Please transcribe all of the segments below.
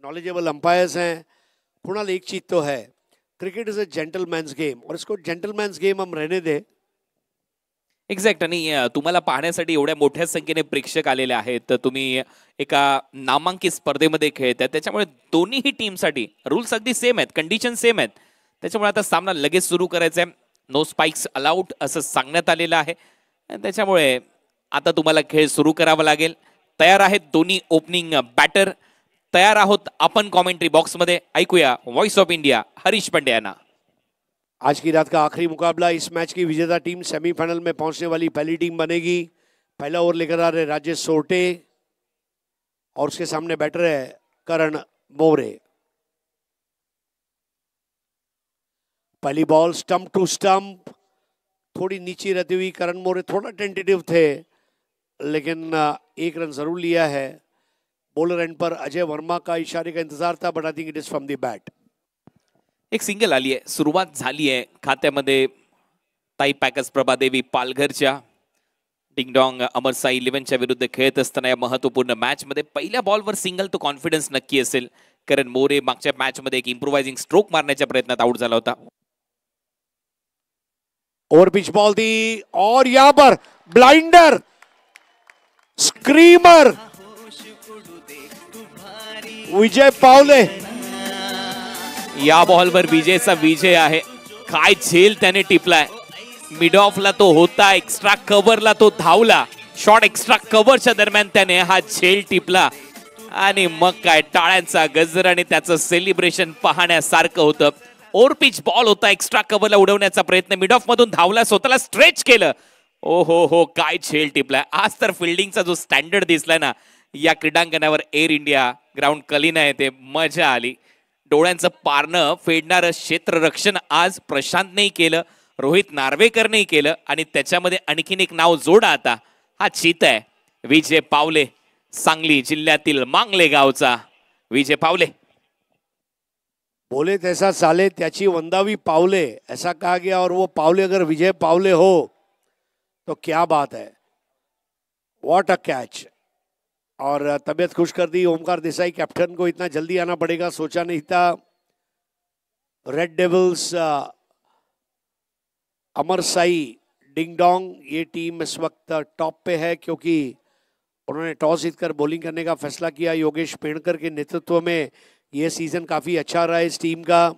Knowledgeable umpires हैं। कुणाल, एक चीज तो है, cricket is a gentleman's game और इसको जेंटलमैन्स गेम हम रहने दे। एक्झॅक्ट। आणि तुम्हाला पाहण्यासाठी एवढ्या मोठ्या संख्येने प्रेक्षक आलेले आहेत, तर तुम्ही एका नामांकित स्पर्धेमध्ये खेळताय, त्याच्यामुळे दोन्हीही टीमसाठी रूल्स अगदी सेम आहेत, कंडिशन सेम आहेत, त्याच्यामुळे आता सामना लगेच सुरू करायचा आहे। नो स्पाइक्स अलाउड असं सांगण्यात आलेलं आहे, त्याच्यामुळे आता तुम्हाला खेळ सुरू करावा लागेल। तयार आहेत दोन्ही ओपनिंग बॅटर, तयार आहोत आपण कॉमेंट्री बॉक्स मध्ये। ऐकूया voice of India Harish Pande यांना। आज की रात का आखिरी मुकाबला, इस मैच की विजेता टीम सेमीफाइनल में पहुंचने वाली पहली टीम बनेगी। पहला ओवर लेकर आ रहे राजेश सोरटे और उसके सामने बैटर है करण मोरे। पहली बॉल स्टंप टू स्टंप, थोड़ी नीचे रहती हुई करण मोरे थोड़ा टेंटेटिव थे, लेकिन एक रन जरूर लिया है। बॉलर एंड पर अजय वर्मा का इशारे का इंतजार था, but I think it is from the bat. एक सिंगल आली आहे, सुरुवात झाली आहे खात्यामध्ये ताई पॅकर्स प्रभादेवी पालघरच्या। डिंगडॉंग अमर साई 11च्या विरुद्ध खेळत असताना या महत्त्वपूर्ण मॅच मध्ये पहिल्या बॉलवर सिंगल तो कॉन्फिडन्स नक्की असेल। करण मोरे मागच्या मॅच मध्ये एक इम्प्रोवाइजिंग स्ट्रोक मारण्याच्या प्रयत्नात आउट झाला होता। ओवर पिच बॉल थी और यहां पर ब्लाइंडर, स्क्रीमर, विजय पावले। या बॉलवर विजयचा विजय आहे। काय झेल त्याने टिपलाय, मिड ऑफला तो होता, एक्स्ट्रा कव्हरला तो धावला, शॉट एक्स्ट्रा कव्हरच्या दरम्यान त्याने हा झेल टिपला आणि मग काय टाळ्यांचा गजर आणि त्याचं सेलिब्रेशन पाहण्यासारखं होतं। ओव्हर पिच बॉल होता, एक्स्ट्रा कव्हरला उडवण्याचा प्रयत्न, मिड ऑफ मधून धावला, स्वतःला स्ट्रेच केलं। ओ हो काय झेल टिपलाय। आज तर फिल्डिंगचा जो स्टँडर्ड दिसलाय ना या क्रीडांगणावर एअर इंडिया ग्राउंड कलीना येते, मजा आली। डोळ्यांचं पारणं फेडणारं क्षेत्ररक्षण आज प्रशांतनेही केलं, रोहित नार्वेकरनेही केलं आणि त्याच्यामध्ये आणखीन एक नाव जोडा आता, हा चीता आहे विजय पावले, सांगली जिल्ह्यातील मांगले गावचा विजय पावले। बोले तैसा साले त्याची वंदावी पावले, ऐसा कहा गया और वो पावले अगर विजय पावले हो तो क्या बात है। What a catch. और तबीयत खुश कर दी ओमकार देसाई कैप्टन को, इतना जल्दी आना पड़ेगा सोचा नहीं था। रेड डेविल्स अमर साई डिंगडोंग ये टीम इस वक्त टॉप पे है, क्योंकि उन्होंने टॉस जीतकर बॉलिंग करने का फैसला किया। योगेश पेड़कर के नेतृत्व में ये सीजन काफी अच्छा रहा है इस टीम का।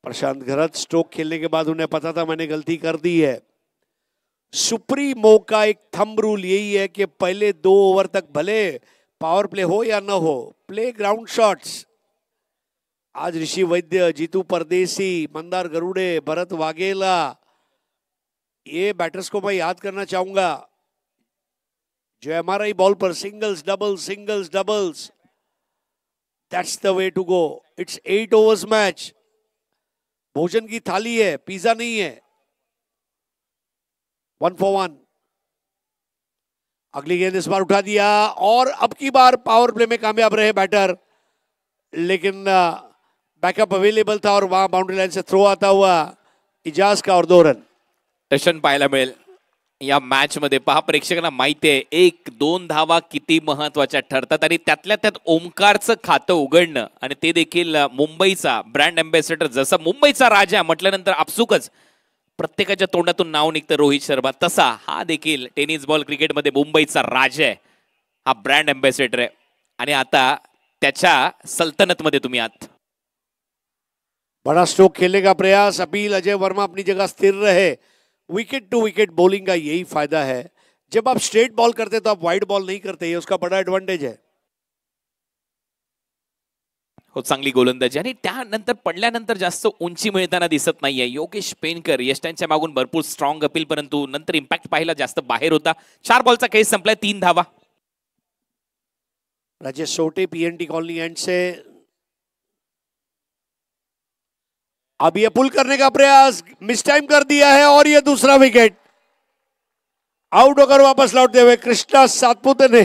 प्रशांत घरत स्ट्रोक खेलने के बाद उन्हें पता था मैंने गलती कर दी है। सुप्रीमो का एक थंब रूल यही है कि पहले 2 ओवर तक भले पावर प्ले हो या न हो, प्ले ग्राउंड शॉट्स। आज ऋषि वैद्य, जीतू परदेसी, मंदार गरुड़े, भरत वाघेला, ये बैटर्स को मैं याद करना चाहूंगा जो एमआरआई बॉल पर singles doubles, that's the way to go. It's 8 overs match, भोजन की थाली है, पिज्जा नहीं है। 1 for 1। अगली गेंद इस बार उठा दिया और अब की बार पावर प्ले में कामयाब रहे बैटर, लेकिन बैकअप अवेलेबल था और वहां बाउंड्री लाइन से थ्रो आता हुआ इजाज का और 2 रन। टशन पाहायला मिळेल या मॅच मध्ये। पहा प्रेक्षकांना माहिती आहे 1-2 धावा किती महत्वाच्या ठरतात आणि त्यातल्या त्यात ओमकारचं खातं उघडणं आणि ते देखील मुंबईचा ब्रँड अँबॅसेडर, जसा मुंबईचा राजा म्हटल्यानंतर आपसुकच प्रत्येकाच्या तोंडातून नाव निघतं रोहित शर्मा, तसा हा देखील टेनिस बॉल क्रिकेटमध्ये मुंबईचा राजा आहे, हा ब्रँड अँबॅसेडर आहे आणि आता त्याच्या सल्तनतमध्ये तुम्ही आहात। बड़ा स्ट्रोक खेलने का प्रयास, अपील अजय वर्मा अपनी जगह स्थिर रहे। विकेट टू विकेट बॉलिंग का यही फायदा है, जब आप स्ट्रेट बॉल करते तो आप वाइड बॉल नहीं करते, ये उसका बड़ा एडवांटेज है। हो, चांगली गोलंदाजी आणि त्यानंतर पडल्यानंतर जास्त उंची मिळताना दिसत नाहीये योगेश पेनकर। यष्टांच्या मागून भरपूर स्ट्रॉंग अपील, परंतु नंतर इम्पॅक्ट पाहिला जास्त बाहेर होता। 4 बॉलचा खेळ संपलाय, 3 धावा। राजेश सोटे पीएनटी कॉलोनी एंड से अब ये पुल करने का प्रयास मिस टाइम कर दिया है और ये दूसरा विकेट। आउट होकर वापस लौटते हुए कृष्णा सातपुते ने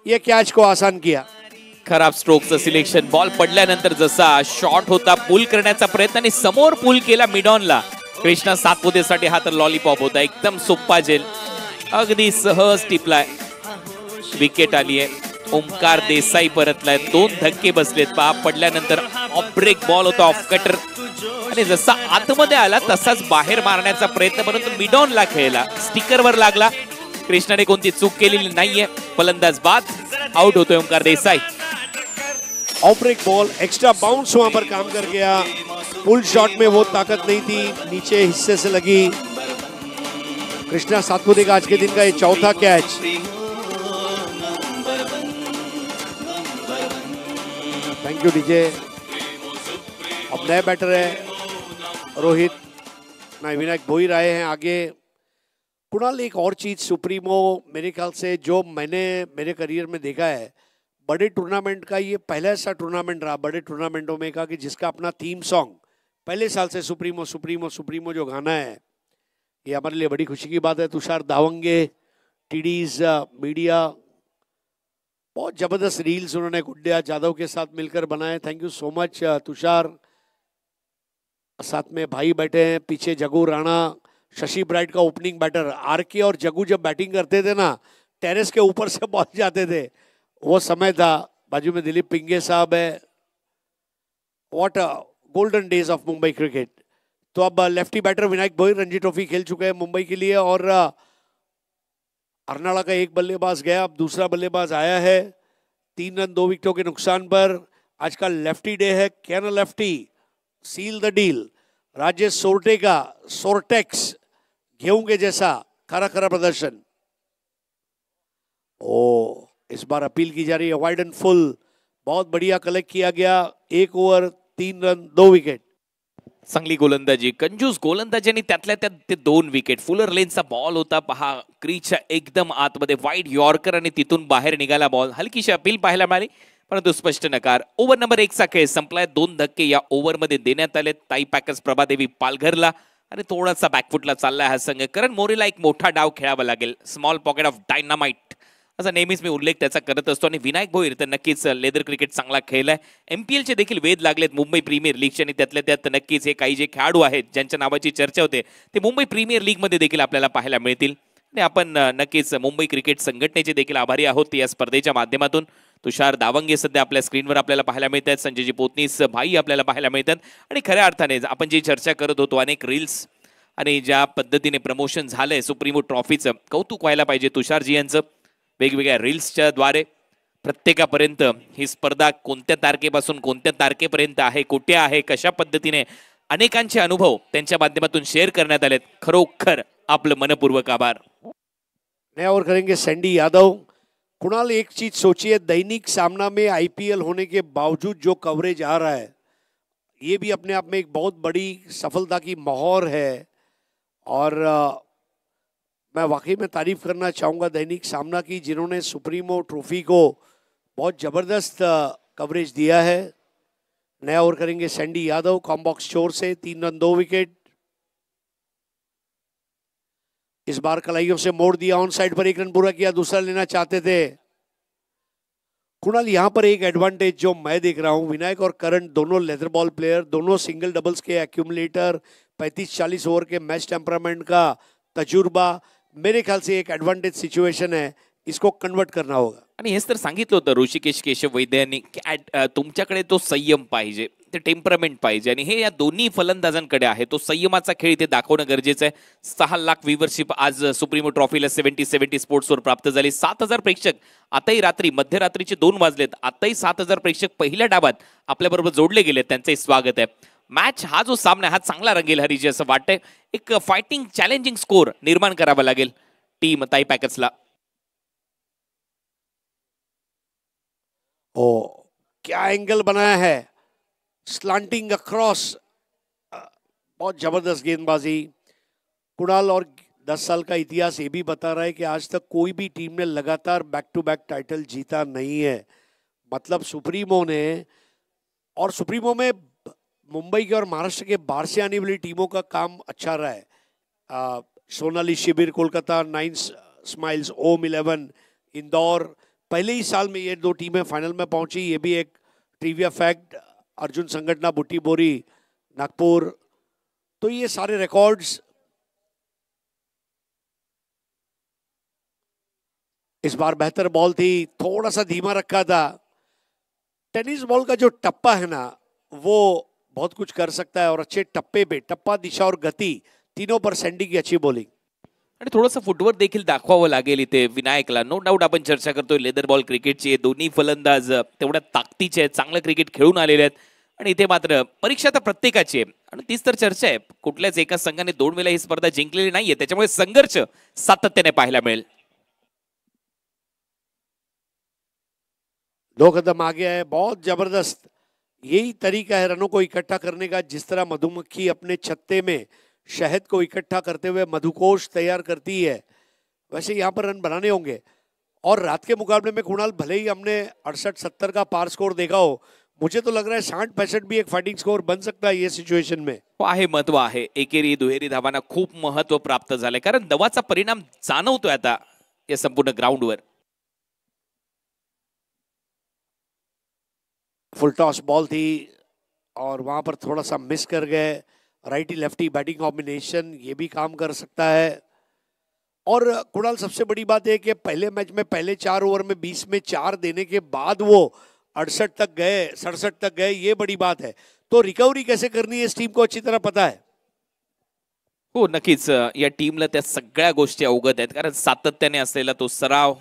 ये कैच को आसान किया। खराब स्ट्रोकचं सिलेक्शन, बॉल पडल्यानंतर जसा शॉट होता पुल करण्याचा प्रयत्न आणि समोर पुल केला मिड ऑनला। कृष्णा सातपुतेसाठी हा तर लॉलीपॉप होता, एकदम सोप्पा जेल। अगदी सहज टिपलाय, विकेट आली आहे. ओमकार देसाई परतलाय, 2 धक्के बसलेत. पाप पडल्यानंतर ऑफ ब्रेक बॉल होता, ऑफ कटर, आणि जसा आतमध्ये आला तसाच बाहेर मारण्याचा प्रयत्न, परंतु मिड ऑनला खेळला, स्टिकरवर लागला. कृष्णाने कोणती चूक केलेली नाहीये. फलंदाज बाद, आउट होतोय Omkar Desai. Off break ball, extra bounce वहां पर काम कर गया. फुल शॉट में वो ताकत नहीं थी, नीचे हिस्से से लगी. कृष्णा सातपुते का आज के दिन का ये चौथा कैच. Thank you DJ. अब नए बैटर है रोहित, नहीं विनायक भोईर आए हैं आगे. कुणाल, एक और चीज सुप्रीमो मेरे ख्याल से जो मैंने मेरे करियर में देखा है, बड़े टूर्नामेंट का ये पहला ऐसा टूर्नामेंट रहा बड़े टूर्नामेंटों में का कि जिसका अपना थीम सॉन्ग पहले साल से सुप्रीमो सुप्रीमो सुप्रीमो जो गाना है, ये हमारे लिए बड़ी खुशी की बात है. तुषार दावंगे, टीडीज मीडिया, बहुत जबरदस्त रील्स उन्होंने गुड्डिया जादव के साथ मिलकर बनाए. थैंक यू सो मच तुषार. साथ में भाई बैठे हैं, पीछे जगू राणा, शशि ब्राइट का ओपनिंग बैटर. आरके और जगू जब बैटिंग करते थे ना, टेरेस के ऊपर से पहुंच जाते थे, वो समय था. बाजू में दिलीप पिंगे साहब है. What golden days of Mumbai cricket. तो अब lefty batter Vinayak Bhoir Ranji trophy खेल चुके हैं मुंबई के लिए, और अर्नाड़ा का एक बल्लेबाज गया, अब दूसरा बल्लेबाज आया है. 3 रन 2 विकेटों के नुकसान पर. आज का लेफ्टी डे है. Can a lefty seal the deal. Rajesh Sorte का सोरटेक्स गेहूं के जैसा खरा खरा प्रदर्शन. ओ, इस बार अपील की जा रही है वाइड एंड फुल. बहुत बढ़िया कलेक्ट किया गया. 1 ओव्हर 3 रन 2 विकेट. चांगली गोलंदाजी, कंजूस गोलंदाजी, आणि त्यातल्या त्यात ते 2 विकेट. फुलर लेनचा बॉल होता पहा, क्रीजच्या एकदम आतमध्ये वाईड यॉर्कर, आणि तिथून बाहेर निघाला बॉल. हलकीशी अपील पाहायला मिळाली, परंतु स्पष्ट नकार. ओव्हर नंबर 1 चा खेळ संपलाय. 2 धक्के या ओव्हरमध्ये देण्यात आले. ताई पॅकर्स प्रभादेवी पालघरला, आणि थोडासा बॅकफुटला चाललाय हा संघ. करण मोरेला एक मोठा डाव खेळावा लागेल. स्मॉल पॉकेट ऑफ डायनामाइट असा नेहमीच मी उल्लेख त्याचा करत असतो. आणि विनायक भोईर तर नक्कीच लेदर क्रिकेट चांगला खेळलाय. MPLचे देखील वेध लागलेत मुंबई प्रीमियर लीगचे, आणि त्यातल्या त्यात नक्कीच हे काही जे खेळाडू आहेत ज्यांच्या नावाची चर्चा होते ते मुंबई प्रीमियर लीगमध्ये देखील आपल्याला पाहायला मिळतील. आणि आपण नक्कीच मुंबई क्रिकेट संघटनेचे देखील आभारी आहोत या स्पर्धेच्या माध्यमातून. तुषार दावंगे सध्या आपल्या स्क्रीनवर आपल्याला पाहायला मिळतात. संजयजी पोतनीस भाई आपल्याला पाहायला मिळतात. आणि खऱ्या अर्थाने आपण जी चर्चा करत होतो, अनेक रील्स आणि ज्या पद्धतीने प्रमोशन झालंय सुप्रीमो ट्रॉफीचं, कौतुक व्हायला पाहिजे तुषारजी यांचं. वेगवेगळ्या रील्सच्या द्वारे प्रत्येकापर्यंत ही स्पर्धा कोणत्या तारखेपासून कोणत्या तारखेपर्यंत आहे, कुठे आहे, कशा पद्धतीने, अनेकांचे अनुभव त्यांच्या माध्यमातून शेअर करण्यात आलेत. खरोखर आपलं मनपूर्वक आभार. नया ओवर करेंगे सैंडी यादव. कुणाल, एक चीज सोचिए, दैनिक सामना में IPL होने के बावजूद जो कवरेज आ रहा है, ये भी अपने आप में एक बहुत बड़ी सफलता की मोहर है. और मैं वाकई में तारीफ करना चाहूँगा दैनिक सामना की, जिन्होंने सुप्रीमो ट्रॉफी को बहुत ज़बरदस्त कवरेज दिया है. नया ओवर करेंगे सैंडी यादव कॉम्बॉक्स चोर से. 3 रन 2 विकेट. इस बार कलाइयों से मोड़ दिया, ऑन साइड पर 1 रन पूरा किया, दूसरा लेना चाहते थे. कुणाल, यहाँ पर एक एडवांटेज जो मैं देख रहा हूँ, विनायक और करण दोनों लेदर बॉल प्लेयर, दोनों सिंगल डबल्स के एक्यूमुलेटर, 35-40 ओवर के मैच टेम्परामेंट का तजुर्बा. मेरे ख्याल से एक एडवांटेज सिच्युएशन है, इसको कन्वर्ट करना होगा. आणि हेच तर सांगितलं होतं ऋषिकेश केशव वैद्य यांनी की तुमच्याकडे तो संयम पाहिजे, ते टेम्परामेंट पाहिजे, आणि हे या दोन्ही फलंदाजांकडे आहे. तो संयमाचा खेळ इथे दाखवणं गरजेचं आहे. 6 लाख व्ह्यूवरशिप आज सुप्रीमो ट्रॉफीला 70 स्पोर्ट्सवर प्राप्त झाली. 7,000 प्रेक्षक आताही रात्री मध्यरात्रीचे 2 वाजलेत, आताही 7,000 प्रेक्षक पहिल्या डाबात आपल्याबरोबर जोडले गेले. त्यांचंही स्वागत आहे. मॅच हा जो सामना हा चांगला रंगेल हरिजी असं वाटतंय. एक फायटिंग चॅलेंजिंग स्कोर निर्माण करावा लागेल टीम ताई पॅकर्सला. ओ, क्या एंगल बनाया है, स्लांटिंग अक्रॉस. बहुत जबरदस्त गेंदबाजी. कुणाल, और 10 साल का इतिहास ये भी बता रहा है कि आज तक कोई भी टीम ने लगातार बैक टू बैक टाइटल जीता नहीं है. मतलब सुप्रीमो ने, और सुप्रीमो में मुंबई के और महाराष्ट्र के बाहर से आने वाली टीमों का काम अच्छा रहा है. सोनाली शिविर कोलकाता, 9 स्माइल्स, ओम 11 इंदौर, पहले ही साल में ये 2 टीमें फाइनल में पहुंची. ये भी एक ट्रिविया फैक्ट. अर्जुन संगठना, बुट्टी बोरी, नागपुर. तो ये सारे रिकॉर्ड्स इस बार बेहतर बॉल थी, थोड़ा सा धीमा रखा था। टेनिस बॉल का जो टप्पा है ना, वो बहुत कुछ कर सकता है और अच्छे टप्पे पे टप्पा, दिशा और गती तीनों पर सँडी की अच्छी बॉलिंग। आणि थोडंसं फुटवर्क देखील दाखवावं लागेल इथे विनायकला. नो डाऊट आपण चर्चा करतोय लेदर बॉल क्रिकेटची. दोन्ही फलंदाज तेवढ्या ताकदीचे आहेत, चांगलं क्रिकेट खेळून आलेले आहेत. आणि इथे मात्र परीक्षा तर प्रत्येकाची आहे आणि तीच तर चर्चा आहे. कुठल्याच एका संघाने 2 वेळा ही स्पर्धा जिंकलेली नाहीये, त्याच्यामुळे संघर्ष सातत्याने पाहायला मिळेल. 2 कदम आगे है, बहुत जबरदस्त. यही तरीका है रनों को इकट्ठा करने का, जिस तरह मधुमक्खी अपने छत्ते में शहद को इकट्ठा करते हुए मधुकोश तैयार करती है, वैसे यहाँ पर रन बनाने होंगे. और रात के मुकाबले में कुणाल, भले ही हमने 68-70 का पार स्कोर देखा हो, मुझे तो लग रहा है 60-65 भी एक फाइटिंग स्कोर बन सकता है ये सिच्युएशन में. आहे, महत्व आहे. एकेरी दुहेरी धावांना खूप महत्व प्राप्त झालंय, कारण दवाचा परिणाम जाणवतोय आता या संपूर्ण ग्राउंडवर. फुल टॉस बॉल थी और वहां पर थोड़ा सा मिस कर गए. राइटी लेफ्टी बैटिंग कॉम्बिनेशन, ये भी काम कर सकता है. और कुणाल, सबसे बड़ी बात है कि पहले मैच में पहले 4 ओवर में 20 में 4 देने के बाद वो 68 तक गए, 67 तक गए, ये बड़ी बात है. तो रिकवरी कैसे करनी है इस टीम को अच्छी तरह पता है. हो, नक्कीच या टीमला त्या सगळ्या गोष्टी अवगत आहेत, कारण सातत्याने असलेला तो सराव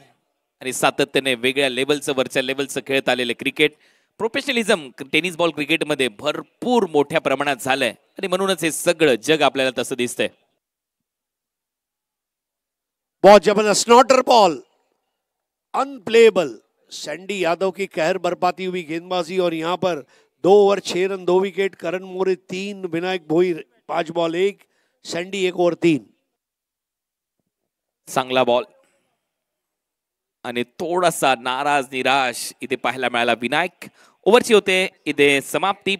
आणि सातत्याने वेगळ्या लेवलचं, वरच्या लेवलचं खेळत आलेले क्रिकेट, प्रोफेशनलिझम टेनिस बॉल क्रिकेटमध्ये भरपूर मोठ्या प्रमाणात झालंय आणि म्हणूनच हे सगळं जग आपल्याला तसं दिसतंय. बहुत जबरदस्त नॉटर बॉल, अनप्लेएबल. सैंडी यादव की कहर बरपाती हुई गेंदबाजी और यहां पर 2 over 6 run 2 wicket. Karan More 3, Vinayak Bhoir 5 ball 1, Sandy 1 over 3. चांगला बॉल आणि थोडासा नाराज निराश इथे पाहायला मिळाला. विनायक ओव्हरची होते इथे समाप्ती.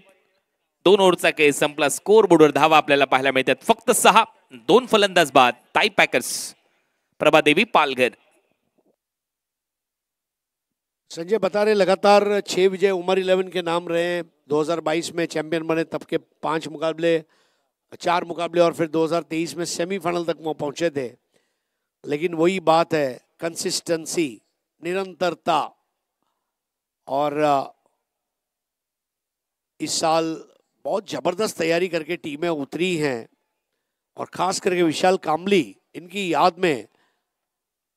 2 ओव्हरचा खेळ संपला. स्कोर बोर्डवर धावा आपल्याला पाहायला मिळतात फक्त 6. 2 फलंदाज बाद. Tie packers, Prabhadevi Palghar. संजय बता रहे लगातार 6 विजय उमर 11 के नाम रहे. 2022 में चैंपियन बने, तब के 4 मुकाबले और फिर 2023 में सेमीफाइनल तक वो पहुंचे थे. लेकिन वही बात है, कंसिस्टेंसी, निरंतरता. और इस साल बहुत जबरदस्त तैयारी करके टीमें उतरी हैं और खास करके विशाल कामली, इनकी याद में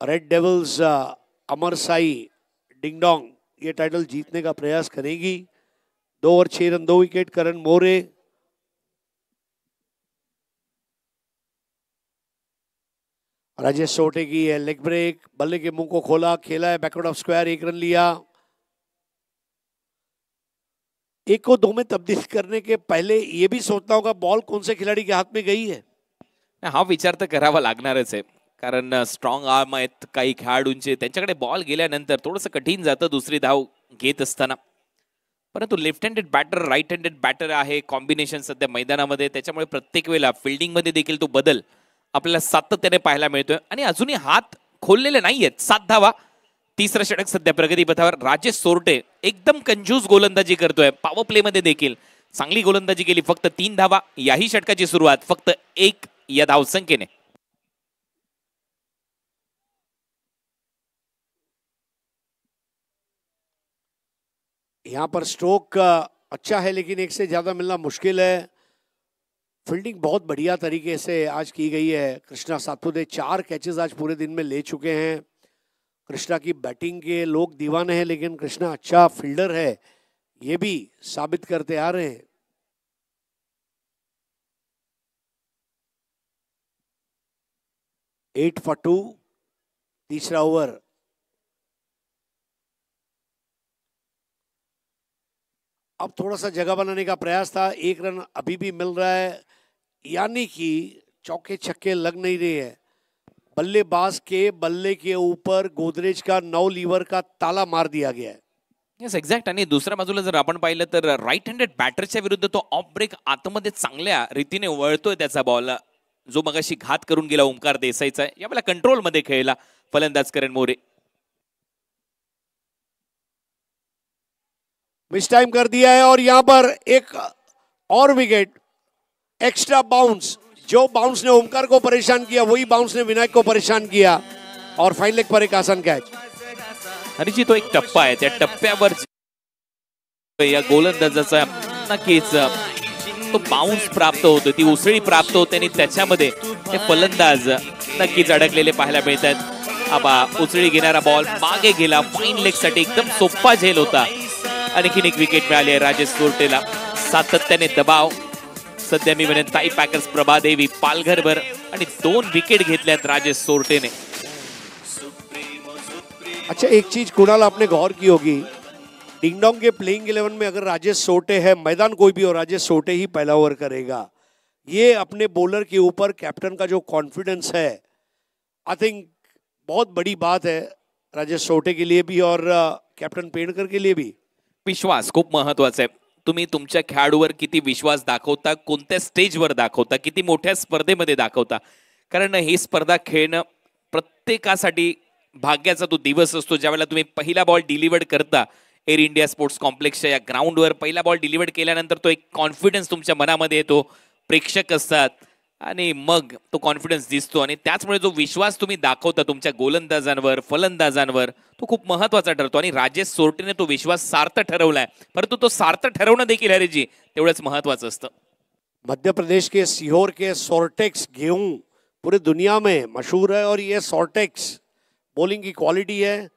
रेड डेविल्स अमर साई डिंगडोंग ये टाइटल जीतने का प्रयास करेगी. 2 over 6 run 2 wicket. Karan More, Rajesh sauté की है लेग ब्रेक, बल्ले के मुंह को खोला, खेला है बैकवर्ड ऑफ स्क्वायर, 1 रन लिया. 1 को 2 में तब्दील करने के पहले ये भी सोचना होगा बॉल कौन से खिलाड़ी के हाथ में गई है. हा विचार तर करावा लागणारच आहे, कारण स्ट्रॉंग आर्म आहेत काही खेळाडूंचे, त्यांच्याकडे बॉल गेल्यानंतर थोडंसं कठीण जातं दुसरी धाव घेत असताना. परंतु left handed batter, right handed batter आहे, कॉम्बिनेशन सध्या मैदानामध्ये, त्याच्यामुळे प्रत्येक वेळेला फिल्डिंग मध्ये देखील तो बदल आपल्याला सातत्याने पाहायला मिळतोय. आणि अजूनही हात खोललेले नाहीयेत. 7 धावा. 3रं षटक सध्या प्रगतीपथावर. राजेश सोरटे एकदम कंजूस गोलंदाजी करतोय. पॉवर प्ले मध्ये देखील चांगली गोलंदाजी केली. फक्त 3 धावा. याही षटकाची सुरुवात फक्त 1 या धावसंख्येने. यहाँ पर स्ट्रोक अच्छा है लेकिन 1 से ज्यादा मिलना मुश्किल है. फील्डिंग बहुत बढ़िया तरीके से आज की गई है. कृष्णा सातपुते 4 कैचेस आज पूरे दिन में ले चुके हैं. कृष्णा की बैटिंग के लोग दीवाने हैं, लेकिन कृष्णा अच्छा फील्डर है, ये भी साबित करते आ रहे हैं. एट फॉर 2, तीसरा ओवर. अब थोड़ा सा जगह बनाने का प्रयास था. 1 रन अभी भी मिल रहा है, यानी कि चौके छक्के लग नहीं रहे हैं. बल्लेबाज के बल्ले के ऊपर गोदरेज का 9 लीवर का ताला मार दिया गया है. Yes, exact. आणि दुसऱ्या बाजूला जर आपण पाहिलं तर राईट हँडेड बॅटरच्या विरुद्ध तो ऑफ ब्रेक आतमध्ये चांगल्या रीतीने वळतोय त्याचा बॉल, जो मगाशी घात करून गेला ओमकार देसाईचा. यावेळेला कंट्रोल मध्ये खेळला फलंदाज करण मोरे. मिस टाइम कर दिया है और यहां पर एक और विकेट. Extra bounce. जो बाउंस ने ओमकार को परेशान किया, वही बाउंस ने विनायक को परेशान किया. और फाइन लेग पर एक आसान कॅच. आणि जी तो एक टप्पा आहे त्या टप्प्यावर या गोलंदाजाचा नक्कीच तो बाउन्स प्राप्त होतो, ती उसळी प्राप्त होते आणि त्याच्यामध्ये ते फलंदाज नक्कीच अडकलेले पाहायला मिळतात. आबा उसळी घेणारा बॉल मागे गेला, फाईन लेग साठी एकदम सोपा झेल होता. आणखीन एक विकेट मिळाली आहे राजेश सोरटेला. सातत्याने दबाव. सध्या मी म्हणेन ताई पॅकर्स, प्रभादेवी, पालघरवर आणि 2 विकेट घेतल्यात राजेश सोरटेने. अच्छा, एक चीज कुणाल आपने गौर की होगी, डिंगडोंग के प्लेइंग 11 में अगर राजेश सोटे है, मैदान कोई भी हो, राजेश सोटे ही पहला ओवर करेगा. ये अपने बॉलर के ऊपर कैप्टन का जो कॉन्फिडेंस है, आई थिंक बहुत बड़ी बात है राजेश सोटे के लिए भी और कॅप्टन पेडकर के लिए भी. विश्वास खूप महत्वाचा आहे. तुम्ही तुमच्या खेळाडूवर किती विश्वास दाखवता, कोणत्या स्टेजवर दाखवता, किती मोठ्या स्पर्धेमध्ये दाखवता. कारण ही स्पर्धा खेळणं प्रत्येकासाठी भाग्याचा तो दिवस असतो. ज्यावेळेला तुम्ही पहिला बॉल डिलिव्हर्ड करता एअर इंडिया स्पोर्ट्स कॉम्प्लेक्सच्या या ग्राउंडवर, पहिला बॉल डिलिव्हर्ड केल्यानंतर तो एक कॉन्फिडन्स तुमच्या मनामध्ये येतो, प्रेक्षक असतात आणि मग तो कॉन्फिडन्स दिसतो. आणि त्याचमुळे जो विश्वास तुम्ही दाखवता तुमच्या गोलंदाजांवर, फलंदाजांवर, तो खूप महत्वाचा ठरतो. आणि राजेश सोरटेने तो विश्वास सार्थ ठरवलाय, परंतु तो सार्थ ठरवणं देखील हरीजी तेवढंच महत्वाचं असतं. मध्य प्रदेश के सीहोर के सोर्टेक्स गेहूं पूरे दुनिया में मशहूर है और ये सोर्टेक्स बॉलिंग की क्वालिटी है.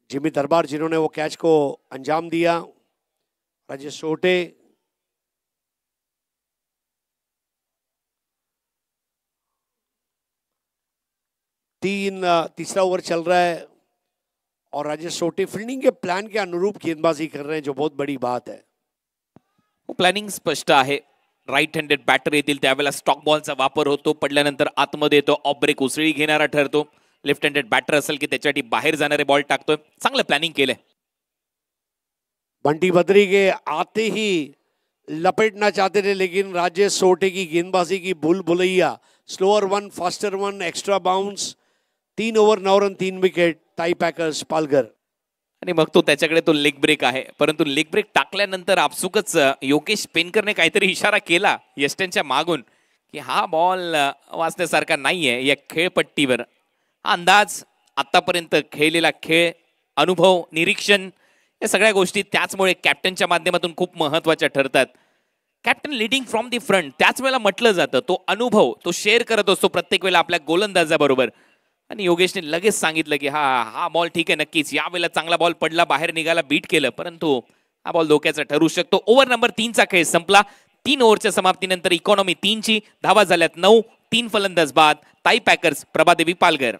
जिमी दरबार जिन्होंने वो कैच को अंजाम दिया. राजेश सोटे तीसरा ओवर चल रहा है और राजेश सोटे फील्डिंग के प्लान के अनुरूप गेंदबाजी कर रहे हैं, जो बहुत बड़ी बात है. प्लॅनिंग स्पष्ट आहे. राईट हँडेड बॅटर येतील त्यावेळेला स्टॉक बॉलचा वापर होतो, पडल्यानंतर आतमध्ये येतो, ऑफ ब्रेक उसळी घेणारा ठरतो. लेफ्ट हँडेड बॅटर असेल की त्याच्यासाठी बाहेर जाणारे बॉल टाकतोय. चांगलं प्लॅनिंग केलंय. बंटी बद्री के आते ही लपेटना चाहते थे, लेकिन राजेश सोटे की गेंदबाजी की भूल Bhulaiyaa. Slower one, faster one, extra bounce. 3 over 9 run 3 wicket. ताई पॅकर्स, पालघर. आणि मग तो त्याच्याकडे तो लेग ब्रेक आहे, परंतु लेग ब्रेक टाकल्यानंतर आपसुकच योगेश पेनकरने काहीतरी इशारा केला यस्टनच्या मागून की हा बॉल वाचण्यासारखा नाहीये या खेळपट्टीवर. हा अंदाज, आतापर्यंत खेळलेला खेळ, अनुभव, निरीक्षण, या सगळ्या गोष्टी त्याचमुळे कॅप्टनच्या माध्यमातून खूप महत्वाच्या ठरतात. Captain leading from the front त्याच वेळेला म्हटलं जातं. तो अनुभव तो शेअर करत असतो प्रत्येक वेळेला आपल्या गोलंदाजाबरोबर. आणि योगेशने लगेच सांगितलं की हा बॉल ठीक आहे, नक्कीच यावेळेला चांगला बॉल पडला, बाहेर निघाला, बीट केलं, परंतु हा बॉल धोक्याचा ठरू शकतो. ओव्हर नंबर 3चा खेळ संपला. 3 ओव्हरच्या समाप्तीनंतर इकॉनॉमी 3ची, धावा झाल्यात 9. 3 फलंदाज बाद. ताई packers, Prabhadevi, Palghar.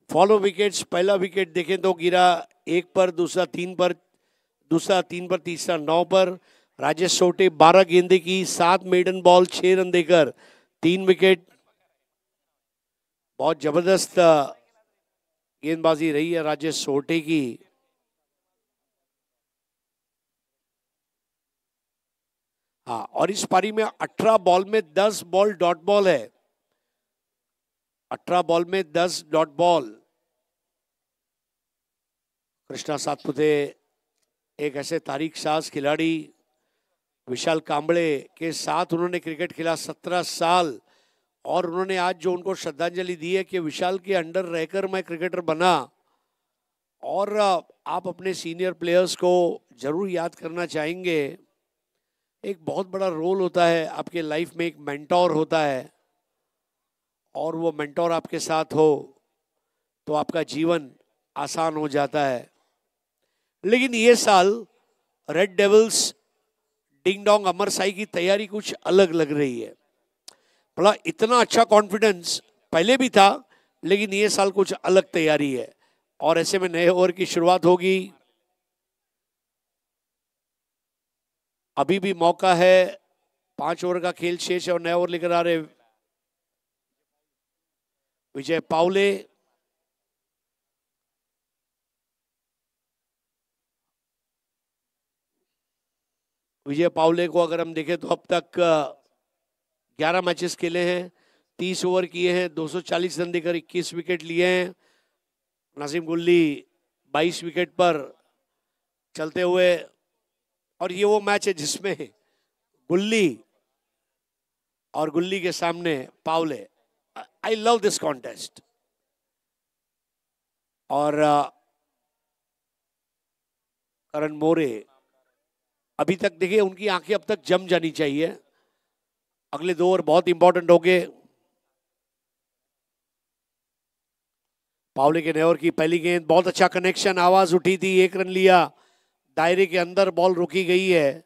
Follow wickets. पहला विकेट देखें तो गिरा 1 पर, दूसरा 3 पर, तीसरा 9 पर. राजेश सोटे 12 गेंदे की, 7 मेडन बॉल, 6 रन देकर 3 विकेट. बहुत जबरदस्त गेंदबाजी रही है राजेश सोटे की. हाँ, और इस पारी में 18 बॉल में 10 बॉल डॉट बॉल है. 18 बॉल में 10 डॉट बॉल. कृष्णा सातपुते एक ऐसे तारीख साज खिलाड़ी, विशाल कांबळे के साथ उन्होंने क्रिकेट खेला 17 साल, और उन्होंने आज जो उनको श्रद्धांजलि दी है कि विशाल के अंडर रहकर मैं क्रिकेटर बना. और आप अपने सीनियर प्लेयर्स को जरूर याद करना चाहेंगे. एक बहुत बड़ा रोल होता है आपके लाइफ में, एक मेंटोर होता है, और वो मेंटोर आपके साथ हो तो आपका जीवन आसान हो जाता है. लेकिन ये साल रेड डेविल्स डिंगडोंग अमर साई की तैयारी कुछ अलग लग रही है. बड़ा इतना अच्छा कॉन्फिडेंस पहले भी था, लेकिन ये साल कुछ अलग तैयारी है. और ऐसे में नए ओवर की शुरुआत होगी. अभी भी मौका है. 5 ओवर का खेल शेष है और नए ओवर लेकर आ रहे विजय पावले. विजय पावले को अगर हम देखें तो अब तक 11 मैचेस खेले हैं, 30 ओवर किए हैं, 240 रन देकर 21 विकेट लिए हैं. नासिम गुल्ली 22 विकेट पर चलते हुए, और ये वो मैच है जिसमें गुल्ली और गुल्ली के सामने पावले. I love this contest. और करण मोरे अभी तक देखिए उनकी आंखें अब तक जम जानी चाहिए। अगले 2 ओवर बहुत इंपॉर्टेंट होंगे। पावले के नए ओवर की पहली गेंद, बहुत अच्छा कनेक्शन, आवाज उठी थी, 1 रन लिया, दायरे के अंदर बॉल रोकी गई है।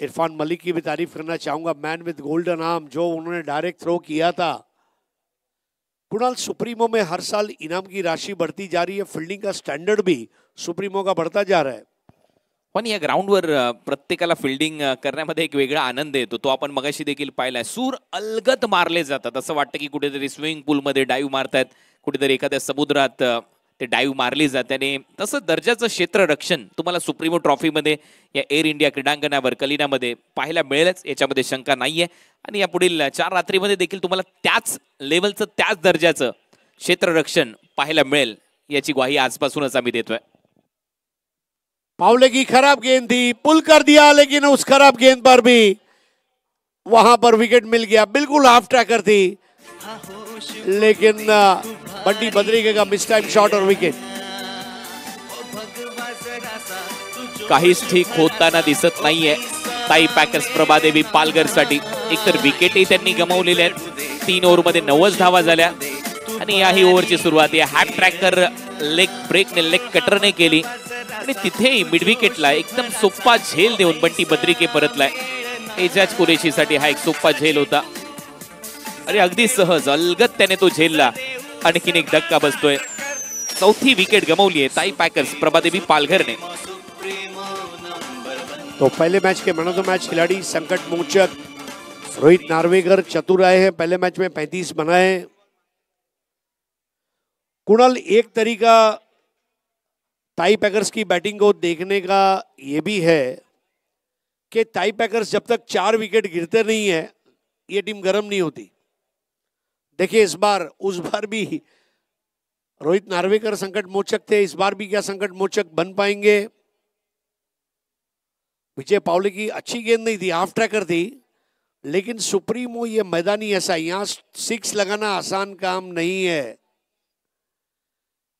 इरफान मलिक की भी तारीफ करना चाहूंगा, मैन विद गोल्डन आर्म, जो उन्होंने डायरेक्ट थ्रो किया था। कुणाल, सुप्रीमो में हर साल इनाम की राशि बढ़ती जा रही है, फील्डिंग का स्टँडर्ड भी सुप्रीमो का बढ़ता जा रहा है। पण या ग्राउंडवर प्रत्येकाला फिल्डिंग करण्यामध्ये एक वेगळा आनंद येतो, तो आपण मगाशी देखील पाहिलाय। सूर अलगद मारले जातात, असं वाटतं की कुठेतरी स्विमिंग पूलमध्ये डाईव्ह मारतायत, कुठेतरी एखाद्या समुद्रात ते डाईव्ह मारली जाते। आणि तसं दर्जाचं क्षेत्ररक्षण तुम्हाला सुप्रीमो ट्रॉफीमध्ये या एअर इंडिया क्रीडांगणावर कलिनामध्ये पाहायला मिळेलच, याच्यामध्ये शंका नाहीये। आणि या पुढील 4 रात्रीमध्ये देखील तुम्हाला त्याच लेवलचं, त्याच दर्जाचं क्षेत्ररक्षण पाहायला मिळेल, याची ग्वाही आजपासूनच आम्ही देतोय। पावले की खराब गेंद थी, पुल कर दिया, लेकिन उस खराब गेंद पर भी वहां पर विकेट मिल गया। बिल्कुल हाफ ट्रैकर थी, लेकिन बंटी बद्रिके का मिस टाइम शॉट और विकेट। काहीच ठीक होताना दिसत नाहीये ताई पॅकर्स प्रभादेवी पालघरसाठी। एकतर विकेटही त्यांनी गमावलेल्या आहेत, 3 ओव्हरमध्ये 90 धावा झाल्या। आणि याही ओव्हरची सुरुवात या हॅप ट्रॅकर लेग ब्रेकने, लेग कटरने केली आणि तिथेही मिड विकेटला एकदम सोपा झेल देऊन बंटी बद्रिके परतलाय। एजाज कुरेशीसाठी हा एक सोपा झेल होता। अरे अगदी सहज अलगद त्याने तो झेलला, आणखीन एक धक्का बसतोय। 4थी विकेट गमावली आहे ताई पॅकर्स प्रभादेवी पालघर ने। तो पहले match K man of the match खिलाड़ी संकट मोचक रोहित नार्वेकर चतुर आए हैं, पहले मैच में 35 बनाए। कुणाल, एक तरीका टाई पैकर्स की बैटिंग को देखने का यह भी है कि टाई पैकर्स जब तक 4 विकेट गिरते नहीं है, ये टीम गर्म नहीं होती। देखिए इस बार, उस बार भी रोहित नार्वेकर संकट मोचक थे, इस बार भी क्या संकट मोचक बन पाएंगे? विजय पावले की अच्छी गेंद नहीं थी, हाफ ट्रैकर थी, लेकिन सुप्रीमो ये मैदानी ऐसा, यहां 6 लगाना आसान काम नहीं है।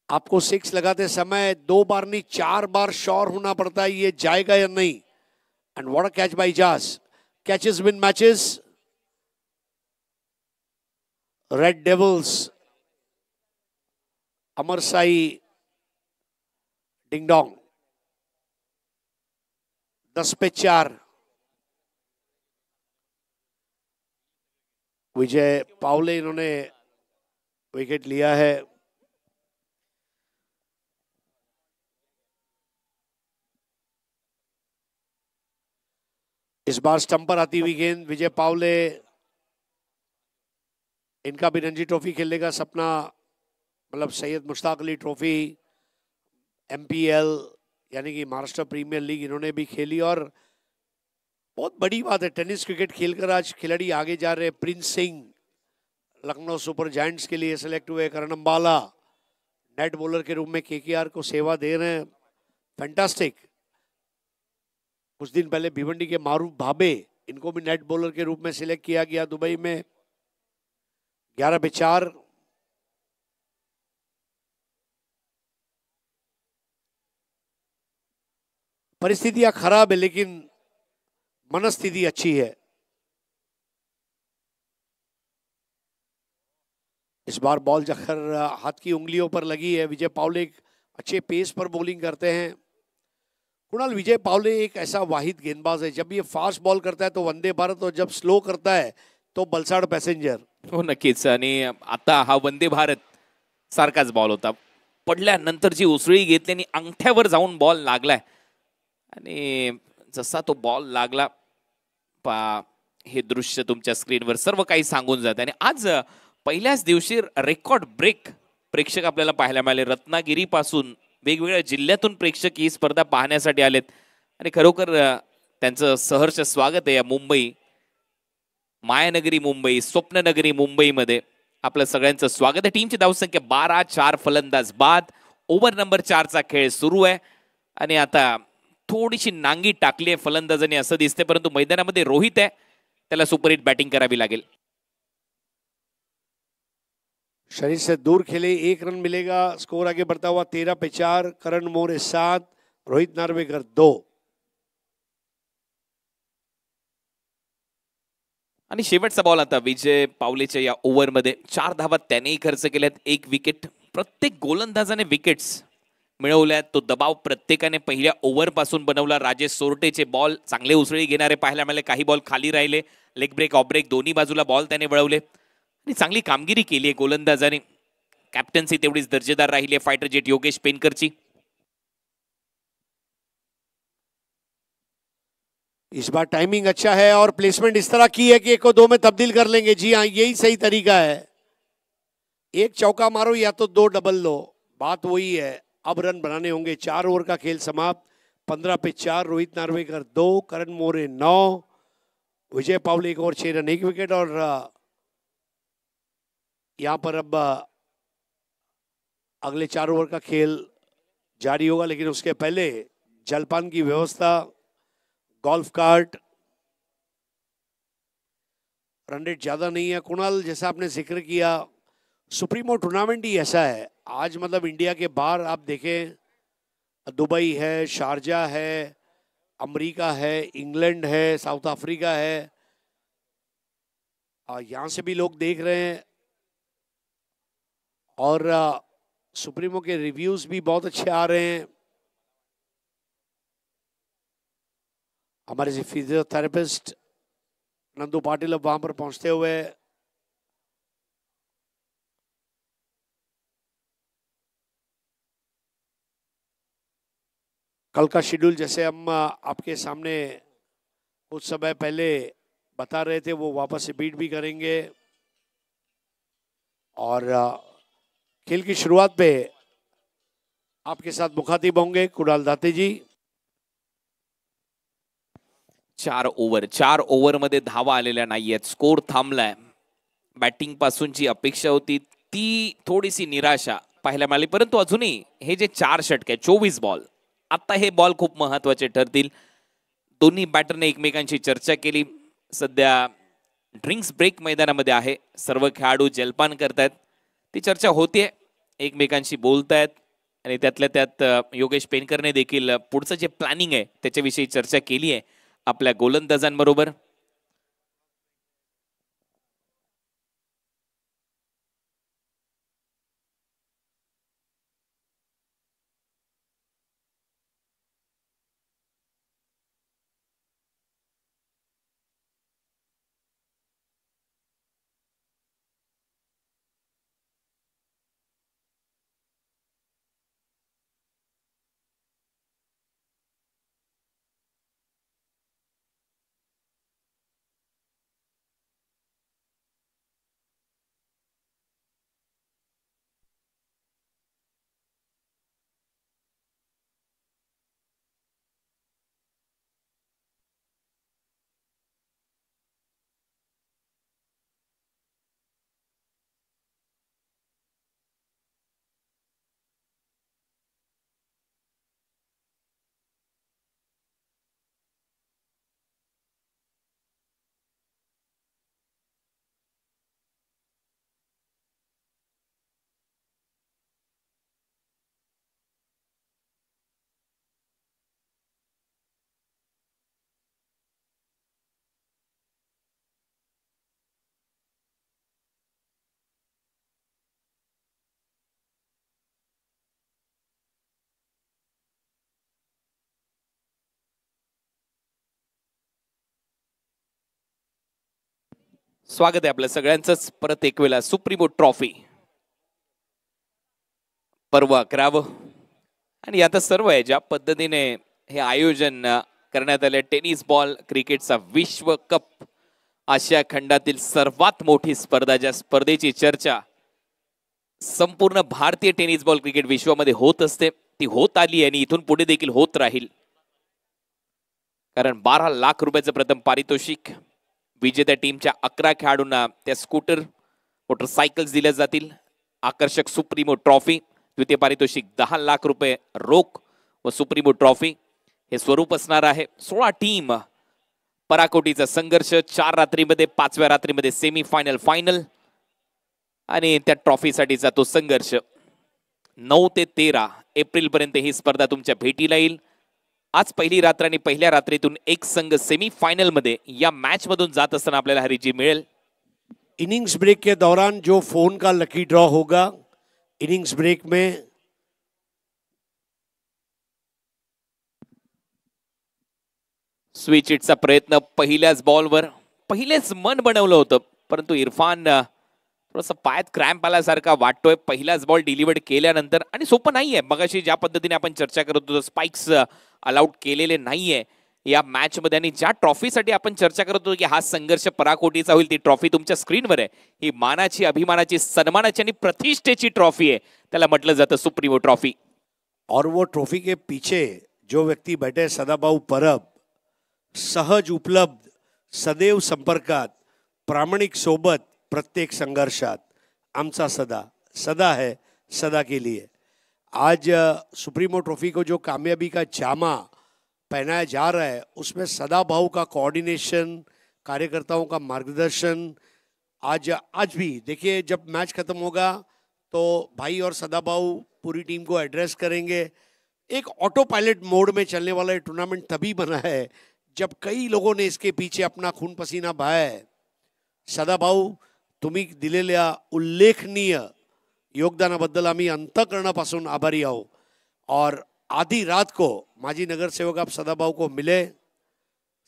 आपको 6 लगाते समय 2 बार नहीं 4 बार श्योर होना पड़ता है ये जाएगा या नहीं। And what a catch by जास, catches win matches. Red devils Amar Sai ding dong 10 पे 4। विजय पावले इन्होंने विकेट लिया है। इस बार स्टंप पर आती हुई गेंद, विजय पावले, इनका भी रणजी ट्रॉफी खेलने का सपना, मतलब सैयद मुश्ताक अली ट्रॉफी, MPL यानी कि महाराष्ट्र प्रीमियर लीग इन्होंने भी खेली। और बहुत बड़ी बात है, टेनिस क्रिकेट खेलकर आज खिलाड़ी आगे जा रहे हैं। Prince Singh Lucknow super giants के लिए सेलेक्ट हुए, करण अंबाला नेट बॉलर के रूप में KKR को सेवा दे रहे हैं, फैंटास्टिक। कुछ दिन पहले भिवंडी के मारूफ भाबे, इनको भी नेट बॉलर के रूप में सिलेक्ट किया गया दुबई में। 11 पे 4। परिस्थितियां खराब है, लेकिन मनस्थिति अच्छी है। इस बार बॉल जाकर हाथ की उंगलियों पर लगी है। विजय पावले एक अच्छे पेस पर बॉलिंग करते हैं। कुणाल, विजय पावले एक ऐसा वाहिद गेंदबाज है, जब ये फास्ट बॉल करता है तो वंदे भारत, और जब स्लो करता है तो बलसाड पैसेंजर। हो नक्कीच। आणि आता हा वंदे भारत सारखाच बॉल होता, पडल्यानंतर जी उसळी घेतली आणि अंगठ्यावर जाऊन बॉल लागलाय, आणि जसा तो बॉल लागला हे दृश्य तुमच्या स्क्रीनवर सर्व काही सांगून जाते। आणि आज पहिल्याच दिवशी रेकॉर्ड ब्रेक प्रेक्षक आपल्याला पाहायला मिळाले। रत्नागिरीपासून वेगवेगळ्या जिल्ह्यातून प्रेक्षक ही स्पर्धा पाहण्यासाठी आलेत, आणि खरोखर त्यांचं सहर्ष स्वागत आहे या मुंबई, मायानगरी मुंबई, स्वप्ननगरी मुंबईमध्ये आपलं सगळ्यांचं स्वागत आहे। टीमची धावसंख्या 12, 4 फलंदाज बाद। ओव्हर नंबर 4 चा खेळ सुरू आहे, आणि आता थोडीशी नांगी टाकली आहे फलंदाजांनी असं दिसते, परंतु मैदानामध्ये रोहित आहे, त्याला सुपरहिट बॅटिंग करावी लागेल। शरीर से दूर खेले, 1 रन मिलेगा। स्कोर आगे बढ़ता हुआ 13 पे 4, करण मोरे 7, रोहित नार्वेकर 2। आणि शेवटचा बॉल आता विजय पावलेच्या या ओव्हरमध्ये 4 धावा त्यानेही खर्च केल्यात, 1 विकेट। प्रत्येक गोलंदाजाने विकेट्स मिळवल्यात। तो दबाव प्रत्येकाने पहिल्या ओव्हर पासून बनवला। राजेश सोरटेचे बॉल चांगले उसळी घेणारे पाहायला मिळाले, काही बॉल खाली राहिले, लेग ब्रेक ऑफ ब्रेक दोन्ही बाजूला बॉल त्याने वळवले आणि चांगली कामगिरी केली आहे गोलंदाजाने। कॅप्टन्सी तेवढीच दर्जेदार राहिली आहे फायटर जेट योगेश पेनकरची। इस बार टाइमिंग अच्छा है और प्लेसमेंट इस तरह की है कि 1 को 2 में तब्दील कर लेंगे। जी हाँ, यही सही तरीका है। 1 चौका मारो या तो 2 डबल लो, बात वही है। अब रन बनाने होंगे। 4 ओवर का खेल समाप्त। 15 पे 4, रोहित नार्वेकर 2, करण मोरे 9, विजय पावले 1 ओवर 6 रन 1 विकेट। और यहां पर अब अगले 4 ओवर का खेल जारी होगा, लेकिन उसके पहले जलपान की व्यवस्था, गोल्फ कार्ट। रन रेट ज्यादा नहीं है कुणाल, जैसा आपने जिक्र किया, सुप्रीमो टूर्नामेंट ही ऐसा है। आज मतलब इंडिया के बाहर आप देखें, दुबई है, शारजा है, अमेरिका है, इंग्लैंड है, साउथ अफ्रीका है, यहां से भी लोग देख रहे हैं। और सुप्रीमो के रिव्यूज भी बहुत अच्छे आ रहे हैं। हमारे से फिजियोथेरेपिस्ट नंदू पाटिल अब वहां पर पहुंचते हुए कल का शेड्यूल, जैसे हम आपके सामने कुछ समय पहले बता रहे थे, वो वापस रिपीट भी करेंगे। और खेल की शुरुआत पे आपके साथ मुखातिब होंगे कुणाल दाते जी। 4 ओव्हर मध्ये धावा आलेल्या नाहीयेत, स्कोर थांबलाय। बॅटिंग पासून जी अपेक्षा होती ती थोडीशी निराशा पाहायला मिळाली, परंतु अजूनही हे जे 4 षटके 24 बॉल, आता हे बॉल खूप महत्वाचे ठरतील। दोन्ही बॅटरने एकमेकांची चर्चा केली। सध्या ड्रिंक्स ब्रेक मैदानामध्ये आहे, सर्व खेळाडू जलपान करतायत, ती चर्चा होते, एकमेकांशी बोलतायत आणि त्यातल्या त्यात योगेश पेनकरने देखील पुढचं जे प्लॅनिंग आहे त्याच्याविषयी चर्चा केली आहे आपल्या गोलंदाजांबरोबर। स्वागत आहे आपल्या सगळ्यांचंच परत एक वेळा सुप्रीमो ट्रॉफी पर्व 11 आणि आता सर्व आहे ज्या पद्धतीने हे आयोजन करण्यात आले। टेनिस बॉल क्रिकेटचा विश्व कप, आशिया खंडातील सर्वात मोठी स्पर्धा, ज्या स्पर्धेची चर्चा संपूर्ण भारतीय टेनिस बॉल क्रिकेट विश्वामध्ये होत असते, ती होत आली आणि इथून पुढे देखील होत राहील। कारण 12 लाख रुपयाचं प्रथम पारितोषिक, विजेत्या टीमच्या 11 खेळाडूंना त्या स्कूटर मोटरसायकल्स दिल्या जातील। आकर्षक सुप्रीमो ट्रॉफी, द्वितीय पारितोषिक 10 लाख रुपये रोख व सुप्रीमो ट्रॉफी हे स्वरूप असणार आहे। 16 टीम, पराकोटीचा संघर्ष, 4 रात्रीमध्ये, 5व्या रात्रीमध्ये सेमी फायनल, फायनल आणि त्या ट्रॉफीसाठीचा तो संघर्ष 9 ते 13 एप्रिल पर्यंत ही स्पर्धा तुमच्या भेटीला येईल. आज पहिली रात्र आणि पहिल्या रात्रीतून एक संघ सेमीफायनल मध्ये या मॅच मधून जात असताना आपल्याला हरिजी मिळेल. इनिंग्स ब्रेक के दौरान जो फोन का लकी ड्रॉ होगा, इनिंग्स ब्रेक में स्विच इटचा प्रयत्न पहिल्याच बॉलवर, पहिलेच मन बनवलं होतं, परंतु इरफान थोडंसं पायात क्रॅम्प आल्यासारखा वाटतोय पहिलाच बॉल डिलिव्हर्ड केल्यानंतर. आणि सोपं नाहीये, मगाशी ज्या पद्धतीने आपण चर्चा करत होतो स्पाइक्स अलाउड केलेले नाहीये या मॅच मध्ये, आणि ज्या ट्रॉफीसाठी आपण चर्चा करत होतो की हा संघर्ष पराकोटीचा होईल, ती ट्रॉफी तुमच्या स्क्रीनवर आहे. ही मानाची, अभिमानाची, सन्मानाची आणि प्रतिष्ठेची ट्रॉफी आहे. त्याला म्हटलं जातं सुप्रीमो ट्रॉफी. और वो ट्रॉफी के पीछे जो व्यक्ती बैठे सदाभाऊ परब, सहज उपलब्ध, सदैव संपर्कात, प्रामाणिक सोबत, प्रत्येक संघर्षात, आमचा सदा सदा है, सदा के लिए. आज सुप्रीमो ट्रॉफी को जो कामयाबी का जामा पहनाया जा रहा है, उसमें सदाभाऊ का कोऑर्डिनेशन, कार्यकर्ताओं का मार्गदर्शन. आज भी देखिए, जब मैच खत्म होगा तो भाई और सदाभाऊ पूरी टीम को एड्रेस करेंगे. एक ऑटो पायलट मोड में चलने वाला ये टूर्नामेंट तभी बना है जब कई लोगों ने इसके पीछे अपना खून पसीना बहाया है. सदाभाऊ, तुम्ही दिलेल्या उल्लेखनीय योगदानाबद्दल आम्ही अंतःकरणापासून आभारी आहो. और आधी रात को माजी नगरसेवक आप सदाभाऊ को मिले.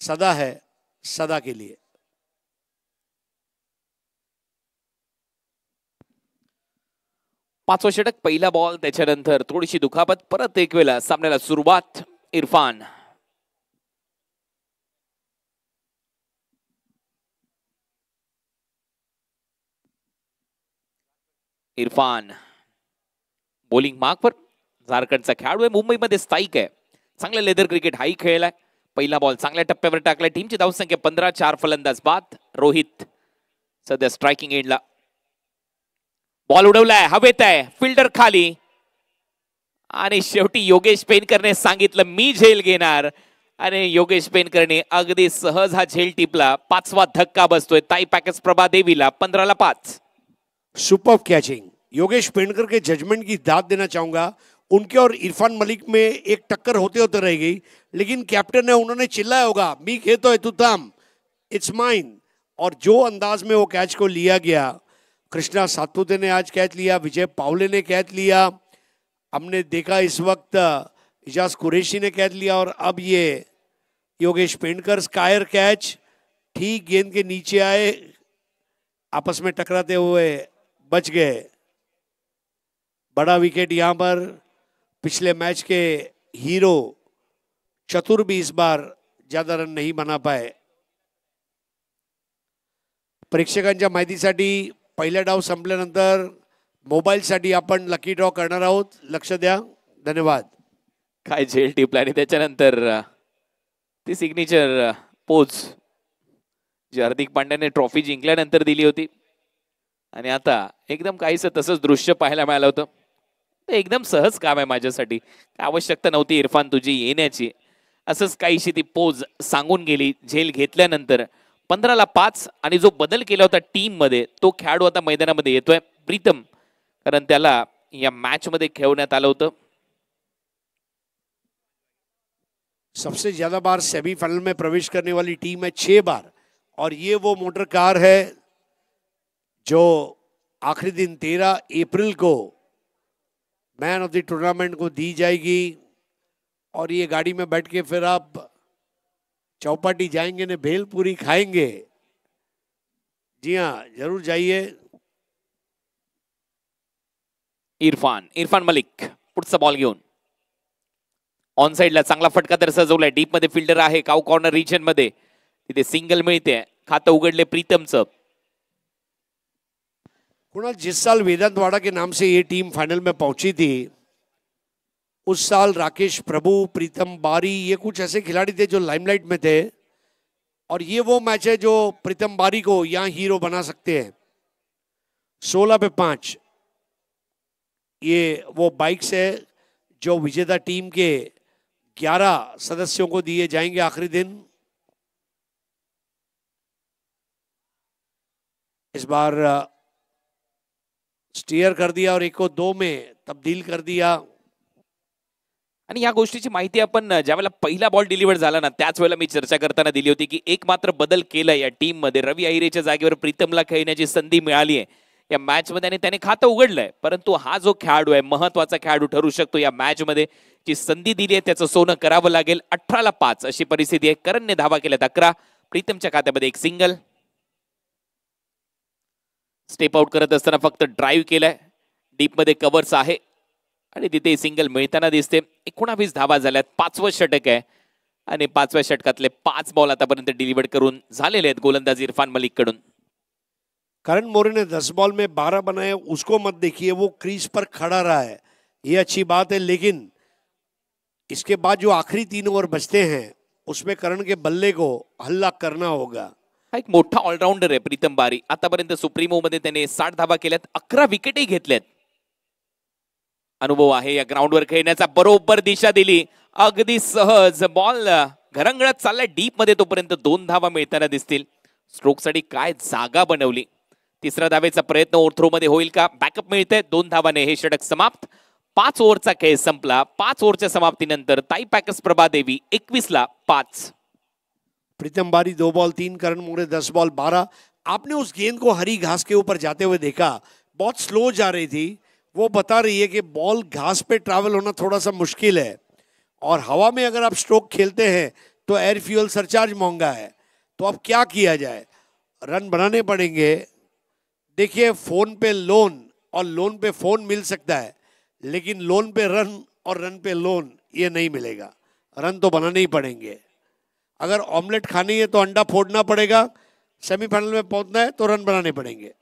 सदा है, सदा के लिए. पाचवा षटक, पहिला बॉल, त्याच्यानंतर थोडीशी दुखापत, परत एक वेळा सामन्याला सुरुवात. इरफान बॉलिंग मार्कवर. झारखंडचा खेळाडू आहे, मुंबईमध्ये स्थायिक आहे, चांगलं लेदर क्रिकेट हाही खेळलाय. पहिला बॉल चांगल्या टप्प्यावर टाकलाय. टीमची धावसंख्या 15, 4 फलंदाज बाद. रोहित सध्या स्ट्रायकिंग एंडला. बॉल उडवलाय, हवेत आहे, फिल्डर खाली, आणि शेवटी योगेश पेनकरने सांगितलं मी झेल घेणार, आणि योगेश पेनकरने अगदी सहज हा झेल टिपला. 5वा धक्का बसतोय ताई पॅकेज प्रभा देवीला. 15ला 5. Super catching. योगेश पेंडकर के जजमेंट की दाद देना चाहूंगा. उनके और इरफान मलिक में एक टक्कर होते होते रह गई, लेकिन कैप्टन ने, उन्होंने चिल्लाया होगा मी खेतो तू थाम, इट्स माइन. और जो अंदाज में वो कैच को लिया गया, कृष्णा सातपुते ने आज कैच लिया, विजय पावले ने कैच लिया, हमने देखा इस वक्त इजाज कुरैशी ने कैच लिया, और अब ये योगेश पेंडकर स्कायर कैच. ठीक गेंद के नीचे आए, आपस में टकराते हुए बच गए. बड़ा विकेट यहां पर. पिछले मैच के हीरो चतुर भी इस बार ज्यादा रन नहीं बना पाए. प्रेक्षकांच्या माहितीसाठी पहिला डाव संपल्यानंतर मोबाईलसाठी आपण लकी ड्रॉ करणार आहोत, लक्ष द्या. धन्यवाद. काय झेल टिपला, आणि त्याच्यानंतर ती सिग्नेचर पोज जी हार्दिक पांड्याने ट्रॉफी जिंकल्यानंतर दिली होती, आणि आता एकदम काहीसं तसंच दृश्य पाहायला मिळालं होतं. एकदम सहज काम आहे माझ्यासाठी, आवश्यकता नव्हती इरफान तुझी येण्याची. असंच काहीशी ती पोज सांगून गेली झेल घेतल्यानंतर. 15ला 5. आणि जो बदल केला होता टीम मध्ये, तो खेळाडू आता मैदानामध्ये येतोय, प्रीतम, कारण त्याला या मॅच मध्ये खेळवण्यात आलं होतं. सबसे ज्यादा बार सेमीफाइनल में प्रवेश करने वाली टीम है 6 बार, और ये वो मोटर कार है जो आखिरी दिन 13 अप्रैल को मैन ऑफ द टूर्नामेंट को दी जाएगी. और ये गाड़ी में बैठ के फिर आप चौपाटी जाएंगे ने भेलपुरी खाएंगे. जी हाँ, जरूर जाइए. इरफान मलिक पुढचा बॉल घेऊन ऑन साइडला चांगला फटका तर सजवलाय. डीप मध्ये फिल्डर आहे, काउ कॉर्नर रिजन मध्ये, तिथे सिंगल मिळते. खातं उघडले प्रीतमचं. कुणाल, जिस साल वेदांतवाड़ा के नाम से ये टीम फाइनल में पहुंची थी, उस साल राकेश प्रभु, प्रीतम बारी, ये कुछ ऐसे खिलाड़ी थे जो लाइमलाइट में थे. और ये वो मैच है जो प्रीतम बारी को यहाँ हीरो बना सकते हैं. 16 पे 5 ये वो बाइक्स है जो विजेता टीम के 11 सदस्यों को दिए जाएंगे आखिरी दिन. इस बार स्टीयर कर दिया और 1 को 2 में तब्दील कर दिया। आणि या गोष्टीची माहिती आपण ज्यावेळेला पहिला बॉल डिलिव्हर झाला ना त्याच वेळेला मी चर्चा करताना दिली होती की एक मात्र बदल केला या टीम मध्ये। रवी अहिरेच्या जागेवर प्रीतमला खेळण्याची संधी मिळाली आहे या मॅच मध्ये आणि त्याने खातं उघडलंय, परंतु हा जो खेळाडू आहे महत्वाचा खेळाडू ठरू शकतो या मॅच मध्ये। जी संधी दिली आहे त्याचं सोनं करावं लागेल। 18 ला 5 अशी परिस्थिती आहे। करणने धावा केल्यात 11, प्रीतमच्या खात्यामध्ये एक सिंगल। स्टेप आउट करत असताना फक्त ड्राईव्ह केलाय, डीप मध्ये कव्हर्स आहे आणि तिथे सिंगल मिळताना दिसते। 19 धावा झाल्यात, 5वं षटक आहे आणि 5व्या षटकातले 5 बॉल आतापर्यंत डिलिव्हर करून झालेले आहेत गोलंदाज इरफान मलिक कडून। करण मोरे ने 10 बॉल में 12 बनाए, उसको मत देखिए, वो क्रीज पर खड़ा रहा है, ये अच्छी बात है। लेकिन इसके बाद जो आखिरी 3 ओवर बचते हैं उसमें करण के बल्ले को हल्ला करना होगा। हा एक मोठा ऑलराउंडर आहे प्रीतम बारी। आतापर्यंत सुप्रीमो मध्ये त्याने 60 धावा केल्यात, 11 विकेटही घेतल्यात। अनुभव आहे या ग्राउंडवर खेळण्याचा, बरोबर दिशा दिली, अगदी सहज बॉल घरंगळत चाललाय डीप मध्ये, तोपर्यंत 2 धावा मिळताना दिसतील। स्ट्रोक साठी काय जागा बनवली। तिसऱ्या धावेचा प्रयत्न ओव्हरथ्रो मध्ये होईल का? बॅकअप मिळते, 2 धावाने हे षटक समाप्त। 5 ओव्हरचा खेळ संपला। 5 ओव्हरच्या समाप्तीनंतर ताई पॅकर्स प्रभादेवी 21 ला 5। प्रीतम बारी 2 बॉल 3, करण मोरे 10 बॉल 12। आपने उस गेंद को हरी घास के ऊपर जाते हुए देखा, बहुत स्लो जा रही थी। वो बता रही है कि बॉल घास पे ट्रैवल होना थोड़ा सा मुश्किल है और हवा में अगर आप स्ट्रोक खेलते हैं तो एयर फ्यूल सरचार्ज महंगा है। तो अब क्या किया जाए, रन बनाने पड़ेंगे। देखिए फोन पे लोन और लोन पे फोन मिल सकता है, लेकिन लोन पे रन और रन पे लोन ये नहीं मिलेगा। रन तो बनाने ही पड़ेंगे। अगर ऑमलेट खानी है तो अंडा फोड़ना पड़ेगा, सेमीफाइनल में पहुंचना है तो रन बनाने पड़ेंगे।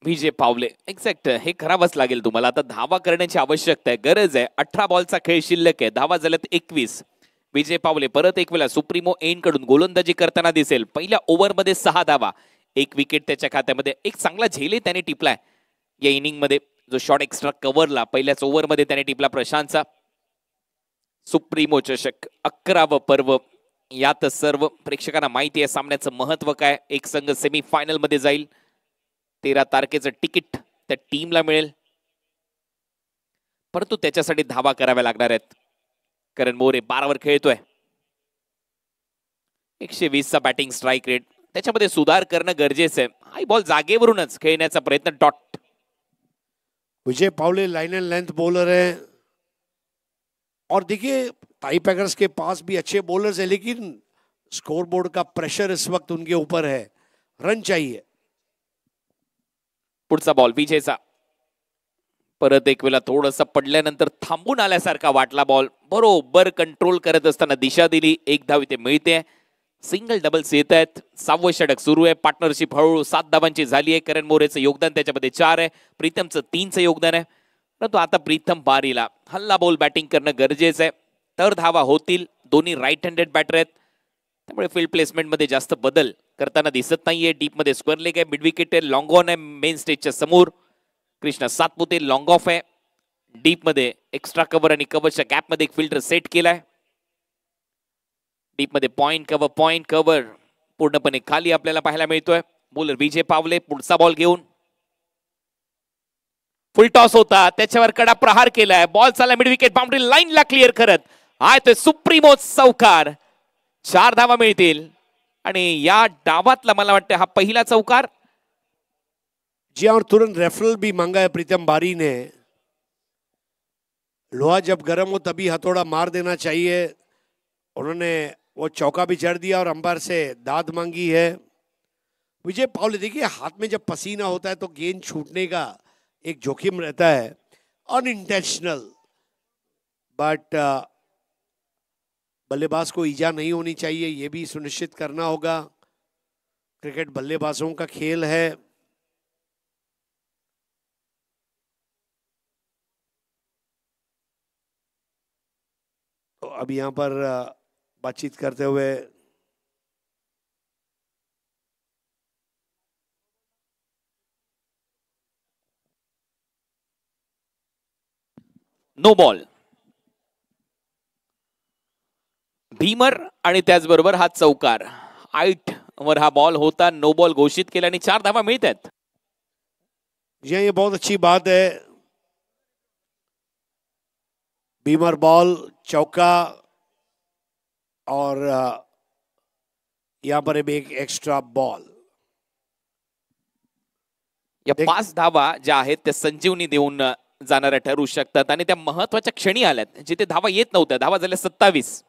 विजय पावले एक्झॅक्ट हे करावंच लागेल तुम्हाला। आता धावा करण्याची आवश्यकता आहे, गरज आहे। 18 बॉलचा खेळ शिल्लक आहे, धावा झाल्यात 21। विजय पावले परत एक वेळा सुप्रीमो एन कडून गोलंदाजी करताना दिसेल। पहिल्या ओव्हर मध्ये 6 धावा, 1 विकेट त्याच्या खात्यामध्ये। एक चांगला झेले त्याने टिपलाय या इनिंग मध्ये, जो शॉट एक्स्ट्रा कव्हरला पहिल्याच ओव्हर मध्ये त्याने टिपला प्रशांतचा। सुप्रीमो चषक 11वं पर्व, यात सर्व प्रेक्षकांना माहिती आहे सामन्याचं महत्व काय। एक संघ सेमीफायनल मध्ये जाईल, 13 तारखेचं तिकीट त्या टीमला मिळेल, परंतु त्याच्यासाठी धावा कराव्या लागणार आहेत। करण मोरे 12 वर खेळतोय, 120 चा बॅटिंग स्ट्राइक रेट, त्याच्यामध्ये सुधार करणं गरजेचं आहे। हाय बॉल जागेवरूनच खेळण्याचा प्रयत्न, डॉट। विजय पावले लाइन एंड लेंथ बॉलर है और देखिए ताई पैकर्स के पास भी अच्छे बॉलर्स है, लेकिन स्कोरबोर्ड का प्रेशर इस वक्त उनके ऊपर है, रन चाहिए। पुढचा बॉल विजयचा, परत एक वेळा थोडंसं पडल्यानंतर थांबून आल्यासारखा वाटला बॉल, बरोबर कंट्रोल करत असताना दिशा दिली, 1 धाव इथे मिळते। सिंगल डबल्स येत आहेत, 6वं षटक सुरू आहे। पार्टनरशिप हळूहळू 7 धावांची झाली आहे। करण मोरेचं योगदान त्याच्यामध्ये 4 आहे, प्रीतमचं 3चं योगदान आहे। परंतु आता प्रीतम बारीला हल्ला बॉल बॅटिंग करणं गरजेचं आहे, तर धावा होतील। दोन्ही राईट हँडेड बॅटर आहेत, त्यामुळे फील्ड प्लेसमेंट मध्ये जास्त बदल करताना दिसत नाहीये। डीप मध्ये स्क्वेअर लेग आहे, मिड विकेट आहे, लॉंग ऑन आहे मेन स्टेजच्या समोर। कृष्णा सातपुते लॉंग ऑफ आहे, डीप मध्ये एक्स्ट्रा कव्हर आणि कव्हरच्या गॅप मध्ये एक फिल्टर सेट केलाय। डीप मध्ये पॉइंट कव्हर पूर्णपणे खाली आपल्याला पाहायला मिळतोय। बॉलर विजय पावले पुढचा बॉल घेऊन, फुल टॉस होता, त्याच्यावर कडा प्रहार केलाय, बॉल चालला मिड विकेट बाउंड्री लाईनला क्लिअर करत आहे तो सुप्रीमो चौकार। 4 धावा मिळतील आणि या डावातला मला वाटतं हा पहिला चौकार। जी और तुरंत रेफरल भी मांगा है प्रीतम बारी ने। लोहा जब गर्म हो तभी हथौड़ा मार देना चाहिए, उन्होंने वो चौका भी जड़ दिया और अंपायर से दाद मांगी है। विजय पावले देखिए हाथ में जब पसीना होता है तो गेंद छूटने का एक जोखिम रहता है, अनइंटेंशनल, बट बल्लेबाज को ईजा नहीं होनी चाहिए, ये भी सुनिश्चित करना होगा। क्रिकेट बल्लेबाजों का खेल है। तो अब यहां पर बातचीत करते हुए नो बॉल, भीमर आणि त्याचबरोबर हा चौकार। 8 वर हा बॉल होता, नो बॉल घोषित केला आणि 4 धावा मिळतात। ये बहुत अच्छी बात है। बीमर बॉल, चौका, और यहां पर एक एक्स्ट्रा बॉल। या 5 धावा ज्या आहेत त्या संजीवनी देऊन जाणाऱ्या ठरू शकतात आणि त्या महत्वाच्या क्षणी आल्यात जिथे धावा येत नव्हत्या. धावा झाल्या 27.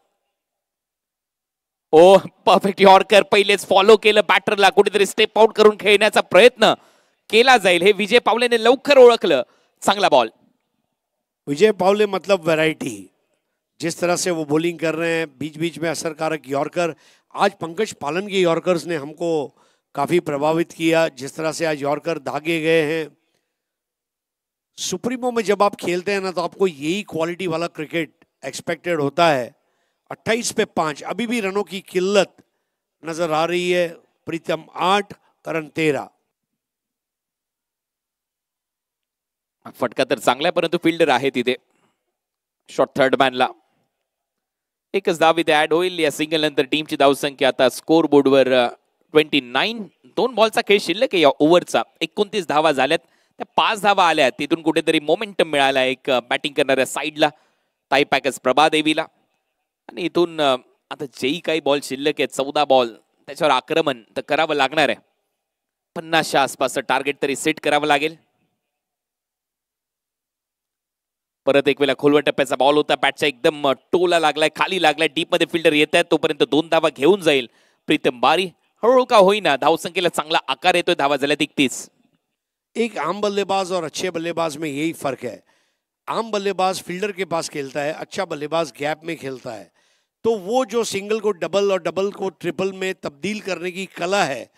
ओ परफेक्ट यॉर्कर, पहिलेच फॉलो केलं बॅटरला. कुठेतरी स्टेप आउट करून खेळण्याचा प्रयत्न केला जाईल हे विजय पावलेने लवकर ओळखलं. चांगला बॉल. विजय पावले मतलब वैरायटी, जिस तरह से वो बॉलिंग कर रहे हैं, बीच बीच में असरकारक यॉर्कर। आज पंकज पालन के यॉर्कर्स ने हमको काफी प्रभावित किया, जिस तरह से आज यॉर्कर दागे गए हैं। सुप्रीमो में जब आप खेलते हैं ना तो आपको यही क्वालिटी वाला क्रिकेट एक्सपेक्टेड होता है। 28 पे 5, अभी भी रनों की किल्लत नजर आ रही है। प्रीतम 8, करण 13। फटका तर चांगला आहे परंतु फिल्डर आहे तिथे. शॉट थर्ड मॅनला. एकच धाव इथे ऍड होईल. या सिंगल नंतर टीमची धावसंख्या आता स्कोर बोर्डवर 29. 2 बॉलचा खेळ शिल्लक आहे या ओव्हरचा. 29 धावा झाल्यात. त्या 5 धावा आल्या. तिथून कुठेतरी मोमेंटम मिळाला एक बॅटिंग करणाऱ्या साईडला टाई पॅकर्स प्रभादेवीला. आणि इथून आता जेही काही बॉल शिल्लक आहेत 14 बॉल, त्याच्यावर आक्रमण तर करावं लागणार आहे. 50च्या आसपासचं टार्गेट तरी सेट करावं लागेल. परत एक वेळा खोलवर टप्प्याचा बॉल होता. बॅटच्या एकदम टोला लागलाय, खाली लागलाय. डीप मध्ये फिल्डर येत आहेत. तोपर्यंत 2 धावा घेऊन जाईल प्रीतम बारी. हळूहळू का होईना धावसंख्येला चांगला आकार येतोय. धावा झाल्या 31. एक आम बल्लेबाज और अच्छे बल्लेबाज में यही फर्क है। आम बल्लेबाज फील्डर के पास खेलता है, अच्छा बल्लेबाज गैप में खेलता है। तो वो जो सिंगल को डबल और डबल को ट्रिपल में तब्दील करने की कला है,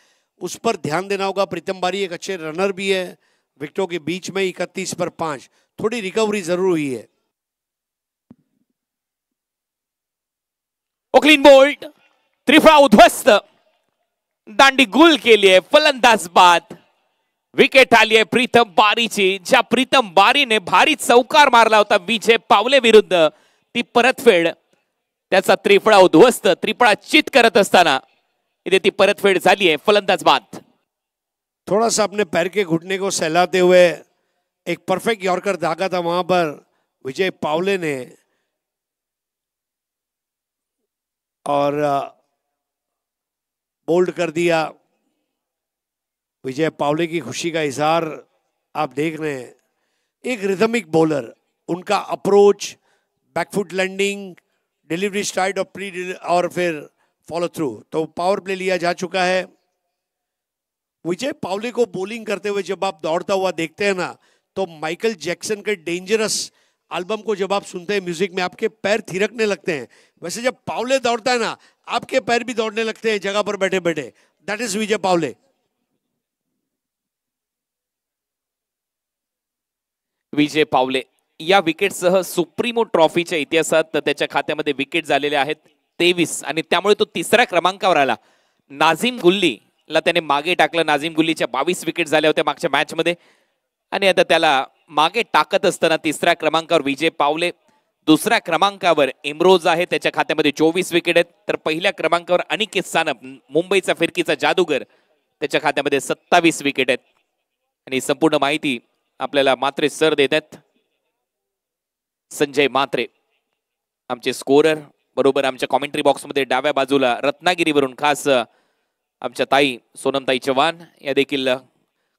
उस पर ध्यान देना होगा। प्रीतम बारी एक अच्छे रनर भी है। विकेटों के बीच में 31 पर 5, थोड़ी रिकवरी जरूर हुई है। क्लीन बोल्ड, त्रिफळा उद्ध्वस्त, दांडी गुल केली आहे. फलंदाज बाद. विकेट आली आहे प्रीतम बारीची. ज्या प्रीतम बारीने भारी चौकार मारला होता विजय पावले विरुद्ध, ती परतफेड. त्याचा त्रिफळा उद्ध्वस्त, त्रिफळा चित करत असताना इथे ती परतफेड झाली आहे. फलंदाज बाद. थोड़ा सा अपने पैर के घुटने को सहलाते हुए एक परफेक्ट यॉर्कर दागा था वहां पर विजय पावले ने, और बोल्ड कर दिया। विजय पावले की खुशी का इजहार आप देख रहे हैं। एक रिदमिक बॉलर, उनका approach, backfoot landing, delivery stride और फिर फॉलो थ्रू, तो पावर प्ले लिया जा चुका है। विजय पावले को बॉलिंग करते हुए जब आप दौड़ता हुआ देखते हैं ना, तो माइकल जैक्सन के डेंजरस एल्बम को जब आप सुनते हैं म्यूजिक में, आपके पैर थिरकने लगते हैं। वैसे जब पावले दौड़ता है ना, आपके पैर भी दौड़ने लगते हैं जगह पर बैठे बैठे। दैट इज विजय पावले। विजय पावले या विकेटसह सुप्रीमो ट्रॉफीच्या इतिहासात त्याच्या खात्यामध्ये विकेट झालेले आहेत 23, आणि त्यामुळे तो 3ऱ्या क्रमांकावर आला. नाझीम गुल्ली ला त्याने मागे टाकलं. नाझीम गुल्लीच्या 22 विकेट झाल्या होत्या मागच्या मॅच मध्ये, आणि आता त्याला मागे टाकत असताना 3ऱ्या क्रमांकावर विजय पावले. 2ऱ्या क्रमांकावर इम्रोज आहे, त्याच्या खात्यामध्ये 24 विकेट आहेत. तर पहिल्या क्रमांकावर अनिकेत सानप, मुंबईचा फिरकीचा जादूगर, त्याच्या खात्यामध्ये 27 विकेट आहेत. आणि संपूर्ण माहिती आपल्याला मात्रे सर देत आहेत. संजय मात्रे आमचे स्कोरर, बरोबर आमच्या कॉमेंट्री बॉक्समध्ये डाव्या बाजूला रत्नागिरीवरून खास आमच्या ताई सोनमताई चव्हाण या देखील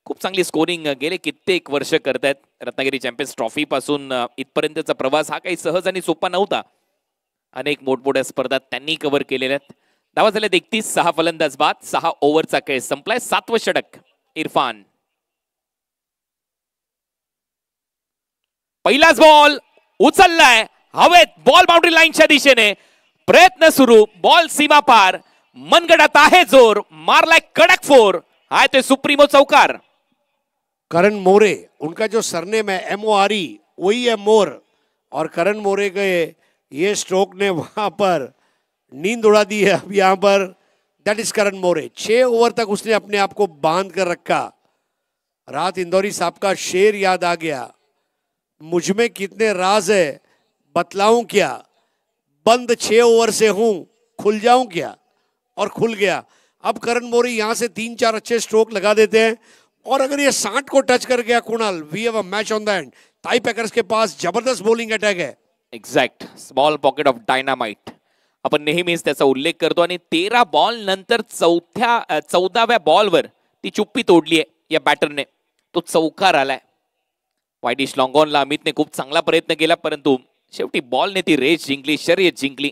खूप चांगली स्कोरिंग गेले कित्येक वर्ष करतायत. रत्नागिरी चॅम्पियन्स ट्रॉफी पासून इथपर्यंतचा प्रवास हा काही सहज आणि सोपा नव्हता. अनेक मोठमोठ्या स्पर्धा त्यांनी कव्हर केलेल्या आहेत. धावा झाल्या 31. 6 फलंदाज बाद. 6 ओव्हरचा खेळ संपलाय. 7वं षटक इरफान. पहिलाच बॉल उचललाय हवेत, बॉल बाउंड्री लाईनच्या दिशेने. प्रयत्न सुरू, बॉल सीमा पार, मनगडात आहे जोर, मारलाय कडक 4. हाय ते सुप्रीमो चौकार. करण मोरे, उनका जो सरनेम है MORE, वही है मोर, और करण मोरे के ये स्ट्रोक ने वहां पर नींद उड़ा दी है अब यहां पर। That is Karan More. 6 over तक उसने अपने आप को बांध कर रखा। रात इंदौरी साहब का शेर याद आ गया, मुझ में कितने राज है बतलाऊं क्या, बंद 6 ओवर से हूं, खुल जाऊं क्या, और खुल गया। अब करण मोरे यहां से 3-4 अच्छे स्ट्रोक लगा देते हैं, और अगर ये 60 को टच कर गया Kunal, we have a match on the end. Tie packers के पास जबरदस्त बॉलिंग अटॅक आहे। Exact, small pocket of dynamite आपण नेहमीच त्याचा उल्लेख करतो आणि 13 बॉल नंतर 14व्या बॉलवर ती चुप्पी तोडली आहे या बॅटरने, तो चौकार आलाय। वाईडिश लॉंग ऑनला अमितने खूप चांगला प्रयत्न केला, परंतु शेवटी बॉलने ती रेस जिंकली, शर्यत जिंकली।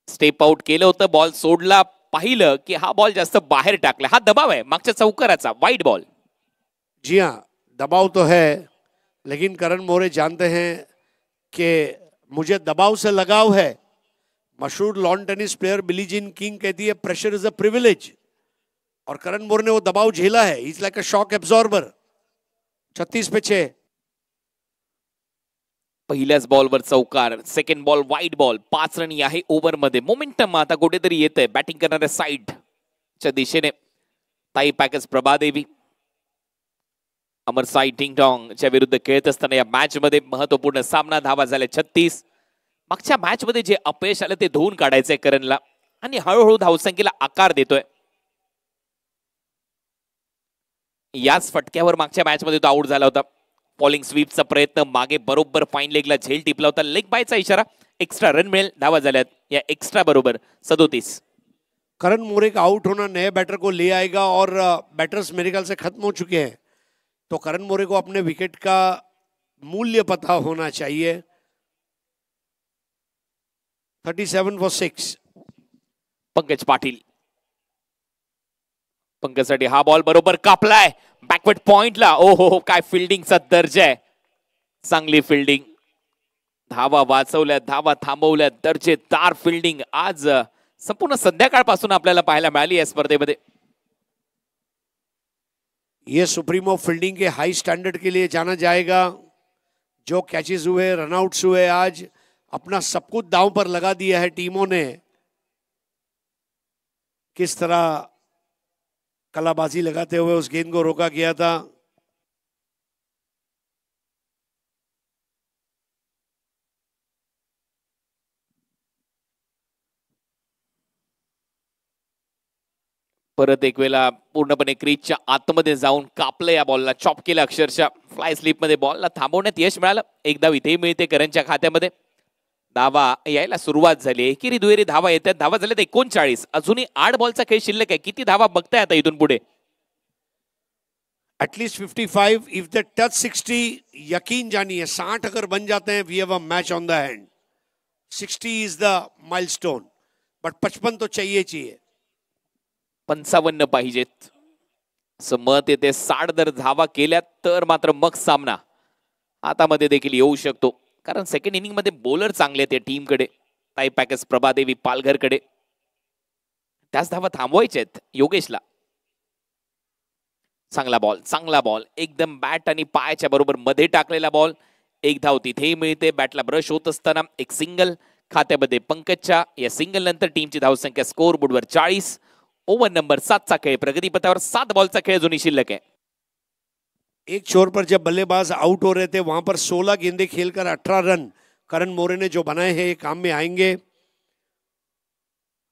स्टेप आउट केलं होतं, बॉल सोडला, पाहिलं की हा बॉल जास्त बाहेर टाकला, हा दबाव आहे मागच्या चौकाराचा, वाईड बॉल। जी हाँ, दबाव तो है, लेकिन करण मोरे जानते हैं कि मुझे दबाव से लगाव है। मशहूर lawn tennis player Billie Jean King कहती है प्रेशर इज अ प्रिविलेज, और करण मोरे ने वो दबाव झेला है। Is like a shock absorber. 36 पे 6। पहिल्याच बॉलवर चौकार, second ball wide ball, 5 run आहे ओव्हर मध्ये। मोमेंटम आता कुठेतरी येतंय बॅटिंग करणाऱ्या साईडच्या दिशेने। ताई पॅकर्स प्रभादेवी अमर साई टिंगटॉंग च्या विरुद्ध खेळत असताना या मॅच मध्ये महत्वपूर्ण सामना। धावा झाले 36। मागच्या मॅच मध्ये जे अपयश आलं ते धुवून काढायचंय करणला आणि हळूहळू धावसंख्येला आकार देतोय। याच फटक्यावर मागच्या मॅच मध्ये तो आउट झाला होता। फॉलिंग स्वीपचा प्रयत्न, मागे बरोबर फाईन लेगला झेल टिपला होता, लेग बायचा इशारा, एक्स्ट्रा रन मिळेल। धावा झाल्यात या एक्स्ट्रा बरोबर 37। करण मोरे का आउट होना नए बैटर को ले आएगा और बैटर्स मेरे ख्याल से खत्म हो चुके हैं, तो करण मोरे को अपने विकेट का मूल्य पता होना चाहिए। 37 फॉर 6। पंकज पाटील, पंकजसाठी हा बॉल बरोबर कापलाय बॅकवर्ड पॉइंटला। ओहो, काय फिल्डिंगचा दर्जा आहे, चांगली फिल्डिंग, धावा वाचवल्या, धावा थांबवल्या, दर्जेदार फिल्डिंग आज संपूर्ण संध्याकाळपासून आपल्याला पाहायला मिळाली या स्पर्धेमध्ये। ये सुप्रीमो फील्डिंग के हाई स्टैंडर्ड के लिए जाना जाएगा। जो कैचेस हुए, रनआउट्स हुए, आज अपना सब कुछ दांव पर लगा दिया है टीमों ने। किस तरह कलाबाजी लगाते हुए उस गेंद को रोका गया था। परत एक वेळा पूर्णपणे क्रीजच्या आतमध्ये जाऊन कापलं या बॉलला, चॉप केलं अक्षरशः। फ्लाय स्लिप मध्ये बॉलला थांबवण्यात यश मिळालं। एक धाव इथेही मिळते करणच्या खात्यामध्ये। धावा यायला सुरुवात झाली, एकेरी दुहेरी धावा येतात। धावा झाल्यात 39। अजूनही 8 बॉलचा खेळ शिल्लक आहे। किती धावा बघताय आता इथून पुढे? एटलीस्ट 55। इफ द टच 60, यकीन जानिए 60 अगर बन जाते हैं, we have a match on the hand. 60 is the milestone, but 55 तो चाहिए। 55 पाहिजेत असं मत येते। 60 जर धावा केल्या तर मात्र मग सामना हातामध्ये देखील येऊ शकतो, कारण सेकंड इनिंग मध्ये बॉलर चांगले आहेत टीमकडे। ताई पॅकर्स प्रभादेवी पालघरकडे त्याच धावा थांबवायच्या आहेत योगेशला। चांगला बॉल, चांगला बॉल, एकदम बॅट आणि पायाच्या बरोबर मध्ये टाकलेला बॉल। एक धाव तिथेही मिळते। बॅटला ब्रश होत असताना एक सिंगल खात्यामध्ये पंकजच्या। या सिंगल नंतर टीमची धावसंख्या स्कोर बोर्डवर 40। ओव्हर नंबर 7चा खेळ प्रगतीपथावर। 7 बॉलचा खेळ अजूनही शिल्लक आहे। एक छोर पर जब बल्लेबाज आउट हो रहे थे, वहां पर 16 गेंदें खेलकर 18 रन करण मोरे ने जो बनाए हैं, ये काम में आएंगे।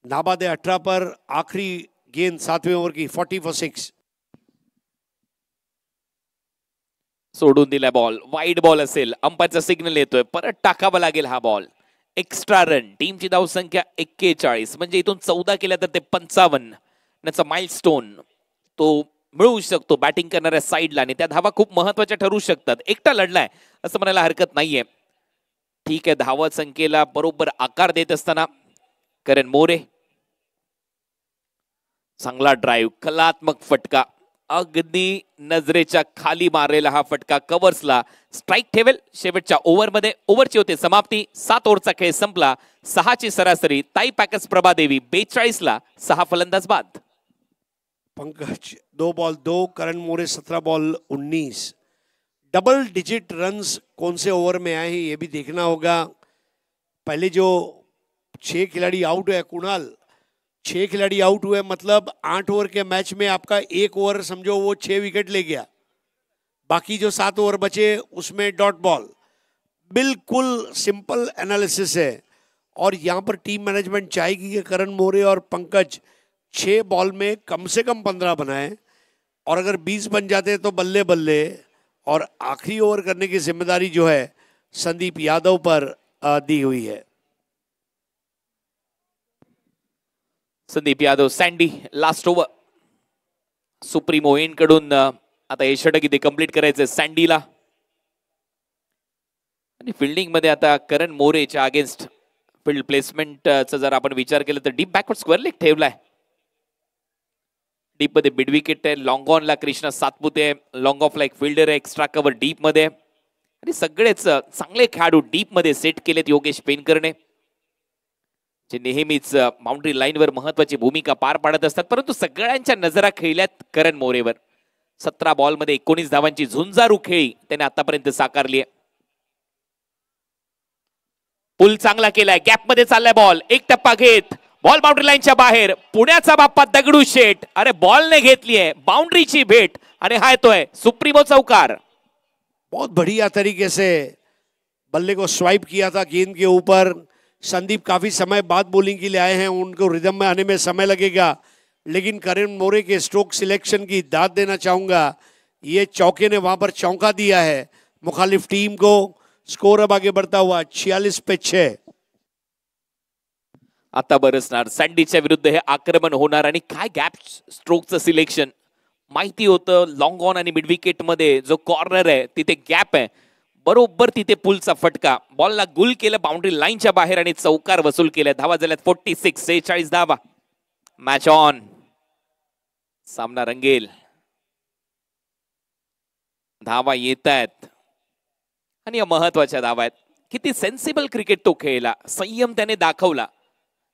नाबाद 18 पर आखिरी गेंद 7वें ओवर की 40 फॉर 6। सोडून दिला बॉल, वाईड बॉल असेल, अंपायरचा सिग्नल येतोय, परत टाकावा लागेल हा बॉल। एक्स्ट्रा रन, टीमची धावसंख्या 41, म्हणजे इथून 14 केल्या तर ते 55 याचा माइलस्टोन तो मिळू शकतो बॅटिंग करणाऱ्या साईडला, आणि त्या धावा खूप महत्वाच्या ठरू शकतात। एकटा लढलाय असं म्हणायला हरकत नाहीये। ठीक आहे, धावा संख्येला बरोबर आकार देत असताना करण मोरे, चांगला ड्राइव्ह, कलात्मक फटका, अगदी नजरेच्या खाली मारलेला हा फटका कव्हर्सला स्ट्राइक ठेवेल शेवटच्या ओव्हरमध्ये। ओव्हरची होते समाप्ती। 7 ओव्हरचा खेळ संपला। 6ची सरासरी। ताई पॅकर्स प्रभादेवी 42ला 6 फलंदाज बाद। Pankaj 2 ball 2, Karan More 17 ball 19। Double digit runs कौन से ओवर में आए हैं ये भी देखना होगा। पहले जो 6 खिलाड़ी आउट हुए कुणाल, 6 खिलाड़ी आउट हुए, मतलब 8 ओवर के मैच में आपका 1 ओवर समझो वो 6 विकेट ले गया। बाकी जो 7 ओवर बचे उसमें डॉट बॉल। बिल्कुल सिंपल एनालिसिस है, और यहाँ पर टीम मैनेजमेंट चाहेगी कि करण मोरे और पंकज 6 बॉल में कम से कम 15 बनाए, और अगर 20 बन जाते तो बल्ले बल्ले, और आखिरी ओवर करने की जिम्मेदारी जो है संदीप यादव पर दी हुई है। Sandeep Yadav Sandy last over. Supremo एन कडून आता हे षटक इथे कंप्लीट करायचंय सँडीला. आणि फिल्डिंग मध्ये आता करण मोरेच्या अगेन्स्ट फील्ड प्लेसमेंटचा जर आपण विचार केला तर डीप बॅकवर्ड स्क्वेअर लेग ठेवलाय. डीप मध्ये मिड विकेट आहे. लॉंग ऑन ला कृष्णा सातपुते, लॉंग ऑफ ला एक फिल्डर आहे. एक्स्ट्रा कव्हर डीप मध्ये, आणि सगळेच चांगले खेळाडू डीप मध्ये सेट केलेत योगेश पेनकरने, जे नेहमीच बाउंड्री लाईनवर महत्वाची भूमिका पार पाडत असतात. परंतु सगळ्यांच्या नजरा खेळल्यात करण मोरेवर. 17 बॉल मध्ये 19 धावांची झुंजारू खेळी त्याने आतापर्यंत साकारली आहे. पुल चांगला केलाय, गॅप मध्ये चाललाय बॉल, एक टप्पा घेत बॉल बाउंड्री लाईनच्या बाहेर. पुण्याचा बाप्पा दगडूशेठ, अरे बॉलने घेतली आहे बाउंड्रीची भेट, आणि हा येतोय सुप्रीमो चौकार. बहुत बढ़िया तरीके से बल्ले को स्वाइप किया था गेंद के ऊपर. संदीप काफी समय बाद बॉलिंग के लिए आए हैं, उनको रिदम में आने में समय लगेगा, लेकिन करण मोरे के स्ट्रोक सिलेक्शन की दाद देना चाहूंगा. ये चौके ने वहां पर चौंका दिया है मुखालिफ टीम को. स्कोर अब आगे बढ़ता हुआ 46 पे 6. आता बरसणार सँडीच्या विरुद्ध हे आक्रमण होणार, आणि काय गॅप स्ट्रोकचं सिलेक्शन. माहिती होतं लॉंग ऑन आणि मिड विकेट मध्ये जो कॉर्नर आहे तिथे गॅप आहे, बरोबर तिथे पुलचा फटका, बॉलला गुल केलं बाउंड्री लाईनच्या बाहेर आणि चौकार वसूल केला. धावा झाल्यात 46, 46 धावा. मॅच ऑन, सामना रंगेल. धावा येत आहेत आणि या महत्वाच्या धावा आहेत. किती सेन्सिबल क्रिकेट तो खेळला, संयम त्याने दाखवला,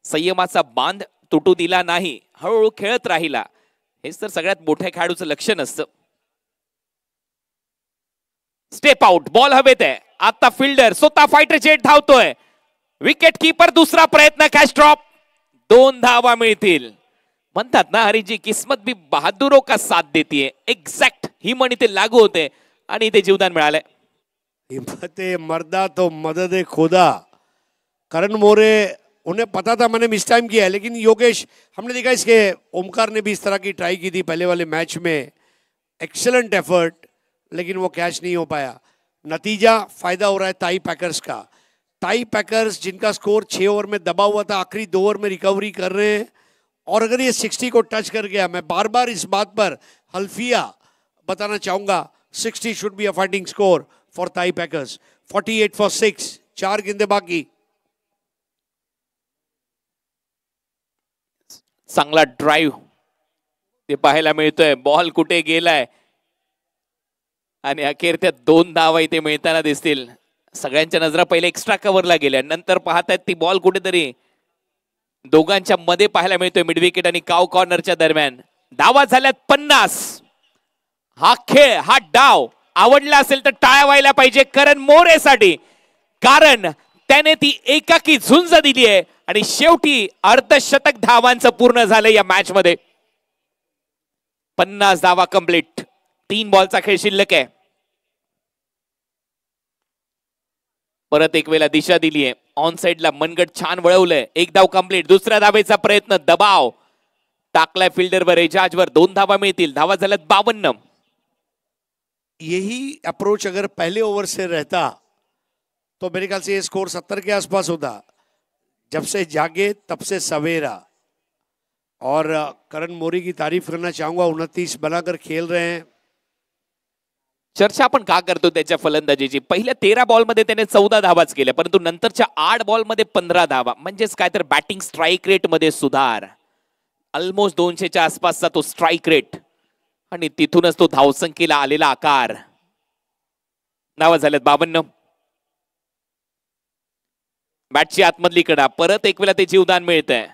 संयमाचा बांध तुटू दिला नाही, हळूहळू खेळत राहिला. हेच तर सगळ्यात मोठ्या खेळाडूचं लक्षण असतं. स्टेप आउट, बॉल हवेत आहे. आता फिल्डर स्वतः फायटर जेट धावतोय. विकेट कीपर दुसरा प्रयत्न, कॅच ड्रॉप. 2 धावा मिळतील. म्हणतात ना हरीजी, किस्मत भी बहादुरों का साथ देती है. एक्झॅक्ट ही म्हण इथे लागू होते आणि इथे जीवदान मिळालंय. हिम्मते मर्दा तो मदद खुदा. करण मोरे, उन्हें पता था मैंने मिस टाइम किया है, लेकिन योगेश, हमने देखा इसके ओमकार ने भी इस तरह की ट्राई की थी पहले वाले मैच में. एक्सेलेंट एफर्ट, लेकिन वो कैच नहीं हो पाया. नतीजा फायदा हो रहा है टाई पैकर्स का. टाई पैकर्स जिनका स्कोर 6 ओवर में दबा हुआ था, आखिरी 2 ओवर में रिकवरी कर रहे हैं. और अगर ये 60 को टच कर गया, मैं बार बार इस बात पर हल्फिया बताना चाहूंगा, 60 should be a fighting score for tie packers. 48 for 6, 4 गेंदे बाकी. चांगला ड्राइव्ह ते पाहायला मिळतोय. बॉल कुठे गेलाय आणि अखेर त्या 2 धावा इथे मिळताना दिसतील. सगळ्यांच्या नजरा पहिले एक्स्ट्रा कव्हरला गेल्या, नंतर पाहतायत ती बॉल कुठेतरी दोघांच्या मध्ये पाहायला मिळतोय मिड विकेट आणि काव कॉर्नरच्या दरम्यान. धावा झाल्यात 50. हा खेळ, हा डाव आवडला असेल तर टाळ्या व्हायला पाहिजे करण मोरेसाठी, कारण त्याने ती एकाकी झुंज दिली आहे आणि शेवटी अर्धशतक धावांचं पूर्ण झालं या मॅच मध्ये. 50 धावा कंप्लीट. 3 बॉलचा खेळ शिल्लक आहे. परत एक वेळा दिशा दिली आहे. ऑन साइडला मनगट छान वळवलंय. 1 धाव कंप्लीट. दुसऱ्या धावेचा प्रयत्न, दबाव टाकलाय फिल्डरवर, एजाजवर. 2 धावा मिळतील. धावा झाल्यात 52. यही अप्रोच अगर पहले ओवर से रहता तो मेरे ख्याल से ये स्कोर 70 के आसपास होता. जब से जागे तब से सवेरा. और करण मोरे की तारीफ करना चाहूंगा, 29 बनाकर खेल रहे हैं. चर्चा आपण का करतो त्याच्या फलंदाजीची. पहिल्या 13 बॉल मध्ये त्याने 14 धावाच केल्या, परंतु नंतरच्या 8 बॉल मध्ये 15 धावा. म्हणजेच काय तर बॅटिंग स्ट्राईक रेट मध्ये सुधार. ऑलमोस्ट 200च्या आसपासचा तो स्ट्राईक रेट, आणि तिथूनच तो धावसंख्येला आलेला आकार. धावा झाल्यात 52. बॅटची आतमधली कडा. परत एक वेळा ते जीवदान मिळतंय.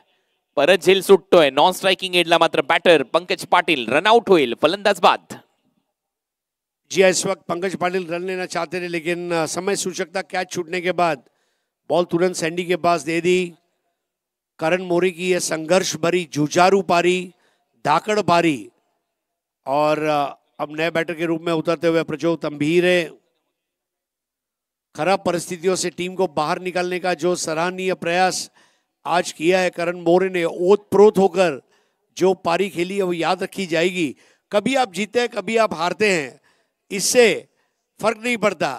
परत झेल सुटतोय. नॉन स्ट्राइकिंग एंडला मात्र बॅटर पंकज पाटिल रनआउट होईल. फलंदाज बाद. जी इस वक्त पंकज पाटिल रन लेना चाहते थे, लेकिन समय सूचकता कैच छूटने के बाद बॉल तुरंत सैंडी के पास दे दी. करण मोरे की यह संघर्ष भरी जुझारू पारी, धाकड़ पारी, और अब नए बैटर के रूप में उतरते हुए प्रज्योत तंभीरे. खराब परिस्थितियों से टीम को बाहर निकालने का जो सराहनीय प्रयास आज किया है करण मोरे ने, ओत प्रोत होकर जो पारी खेली है वो याद रखी जाएगी। कभी आप जीते हैं, कभी आप हारते हैं, इससे फर्क नहीं पड़ता।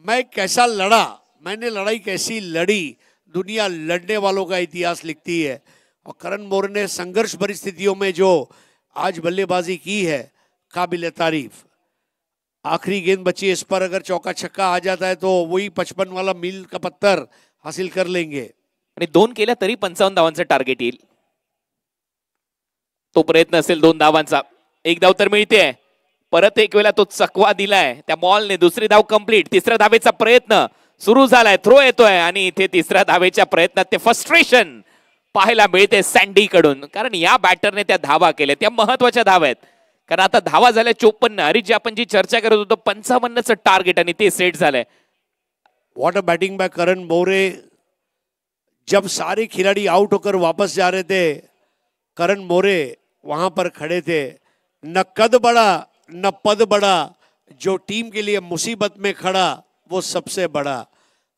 मैं कैसा लड़ा, मैंने लड़ाई कैसी लड़ी, दुनिया लड़ने वालों का इतिहास लिखती है। और करण मोरे ने संघर्ष परिस्थितियों में जो आज बल्लेबाजी की है, काबिल तारीफ। आखिरी गेंद बची है, इस पर अगर चौका छक्का आ जाता है तो वही 55 वाला मील का पत्थर हासिल कर लेंगे। आणि 2 केल्या तरी 55 धावांचं टार्गेट येईल। तो प्रयत्न असेल 2 धावांचा। 1 धाव तर मिळते, परत एक वेळा तो चकवा दिलाय त्या बॉलने। दुसरी धाव कंप्लीट, तिसऱ्या धावेचा प्रयत्न सुरू झालाय, थ्रो येतोय आणि इथे तिसऱ्या धावेच्या प्रयत्नात ते फ्रस्ट्रेशन पाहायला मिळते सँडी कडून, कारण या बॅटरने त्या धावा केल्या, त्या महत्वाच्या धावा आहेत। कारण आता धावा झाल्या 54, आणि जी आपण जी चर्चा करत होतो 55चं टार्गेट, आणि ते सेट झालंय। व्हाट अ बैटिंग बाय करण मोरे। जब सारे खिलाड़ी आउट होकर वापस जा रहे थे, करण मोरे वहां पर खड़े थे। न कद बड़ा न पद बड़ा, जो टीम के लिए मुसीबत में खड़ा वो सबसे बड़ा।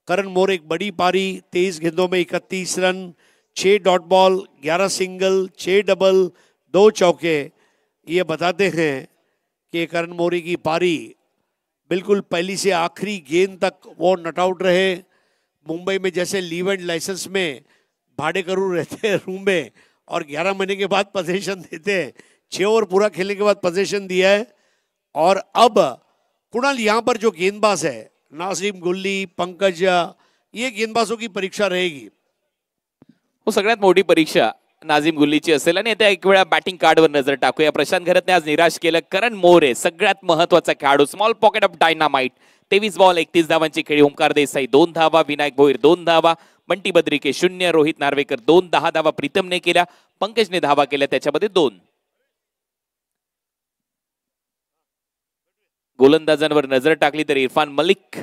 करण मोरे एक बड़ी पारी, 23 गेंदों में 31 run, 6 dot ball, 11 single, 6 double, 2 चौके। ये बताते हैं कि करण मोरे की पारी बिल्कुल पहली से आखिरी गेंद तक वो नट आउट रहे। मुंबई में जैसे लीव एंड लाइसेंस में भाड़े करू रहते हैं रूम में, और 11 महीने के बाद पोजीशन देते हैं, 6 ओवर पूरा खेलने के बाद पोजीशन दिया है। और अब कुणाल यहाँ पर जो गेंदबाज है, नाजिम गुल्ली, पंकज, ये गेंदबाजों की परीक्षा रहेगी। वो सगळ्यात मोठी परीक्षा नाझीम गुल्लीची असेल। आणि आता एक वेळा बॅटिंग कार्डवर नजर टाकूया। प्रशांत घरतने आज निराश केलं करण मोरे, सगळ्यात महत्वाचा खेळाडू, small pocket of dynamite. 23 ball 31 धावांची खेळी। ओमकार देसाई 2 धावा, विनायक भोईर 2 धावा, बंटी बद्रिके 0, रोहित नार्वेकर 2, 10 धावा प्रीतमने केल्या, पंकजने धावा केल्या त्याच्यामध्ये 2। गोलंदाजांवर नजर टाकली तर इरफान मलिक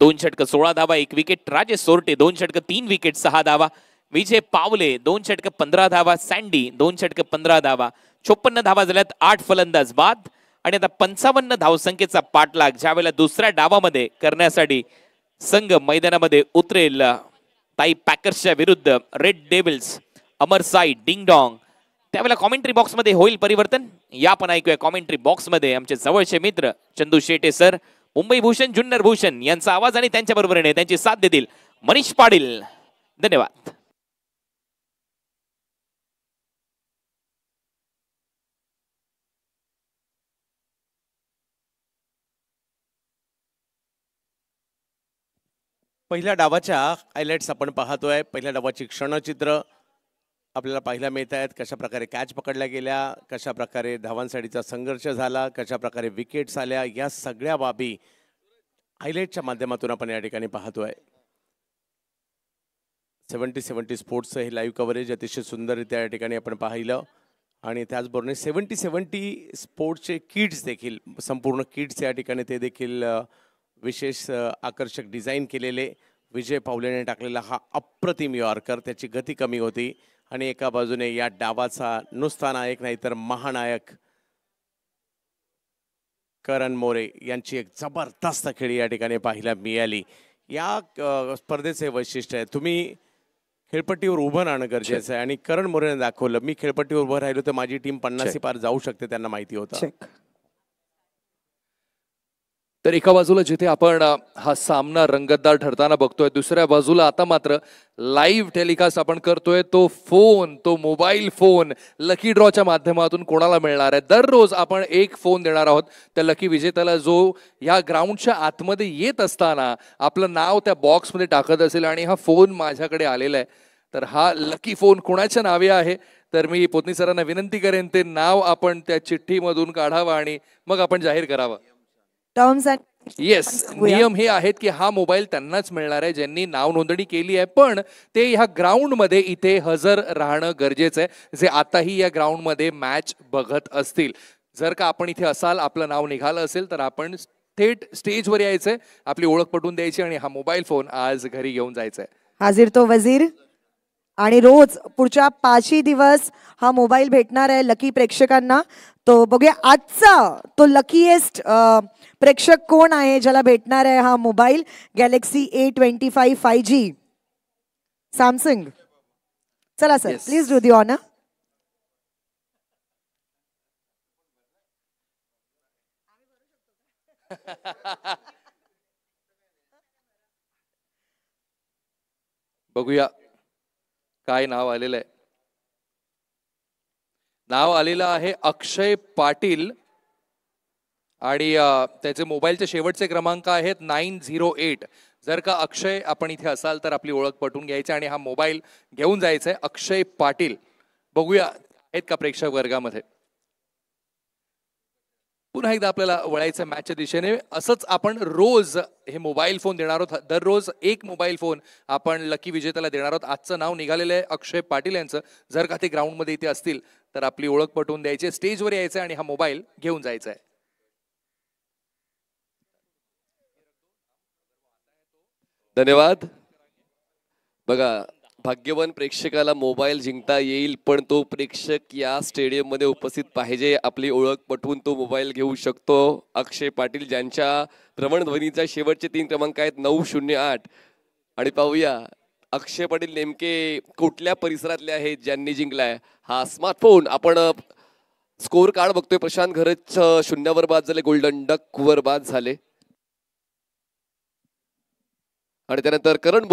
2 षटक 16 धावा 1 विकेट, राजेश सोरटे 2 षटक 3 विकेट 6 धावा, विजय पावले 2 षटक 15 धावा, सँडी 2 षटक 15 धावा, 54 धावा झाल्यात, 8 फलंदाज बाद। आणि आता 55 धावसंख्येचा पाठलाग ज्यावेळेला दुसऱ्या डावामध्ये करण्यासाठी संघ मैदानामध्ये उतरेल ताई पॅकर्सच्या विरुद्ध red devils, Amar Sai ding dong, त्यावेळेला कॉमेंट्री बॉक्स मध्ये होईल परिवर्तन। या पण ऐकूया कॉमेंट्री बॉक्स मध्ये आमचे जवळचे मित्र चंदू शेटे सर, मुंबई भूषण, जुन्नर भूषण यांचा आवाज, आणि त्यांच्या बरोबरीने त्यांची साथ देतील मनीष पाटील। धन्यवाद। पहिल्या डावाच्या हायलाइट्स आपण पाहतोय। पहिल्या डावाची क्षणचित्र आपल्याला पाहायला मिळत आहेत। कशा प्रकारे कॅच पकडल्या गेल्या, कशा प्रकारे धावांसाठीचा संघर्ष झाला, कशा प्रकारे विकेट्स आल्या, या सगळ्या बाबी हायलाइटच्या माध्यमातून आपण या ठिकाणी पाहतोय। 70-70 स्पोर्ट्सचं हे लाईव्ह कव्हरेज अतिशय सुंदररित्या या ठिकाणी आपण पाहिलं। आणि त्याचबरोबर 70-70 स्पोर्ट्सचे किट्स देखील, संपूर्ण किट्स या ठिकाणी ते देखील विशेष आकर्षक डिझाईन केलेले। विजय पावलेने टाकलेला हा अप्रतिम यॉर्कर, त्याची गती कमी होती, आणि एका बाजूने या डावाचा नुसता नायक नाही तर महानायक करण मोरे यांची एक जबरदस्त खेळी या ठिकाणी पाहायला मिळाली। या स्पर्धेचे वैशिष्ट्य आहे, तुम्ही खेळपट्टीवर उभं राहणं गरजेचं आहे, आणि करण मोरेने दाखवलं, मी खेळपट्टीवर उभं राहिलो तर माझी टीम 50 पार जाऊ शकते, त्यांना माहिती होतं। तर एका बाजूला जिथे आपण हा सामना रंगतदार ठरताना बघतोय, दुसऱ्या बाजूला आता मात्र लाईव्ह टेलिकास्ट आपण करतोय तो मोबाईल फोन लकी ड्रॉच्या माध्यमातून कोणाला मिळणार आहे। दररोज आपण एक फोन देणार आहोत त्या लकी विजेत्याला, जो या ग्राउंडच्या आतमध्ये येत असताना आपलं नाव त्या बॉक्समध्ये टाकत असेल आणि हा फोन माझ्याकडे आलेला आहे। तर हा लकी फोन कोणाच्या नावे आहे, तर मी पोतनी सरांना विनंती करेन ते नाव आपण त्या चिठ्ठीमधून काढावं आणि मग आपण जाहीर करावं। टर्म्स अँड येस, नियम हे आहेत की हा मोबाईल त्यांनाच मिळणार आहे ज्यांनी नाव नोंदणी केली आहे, पण ते ह्या ग्राउंडमध्ये इथे हजर राहणं गरजेचं आहे, जे आताही या ग्राउंडमध्ये मॅच बघत असतील। जर का आपण इथे असाल, आपलं नाव निघालं असेल, तर आपण थेट स्टेजवर यायचंय, आपली ओळख पटवून द्यायची आणि हा मोबाईल फोन आज घरी घेऊन जायचा आहे। हाजीर तो वजीर, आणि रोज पुढच्या 5 दिवस हा मोबाईल भेटणार आहे लकी प्रेक्षकांना। तो बघूया आजचा तो लकीएस्ट प्रेक्षक कोण आहे ज्याला भेटणार आहे हा mobile, Galaxy A25 5G Samsung. चला sir, please do the honour. बघूया काय नाव आलेलं आहे. नाव आलेलं आहे अक्षय पाटील आणि त्याचे मोबाईलचे शेवटचे क्रमांक आहेत 908. जर का अक्षय आपण इथे असाल तर आपली ओळख पटवून घ्यायची आणि हा मोबाईल घेऊन जायचा आहे. अक्षय पाटील, बघूया आहेत का प्रेक्षक वर्गामध्ये. पुन्हा एकदा आपल्याला वळायचं मॅचच्या दिशेने. असंच आपण रोज हे मोबाईल फोन देणार आहोत. दररोज एक मोबाईल फोन आपण लकी विजेत्याला देणार आहोत. आजचं नाव निघालेलं आहे अक्षय पाटील यांचं. जर का ते ग्राउंडमध्ये इथे असतील तर आपली ओळख पटवून द्यायची, स्टेजवर यायचं आणि हा मोबाईल घेऊन जायचा आहे. धन्यवाद. बघा, भाग्यवान प्रेक्षकाला मोबाईल जिंकता येईल, पण तो प्रेक्षक या स्टेडियम मध्ये उपस्थित पाहिजे. आपली ओळख पटवून तो मोबाईल घेऊ शकतो. अक्षय पाटील ज्यांच्या भ्रमणध्वनीचा शेवटचे 3 क्रमांक आहेत 908. आणि पाहूया अक्षय पाटील नेमके कुठल्या परिसरातले आहेत ज्यांनी जिंकलाय हा स्मार्टफोन. आपण स्कोर कार्ड बघतोय. प्रशांत घरच 0वर बाद झाले, गोल्डन डक वर बाद झाले. आणि त्यानंतर करण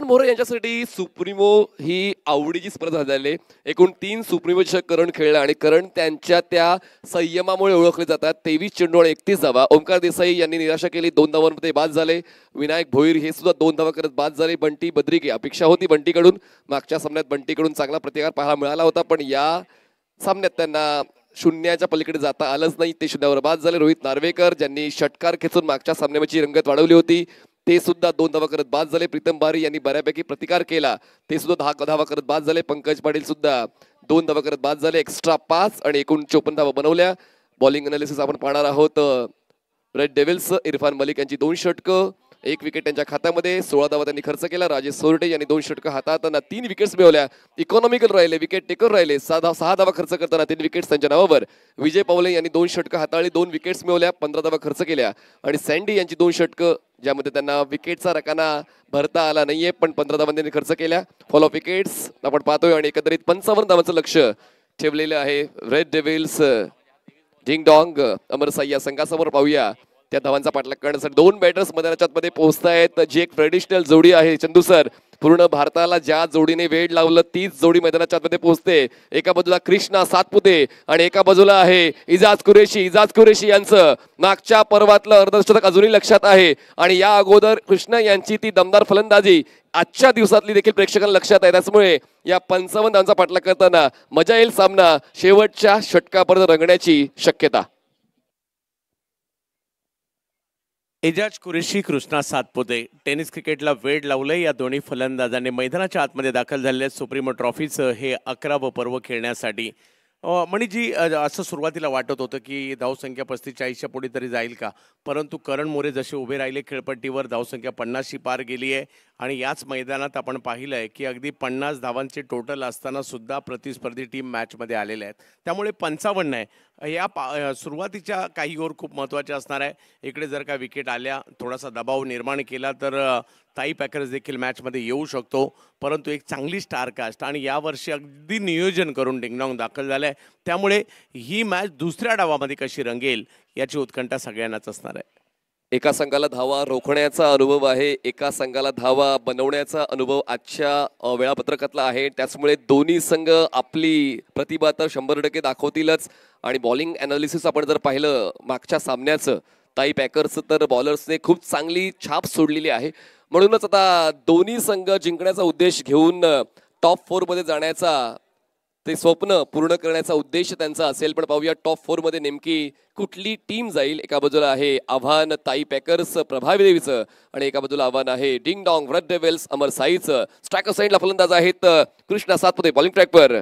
मोरे यांच्यासाठी सुप्रीमो ही आवडीची स्पर्धा झाली. एकूण 3 सुप्रीमो चषक करण खेळला आणि करण त्यांच्या त्या संयमामुळे ओळखले जातात. 23 चेंडू आणि 31 धावा. ओमकार देसाई यांनी निराशा केली, 2 धावांमध्ये बाद झाले. विनायक भोईर हे सुद्धा 2 धावा करत बाद झाले. बंटी बद्रिके, अपेक्षा होती बंटीकडून, मागच्या सामन्यात बंटीकडून चांगला प्रतिकार पाहायला मिळाला होता, पण या सामन्यात त्यांना शून्याच्या पलीकडे जाता आलंच नाही. ते 0वर बाद झाले. रोहित नार्वेकर ज्यांनी षटकार खेचून मागच्या सामन्याची रंगत वाढवली होती, ते सुद्धा 2 धावा करत बाद झाले. प्रीतम बारी यांनी बऱ्यापैकी प्रतिकार केला, ते सुद्धा 10 धावा करत बाद झाले. पंकज पाटील सुद्धा 2 धावा करत बाद झाले. एक्स्ट्रा 5 आणि एकूण 54 धावा बनवल्या. बॉलिंग अनालिसिस आपण पाहणार आहोत. रेड डेव्हिल्स इरफान मलिक यांची 2 षटकं, 1 विकेट त्यांच्या खात्यामध्ये. 16 धावा त्यांनी खर्च केला. राजेश सोरटे यांनी 2 षटकं हाताळताना 3 विकेट्स मिळवल्या. इकॉनॉमिकल राहिले, विकेट टेकर राहिले. 6 धावा खर्च करताना 3 विकेट्स त्यांच्या नावावर. विजय पवले यांनी 2 षटकं हाताळली, 2 विकेट्स मिळवल्या, 15 धावा खर्च केल्या. आणि सँडी यांची 2 षटकं ज्यामध्ये त्यांना विकेटचा रकाना भरता आला नाहीये, पण 15 धावा त्यांनी खर्च केल्या. फॉलो ऑफ विकेट्स आपण पाहतोय आणि एकंदरीत 55 धावांचं लक्ष ठेवलेलं आहे रेड डेव्हिल्स. डिंग डॉंग अमर साई या संघासमोर. पाहूया त्या धावांचा पाठलाग करण्यासाठी 2 बॅटर्स मैदानाच्या मध्ये पोहोचतायत, जी एक ट्रेडिशनल जोडी आहे. चंदू सर, पूर्ण भारताला ज्या जोडीने वेळ लावलं तीच जोडी मैदानाच्या मध्ये पोहोचते. एका बाजूला कृष्णा सातपुते आणि एका बाजूला आहे इजाज कुरेशी यांचं मागच्या पर्वातलं अर्धशतक अजूनही लक्षात आहे. आणि या अगोदर कृष्णा यांची ती दमदार फलंदाजी आजच्या दिवसातली देखील प्रेक्षकांना लक्षात आहे. त्यामुळे या 55 धावांचा पाठलाग करताना मजा येईल. सामना शेवटच्या षटकापर्यंत रंगण्याची शक्यता. एजाज कुरेशी, कृष्णा सातपुते, टेनिस क्रिकेटला वेड लावलंय या दोन्ही फलंदाजांनी मैदानाच्या आतमध्ये दाखल झालेल्या सुप्रीमो ट्रॉफीचं हे 11वं पर्व खेळण्यासाठी. जी असं सुरुवातीला वाटत होतं की धावसंख्या 35-40च्या पुढे तरी जाईल का, परंतु करण मोरे जसे उभे राहिले खेळपट्टीवर धावसंख्या 50शी पार गेली आहे. आणि याच मैदानात आपण पाहिलं आहे की अगदी 50 धावांचे टोटल असताना सुद्धा प्रतिस्पर्धी टीम मॅचमध्ये आलेल्या आहेत. त्यामुळे 55 आहे. या सुरुवातीच्या काही ओव्हर खूप महत्त्वाच्या असणार आहे. इकडे जर का विकेट आल्या, थोडासा दबाव निर्माण केला तर ताई पॅकर्स देखील मॅचमध्ये येऊ शकतो. परंतु एक चांगली स्टारकास्ट आणि यावर्षी अगदी नियोजन करून डिंगडॉंग दाखल झालं आहे. त्यामुळे ही मॅच दुसऱ्या डावामध्ये कशी रंगेल याची उत्कंठा सगळ्यांनाच असणार आहे. एका संघाला धावा रोखण्याचा अनुभव आहे, एका संघाला धावा बनवण्याचा अनुभव आजच्या वेळापत्रकातला आहे. त्याचमुळे दोन्ही संघ आपली प्रतिभा तर 100% दाखवतीलच. आणि बॉलिंग अनालिसिस आपण जर पाहिलं मागच्या सामन्याचं, ताई पॅकर्स तर बॉलर्सने खूप चांगली छाप सोडलेली आहे. म्हणूनच आता दोन्ही संघ जिंकण्याचा उद्देश घेऊन टॉप 4 मध्ये जाण्याचा ते स्वप्न पूर्ण करण्याचा उद्देश त्यांचा असेल. पण पाहूया टॉप 4 मध्ये नेमकी कुठली टीम जाईल. एका बाजूला आहे आव्हान ताई पॅकर्स प्रभावी देवीचं आणि एका बाजूला आव्हान आहे डिंग डॉंग रेड डेव्हिल्स अमर साईचं. स्ट्रायकर साईडला फलंदाज आहेत कृष्णा सातपुते. बॉलिंग ट्रॅकवर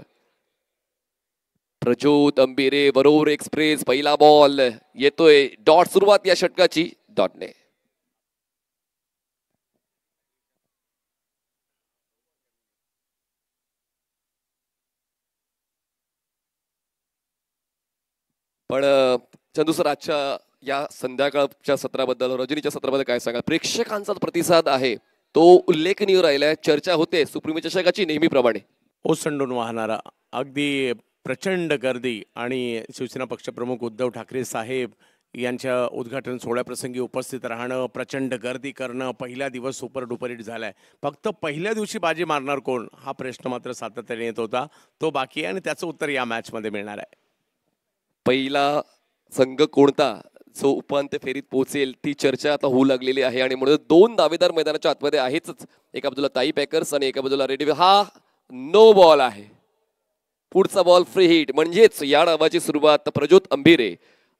प्रज्योत अंबिरे बरोबर एक्सप्रेस. पहिला बॉल येतोय डॉट. सुरुवात या षटकाची डॉटने. पण चंदू सर, आजच्या या संध्याकाळच्या सत्राबद्दल, रजनीच्या सत्राबद्दल काय सांगाल? प्रेक्षकांचा प्रतिसाद आहे तो उल्लेखनीय राहिलाय. चर्चा होते सुप्रीमो चषकाची नेहमीप्रमाणे. ओसंडून वाहणारा अगदी प्रचंड गर्दी आणि शिवसेना पक्षप्रमुख उद्धव ठाकरे साहेब यांच्या उद्घाटन सोहळ्याप्रसंगी उपस्थित राहणं, प्रचंड गर्दी करणं, पहिला दिवस सुपर डुपर हिट झालाय. फक्त पहिल्या दिवशी बाजी मारणार कोण हा प्रश्न मात्र सातत्याने येत होता. तो बाकी आहे आणि त्याचं उत्तर या मॅचमध्ये मिळणार आहे. पहिला संघ कोणता जो उपांत्य फेरीत पोहोचेल ती चर्चा आता होऊ लागलेली आहे आणि म्हणून दोन दावेदार मैदानाच्या आतमध्ये आहेच. एका बाजूला ताई पॅकर्स आणि एका बाजूला रेडी. हा नो बॉल आहे. पुढचा बॉल फ्री हिट, म्हणजेच या डावाची सुरुवात प्रज्योत अंभिरे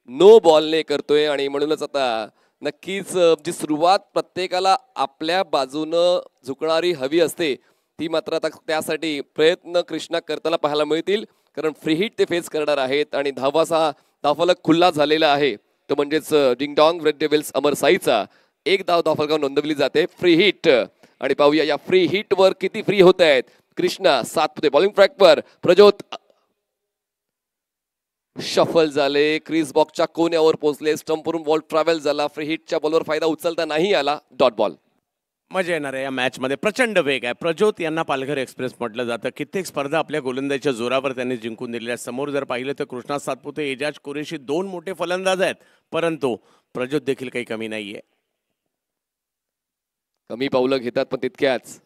नो बॉलने करतोय आणि म्हणूनच आता नक्कीच जी सुरुवात प्रत्येकाला आपल्या बाजूनं झुकणारी हवी असते ती मात्र आता त्यासाठी प्रयत्न कृष्णा करताना पाहायला मिळतील. कारण फ्री हिट ते फेस करणार आहेत आणि धावफलक खुल्ला झालेला आहे. तो म्हणजेच डिंगडॉंग रेड डेव्हिल्स अमर साईचा एक धावफलकावर नोंदवली जाते फ्री हिट. आणि पाहूया या फ्री हिट वर किती फ्री होत आहेत. कृष्णा सातपुते बॉलिंग ट्रॅकवर, प्रज्योत शफल झाले, क्रीज बॉक्सच्या कोण्यावर पोहोचले, स्टंपवरून बॉल ट्रॅव्हल झाला, फ्री हिटच्या बॉलवर फायदा उचलता नाही आला, डॉट बॉल. मजा येणार आहे या मॅचमध्ये. प्रचंड वेग आहे. प्रज्योत यांना पालघर एक्सप्रेस म्हटलं जातं. कित्येक स्पर्धा आपल्या गोलंदाजीच्या जोरावर त्यांनी जिंकून दिलेल्या. समोर जर पाहिलं तर कृष्णा सातपुते, एजाज कुरेशी दोन मोठे फलंदाज आहेत, परंतु प्रज्योत देखील काही कमी नाहीये. कमी पावलं घेतात पण तितक्याच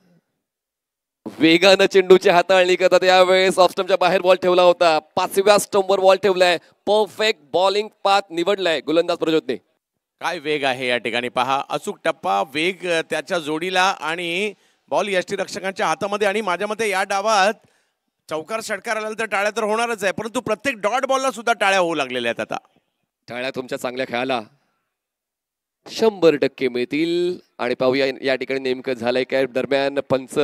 वेगानं चेंडूची हाताळणी करतात. यावेळेस ऑफ स्टंपच्या बाहेर बॉल ठेवला होता, 5व्या स्टंपवर बॉल ठेवलाय. परफेक्ट बॉलिंग पाथ निवडलाय गोलंदाज प्रज्योतने. काय वेग आहे या ठिकाणी पहा. अचूक टप्पा, वेग त्याच्या जोडीला आणि बॉल यष्टीरक्षकांच्या हातामध्ये. आणि माझ्या मते या डावात चौकार षटकार आला तर टाळ्या तर होणारच आहे, परंतु प्रत्येक डॉट बॉलला सुद्धा टाळ्या होऊ लागलेल्या आहेत. आता टाळ्या तुमच्या चांगल्या खेळाला 100% मिळतील. आणि पाहूया या ठिकाणी नेमकं झालंय काय. दरम्यान पंच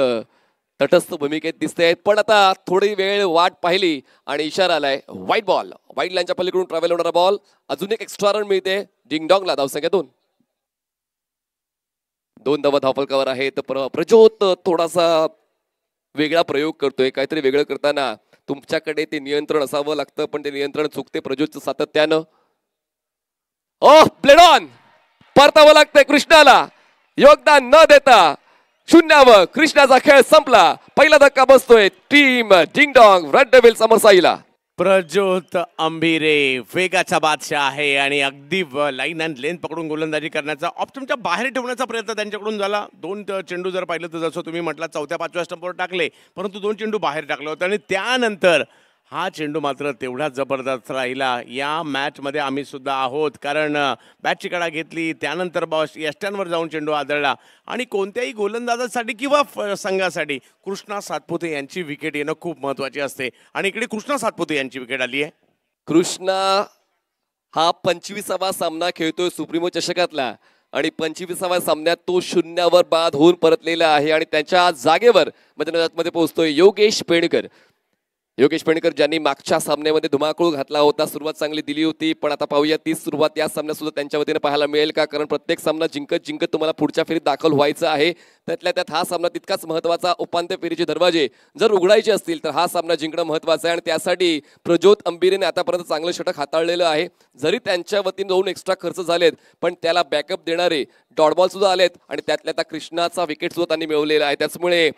तटस्थ भूमिकेत दिसत आहेत, पण आता थोडी वेळ वाट पाहिली आणि इशारा आलाय व्हाईट बॉल. व्हाईट लाईनच्या पलीकडून ट्रॅव्हल होणारा बॉल. अजून एक एक्स्ट्रा रन मिळते डिंगडॉंगला. धावसंख्या 2 धावा धावफलकावर आहेत. प्रज्योत थोडासा वेगळा प्रयोग करतोय. काहीतरी वेगळं करताना तुमच्याकडे ते नियंत्रण असावं लागतं, पण ते नियंत्रण चुकते प्रज्योतचं सातत्यानं. प्लेड ऑन परतावं लागतंय कृष्णाला. योगदान न देता 0वर कृष्णाचा खेळ संपला. पहिला धक्का बसतोय टीम डिंगडॉंग रेड डेव्हिल्स अमर साईला. प्रज्योत अंभिरे वेगाचा बादशाह आहे आणि अगदी लाईन अँड लेंथ पकडून गोलंदाजी करण्याचा, ऑप्शनच्या बाहेर ठेवण्याचा प्रयत्न त्यांच्याकडून झाला. 2 चेंडू जर पाहिलं तर जसं तुम्ही म्हटलं 4थ्या-5व्या स्टंपवर टाकले, परंतु 2 चेंडू बाहेर टाकले होते. आणि त्यानंतर हा चेंडू मात्र तेवढाच जबरदस्त राहिला. या मॅचमध्ये आम्ही सुद्धा आहोत, कारण बॅटची कडा घेतली, त्यानंतर यष्ट्यांवर जाऊन चेंडू आदळला. आणि कोणत्याही गोलंदाजासाठी किंवा संघासाठी कृष्णा सातपुते यांची विकेट येणं खूप महत्वाची असते. आणि इकडे कृष्णा सातपुते यांची विकेट आली आहे. कृष्णा हा 25वा सामना खेळतोय सुप्रीमो चषकातला आणि 25व्या सामन्यात तो 0वर बाद होऊन परतलेला आहे. आणि त्याच्या जागेवर मैदानामध्ये पोहोचतोय योगेश पेणकर. योगेश पेणकर ज्यांनी मागच्या सामन्यामध्ये धुमाकूळ घातला होता, सुरुवात चांगली दिली होती, पण आता पाहूया ती सुरुवात या सामन्यात सुद्धा त्यांच्या वतीने पाहायला मिळेल का. कारण प्रत्येक सामना जिंकत तुम्हाला पुढच्या फेरीत दाखल व्हायचं आहे. त्यातल्या त्यात हा सामना तितकाच महत्वाचा. उपांत्य फेरीचे दरवाजे जर उघडायचे असतील तर हा सामना जिंकणं महत्वाचं आहे. आणि त्यासाठी प्रज्योत अंभिरेने आतापर्यंत चांगलं षटक हाताळलेलं आहे. जरी त्यांच्या वतीने 2 एक्स्ट्रा खर्च झालेत, पण त्याला बॅकअप देणारे डॉट बॉल सुद्धा आलेत आणि त्यातल्या त्या कृष्णाचा विकेट सुद्धा त्यांनी मिळवलेला आहे. त्याचमुळे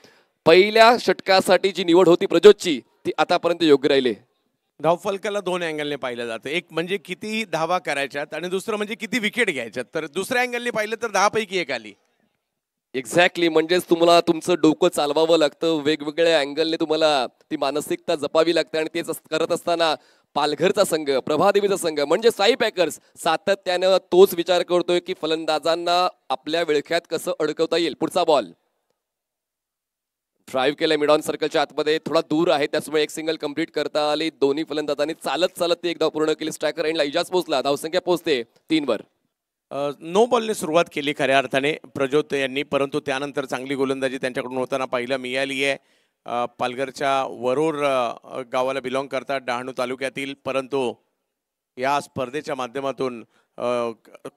पहिल्या षटकासाठी जी निवड होती प्रज्योतची ती आतापर्यंत योग्य राहिली. धावफलकाला 2 अँगलने पाहिलं जातं. एक म्हणजे किती धावा करायच्यात आणि दुसरं म्हणजे किती विकेट घ्यायच्यात. तर दुसऱ्या अँगलने पाहिलं तर 10 पैकी 1 आली. एक्झॅक्टली, म्हणजेच तुम्हाला तुमचं डोकं चालवावं लागतं. वेगवेगळ्या अँगलने तुम्हाला ती मानसिकता जपावी लागते. आणि तेच करत असताना पालघरचा संघ, प्रभादेवीचा संघ म्हणजे साई पॅकर्स सातत्यानं तोच विचार करतोय की फलंदाजांना आपल्या विळख्यात कसं अडकवता येईल. पुढचा बॉल ड्राईव्ह केलं मिड ऑन सर्कलच्या आतमध्ये, थोडा दूर आहे, त्याचमुळे एक सिंगल कंप्लीट करता आली. दोन्ही फलंदाजांनी चालत ती एक धाव पूर्ण केली. स्ट्रायकर एंडला इजाज पोहोचला. धावसंख्या पोहोचते 3वर. नो बॉलने सुरुवात केली खऱ्या अर्थाने प्रज्योत यांनी, परंतु त्यानंतर चांगली गोलंदाजी त्यांच्याकडून होताना पाहिलं मिळाली आहे. पालघरच्या वरोर गावाला बिलॉंग करतात, डहाणू तालुक्यातील, परंतु या स्पर्धेच्या माध्यमातून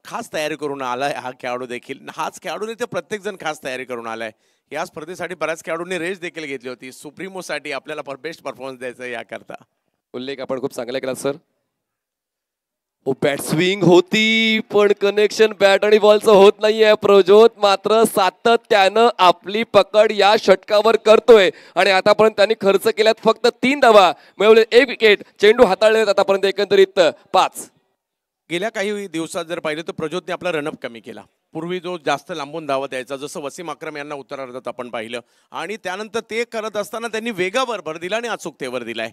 खास तयारी करून आलाय हा खेळाडू देखील. हाच खेळाडू नाही तर प्रत्येक जण खास तयारी करून आलाय. या स्पर्धेसाठी बऱ्याच खेळाडूंनी रेस देखील घेतली होती. सुप्रीमोसाठी आपल्याला बेस्ट परफॉर्मन्स द्यायचा याकरता. उल्लेख आपण खूप चांगला केला सर. बॅट स्विंग होती पण कनेक्शन बॅट आणि बॉलचं होत नाहीये. प्रज्योत मात्र सातत्यानं आपली पकड या षटकावर करतोय आणि आतापर्यंत त्यांनी खर्च केल्यात फक्त 3 धावा, मिळवले 1 विकेट, चेंडू हाताळले आतापर्यंत एकंदरीत 5. गेल्या काही दिवसात जर पाहिलं तर प्रज्योतने आपला रनअप कमी केला. पूर्वी जो जास्त लांबून धावत यायचा, जसं वसीम अक्रम यांना उत्तरार्धात आपण पाहिलं, आणि त्यानंतर ते करत असताना त्यांनी वेगावर भर दिला आणि अचूकतेवर दिलाय.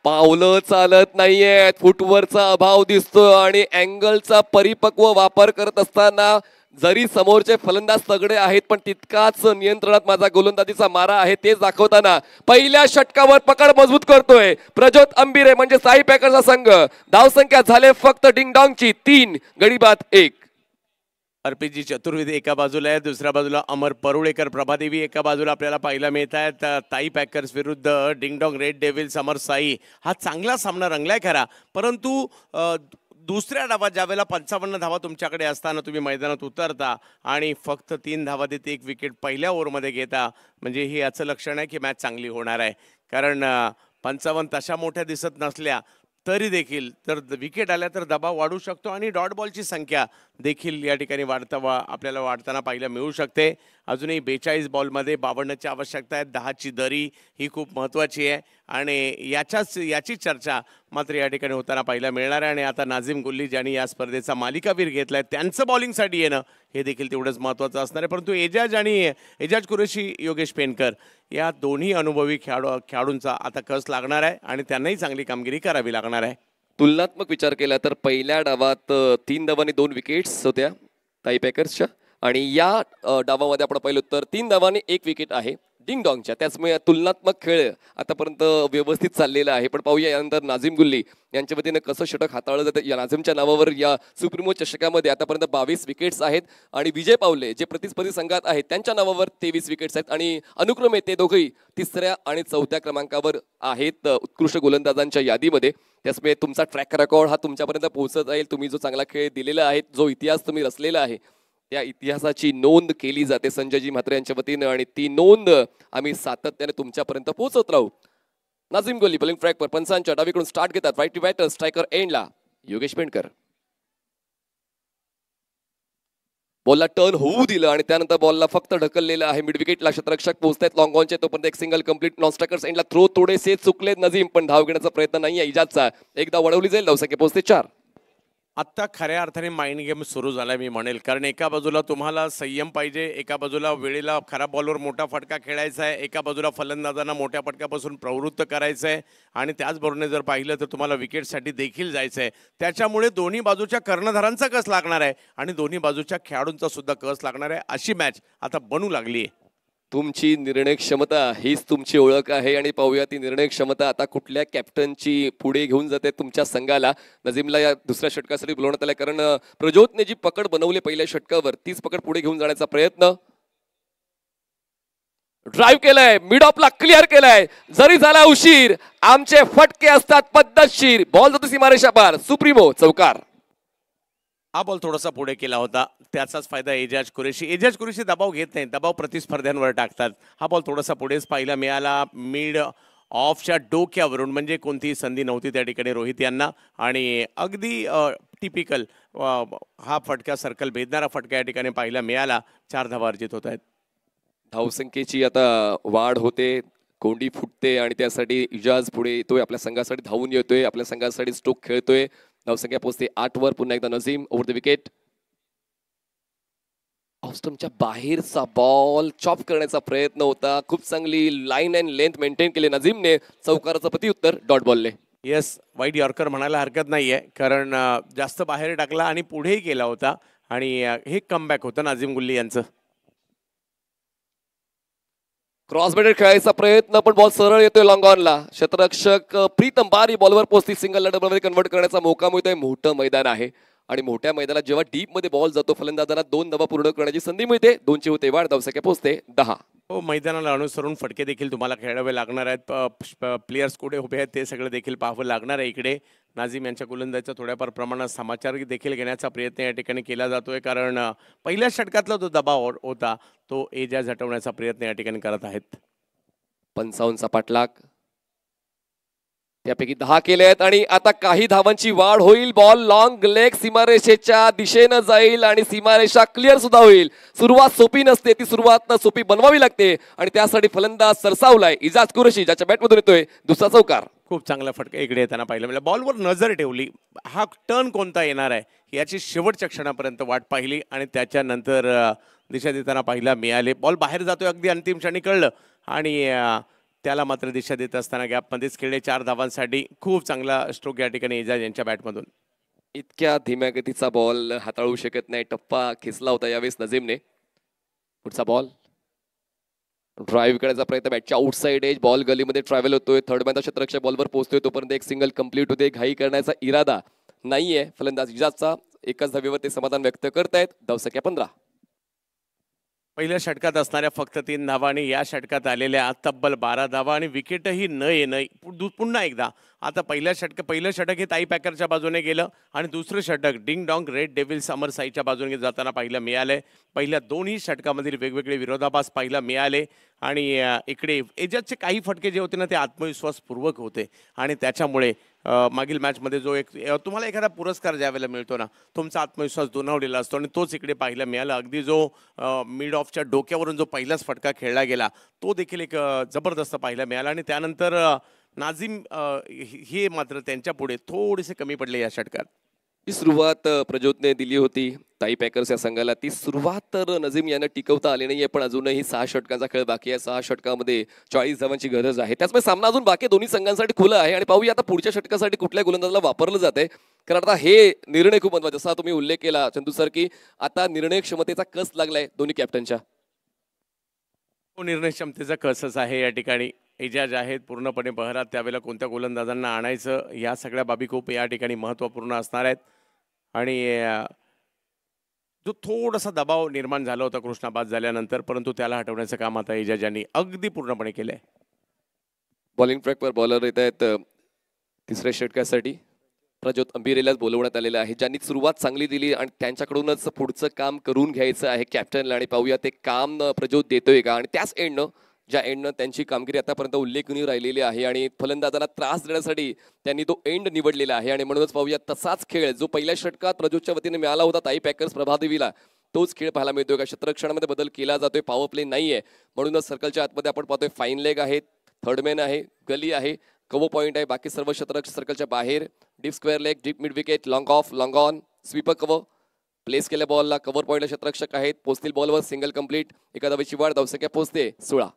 पावलं चालत नाहीयेत, फुटवरचा अभाव दिसतो आणि अँगलचा परिपक्व वापर करत असताना जरी समोरचे फलंदाज तगडे आहेत पण तितकाच नियंत्रणात माझा गोलंदाजीचा मारा आहे ते दाखवताना पहिल्या षटकावर पकड मजबूत करतोय प्रज्योत अंबिरे म्हणजे साई पॅकरचा संघ. धावसंख्या झाले फक्त डिंगडॉंगची 3, गडीबाद 1. RPG चतुर्वेदी एका बाजूला आहे, दुसऱ्या बाजूला अमर परुळेकर, प्रभादेवी एका बाजूला आपल्याला पाहायला मिळत आहेत. ताई पॅकर्स विरुद्ध ding-dong red devils Amar Sai. हा चांगला सामना रंगलाय खरा, परंतु दुसऱ्या डावात ज्यावेळेला 55 धावा तुमच्याकडे असताना तुम्ही मैदानात उतरता आणि फक्त 3 धावा देत 1 विकेट पहिल्या ओव्हरमध्ये घेता, म्हणजे हे याचं लक्षण आहे की मॅच चांगली होणार आहे. कारण 55 तशा मोठ्या दिसत नसल्या तरी देखील तर विकेट आल्या तर दबाव वाढू शकतो आणि डॉट बॉलची संख्या देखील या ठिकाणी आपल्याला वाढताना पाहायला मिळू शकते. अजूनही 42 बॉलमध्ये 52ची आवश्यकता आहे. 10ची दरी ही खूप महत्त्वाची आहे आणि याची चर्चा मात्र या ठिकाणी होताना पाहायला मिळणार आहे. आणि आता नाझीम गुल्ली ज्यांनी या स्पर्धेचा मालिकावीर घेतला आहे त्यांचं बॉलिंगसाठी येणं हे देखील तेवढंच महत्त्वाचं असणार आहे. परंतु एजाज कुरेशी, योगेश पेनकर या दोन्ही अनुभवी खेळाडूंचा आता कस लागणार आहे आणि त्यांनाही चांगली कामगिरी करावी लागणार आहे. तुलनात्मक विचार केला तर पहिल्या डावात 3 धावांनी 2 विकेट्स होत्या ताई पॅकर्सच्या आणि या डावामध्ये आपण पाहिलं तर 3 धावांनी 1 विकेट आहे डिंगडॉंगच्या. त्याचमुळे तुलनात्मक खेळ आतापर्यंत व्यवस्थित चाललेला आहे. पण पाहूया यानंतर नाझीम गुल्ली यांच्या वतीने कसं षटक हाताळलं जातं. या नाझीमच्या नावावर या सुप्रीमो चषकामध्ये आतापर्यंत 22 विकेट्स आहेत आणि विजय पावले जे प्रतिस्पर्धी संघात आहेत त्यांच्या नावावर 23 विकेट्स आहेत आणि अनुक्रमे ते दोघेही 3ऱ्या आणि 4थ्या क्रमांकावर आहेत उत्कृष्ट गोलंदाजांच्या यादीमध्ये. त्याचमुळे तुमचा ट्रॅक रेकॉर्ड हा तुमच्यापर्यंत पोहोचत जाईल. तुम्ही जो चांगला खेळ दिलेला आहे, जो इतिहास तुम्ही रचलेला आहे, त्या इतिहासाची नोंद केली जाते संजयजी म्हात्रे यांच्या वतीनं आणि ती नोंद आम्ही सातत्याने तुमच्यापर्यंत पोहोचत राहू. नाझीम गुल्ली बॉलिंग ट्रॅकवर पंचांच्या डावीकडून स्टार्ट घेतात. राईट टू बॅटर, स्ट्रायकर एंडला योगेश पेंडकर. बॉलला टर्न होऊ दिलं आणि त्यानंतर बॉलला फक्त ढकललेलं आहे. मिड विकेटला क्षेत्ररक्षक पोहोचतायत लॉंग ऑनचे, तोपर्यंत एक सिंगल कंप्लीट. नॉन स्ट्रायकर्स एंडला थ्रो थोडेसे चुकलेत नजीम, पण धाव घेण्याचा प्रयत्न नाहीये इजाजचा. एकदा वळवली जाईल, धावसंख्या पोहोचते 4. आत्ता खऱ्या अर्थाने माइंड गेम सुरू झाला मी म्हणेल. कारण एका बाजूला तुम्हाला संयम पाहिजे, एका बाजूला वेळेला खराब बॉलवर मोठा फटका खेळायचा आहे, एका बाजूला फलंदाजांना मोठ्या फटक्यापासून प्रवृत्त करायचं आहे आणि त्याचबरोबर जर पाहिलं तर तुम्हाला विकेटसाठी देखील जायचं आहे. त्याच्यामुळे दोन्ही बाजूच्या कर्णधारांचा कस लागणार आहे आणि दोन्ही बाजूच्या खेळाडूंचा सुद्धा कस लागणार आहे. अशी मॅच आता बनू लागली आहे. तुमची निर्णय क्षमता हीच तुमची ओळख आहे आणि पाहूया ती निर्णय क्षमता आता कुठल्या कॅप्टनची पुढे घेऊन जाते तुमच्या संघाला. नजीमला या दुसऱ्या षटकासाठी बोलवण्यात आलं कारण प्रज्योतने जी पकड बनवली पहिल्या षटकावर तीच पकड पुढे घेऊन जाण्याचा प्रयत्न. ड्राईव्ह केलाय, मिड ऑफला क्लिअर केलाय, जरी झाला उशीर आमचे फटके असतात पद्धतशीर. बॉल जातो सीमारेषा पार, सुप्रीमो चौकार. हा बॉल थोडासा पुढे केला होता, त्याचाच फायदा एजाज कुरेशी दबाव घेत नाही, दबाव प्रतिस्पर्ध्यांवर टाकतात. हा बॉल थोडासा पुढेच पाहायला मिळाला, मिड ऑफच्या डोक्यावरून, म्हणजे कोणतीही संधी नव्हती त्या ठिकाणी रोहित यांना आणि अगदी टिपिकल हा फटका, सर्कल भेदणारा फटका या ठिकाणी पाहायला मिळाला. 4 धावा अर्जित होत आहेत. धावसंख्येची आता वाढ होते, कोंडी फुटते आणि त्यासाठी इजाज पुढे येतोय, आपल्या संघासाठी धावून येतोय, आपल्या संघासाठी स्ट्रोक खेळतोय. धावसंख्या पोहोचते 8 वर. पुन्हा एकदा नजीम ओव्हर द विकेट. ऑफस्टंपच्या बाहेरचा बॉल चॉप करण्याचा प्रयत्न होता, खूप चांगली लाईन अँड लेंथ मेंटेन केली नजीमने. चौकाराचं प्रत्युत्तर डॉट बॉलने. येस, वाईट यॉर्कर म्हणायला हरकत नाहीये कारण जास्त बाहेर टाकला आणि पुढेही केला होता आणि हे कमबॅक होतं नाझीम गुल्ली यांचं. क्रॉस बॅटेड खेळायचा प्रयत्न पण बॉल सरळ येतोय लॉंग ऑनला. क्षेत्ररक्षक प्रीतम बारी बॉलवर पोहोचती, सिंगल डबल मध्ये कन्वर्ट करण्याचा मौका मिळतोय. मोठं मैदान आहे आणि मोठ्या मैदानात जेव्हा डीप मध्ये बॉल जातो फलंदाजांना 2 धावा पूर्ण करण्याची संधी मिळते. 2ची होते वाढ, धावसंख्या पोहोचते 10. हो, मैदानाला अनुसरून फटके देखील तुम्हाला खेळावे लागणार आहेत. प्लेयर्स कुठे उभे आहेत ते सगळं देखील पाहावं लागणार आहे. इकडे नाझीम यांच्या गोलंदाजीचा थोड्याफार प्रमाणात समाचार देखील घेण्याचा प्रयत्न या ठिकाणी केला जातोय कारण पहिल्या षटकातला जो दबाव होता तो एजाज हटवण्याचा प्रयत्न या ठिकाणी करत आहेत. 55चा पाठलाग, त्यापैकी 10 केले आहेत आणि आता काही धावांची वाढ होईल. बॉल लॉंग लेग सीमारेषेच्या दिशेनं जाईल आणि सीमारेषा क्लिअर सुद्धा होईल. सुरुवात सोपी नसते, ती सुरुवात सोपी बनवावी लागते आणि त्यासाठी फलंदाज सरसावलाय इजाज कुरेशी, ज्याच्या बॅटमधून येतोय दुसरा चौकार. खूप चांगला फटका इकडे येताना पाहिलं म्हणजे बॉलवर नजर ठेवली, हा टर्न कोणता येणार आहे याची शेवटच्या क्षणापर्यंत वाट पाहिली आणि त्याच्यानंतर दिशा देताना पाहिला मिळाले. बॉल बाहेर जातोय अगदी अंतिम क्षणी कळलं आणि त्याला मात्र दिशा देत असताना गॅपमध्येच खेळले 4 धावांसाठी. खूप चांगला स्ट्रोक या ठिकाणी एजाज यांच्या बॅटमधून. इतक्या धीम्या गतीचा बॉल हाताळू शकत नाही, टप्पा खेचला होता यावेळेस नजीमने. पुढचा बॉल ड्राईव्ह करण्याचा प्रयत्न, बॅटच्या आउटसाइड एज, बॉल गलीमध्ये ट्रॅव्हल होतोय, थर्ड मॅनचा क्षेत्ररक्षक बॉलवर पोहोचतोय तोपर्यंत एक सिंगल कंप्लीट होते. घाई करण्याचा इरादा नाहीये फलंदाज इजाजचा. एकाच धावेवर ते समाधान व्यक्त करतायत. धावसंख्या 15. पहिल्या षटकात असणाऱ्या फक्त 3 धावा आणि या षटकात आलेल्या तब्बल 12 धावा आणि विकेटही न येणं. पुन्हा एकदा आता पहिलं षटक हे ताई पॅकरच्या बाजूने गेलं आणि दुसरं षटक डिंग डॉंग रेड डेव्हिल्स अमरसाईच्या बाजूने जाताना पाहिलं मिळालंय. पहिल्या दोन्ही षटकामधील वेगवेगळे विरोधाभास पाहिला मिळाले आणि इकडे एजाजचे काही फटके जे होते ना ते आत्मविश्वासपूर्वक होते आणि त्याच्यामुळे मागील मॅचमध्ये जो एक तुम्हाला एखादा पुरस्कार ज्यावेळेला मिळतो ना तुमचा आत्मविश्वास दुणावलेला असतो आणि तोच इकडे पाहायला मिळाला. अगदी जो मिड ऑफच्या डोक्यावरून जो पहिलाच फटका खेळला गेला तो देखील एक जबरदस्त पाहायला मिळाला आणि त्यानंतर नाझीम हे मात्र त्यांच्या पुढे थोडेसे कमी पडले या षटकात. ही सुरुवात प्रज्योतने दिली होती ताई पॅकर्स या संघाला. ती सुरुवात तर नजीम यांना टिकवता आली नाहीये, पण अजूनही 6 षटकांचा खेळ बाकी आहे. 6 षटकामध्ये 40 धावांची गरज आहे. त्याचमुळे सामना अजून बाकी दोन्ही संघांसाठी खुला आहे आणि पाहूया आता पुढच्या षटकासाठी कुठल्या गोलंदाजाला वापरलं जाते. कारण आता हे निर्णय खूप महत्त्वाचा, जसा तुम्ही उल्लेख केला चंदू सर की आता निर्णय क्षमतेचा कस लागलाय दोन्ही कॅप्टनच्या. निर्णय क्षमतेचा कसच आहे या ठिकाणी. एजाज आहेत पूर्णपणे बहरात, त्यावेळेला कोणत्या गोलंदाजांना आणायचं या सगळ्या बाबी खूप या ठिकाणी महत्त्वपूर्ण असणार आहेत. आणि जो थोडासा दबाव निर्माण झाला होता कृष्णा बाद झाल्यानंतर, परंतु त्याला हटवण्याचं काम आता एजाज यांनी अगदी पूर्णपणे केलंय. बॉलिंग ट्रॅकवर बॉलर येत आहेत तिसऱ्या षटकासाठी. प्रज्योत अंबिरेलाच बोलवण्यात आलेलं आहे, ज्यांनी सुरुवात चांगली दिली आणि त्यांच्याकडूनच पुढचं काम करून घ्यायचं आहे कॅप्टनला. आणि पाहूया ते काम प्रज्योत देतोय का आणि त्याच एंडनं ज्या एंडनं त्यांची कामगिरी आतापर्यंत उल्लेखनीय राहिलेली आहे आणि फलंदाजांना त्रास देण्यासाठी त्यांनी तो एंड निवडलेला आहे. आणि म्हणूनच पाहूया तसाच खेळ जो पहिल्या षटकात प्रज्योतच्या वतीने मिळाला होता ताई पॅकर्स प्रभादेवीला, तोच खेळ पाहायला मिळतोय का. क्षेत्ररक्षणामध्ये बदल केला जातोय, पॉवर प्ले नाहीये, म्हणूनच सर्कलच्या आतमध्ये आपण पाहतोय फाईन लेग आहे, थर्डमॅन आहे, गली आहे, कव्हर पॉईंट आहे. बाकी सर्व क्षेत्ररक्षक सर्कलच्या बाहेर. Deep square leg, deep mid wicket, long of, long on, sweeper cover, place केल्या बॉलला कव्हर पॉईंटला क्षेत्ररक्षक आहेत. पोचतील बॉलवर, सिंगल कंप्लीट, एका धावेची वाढ, धावसंख्या पोचते 16.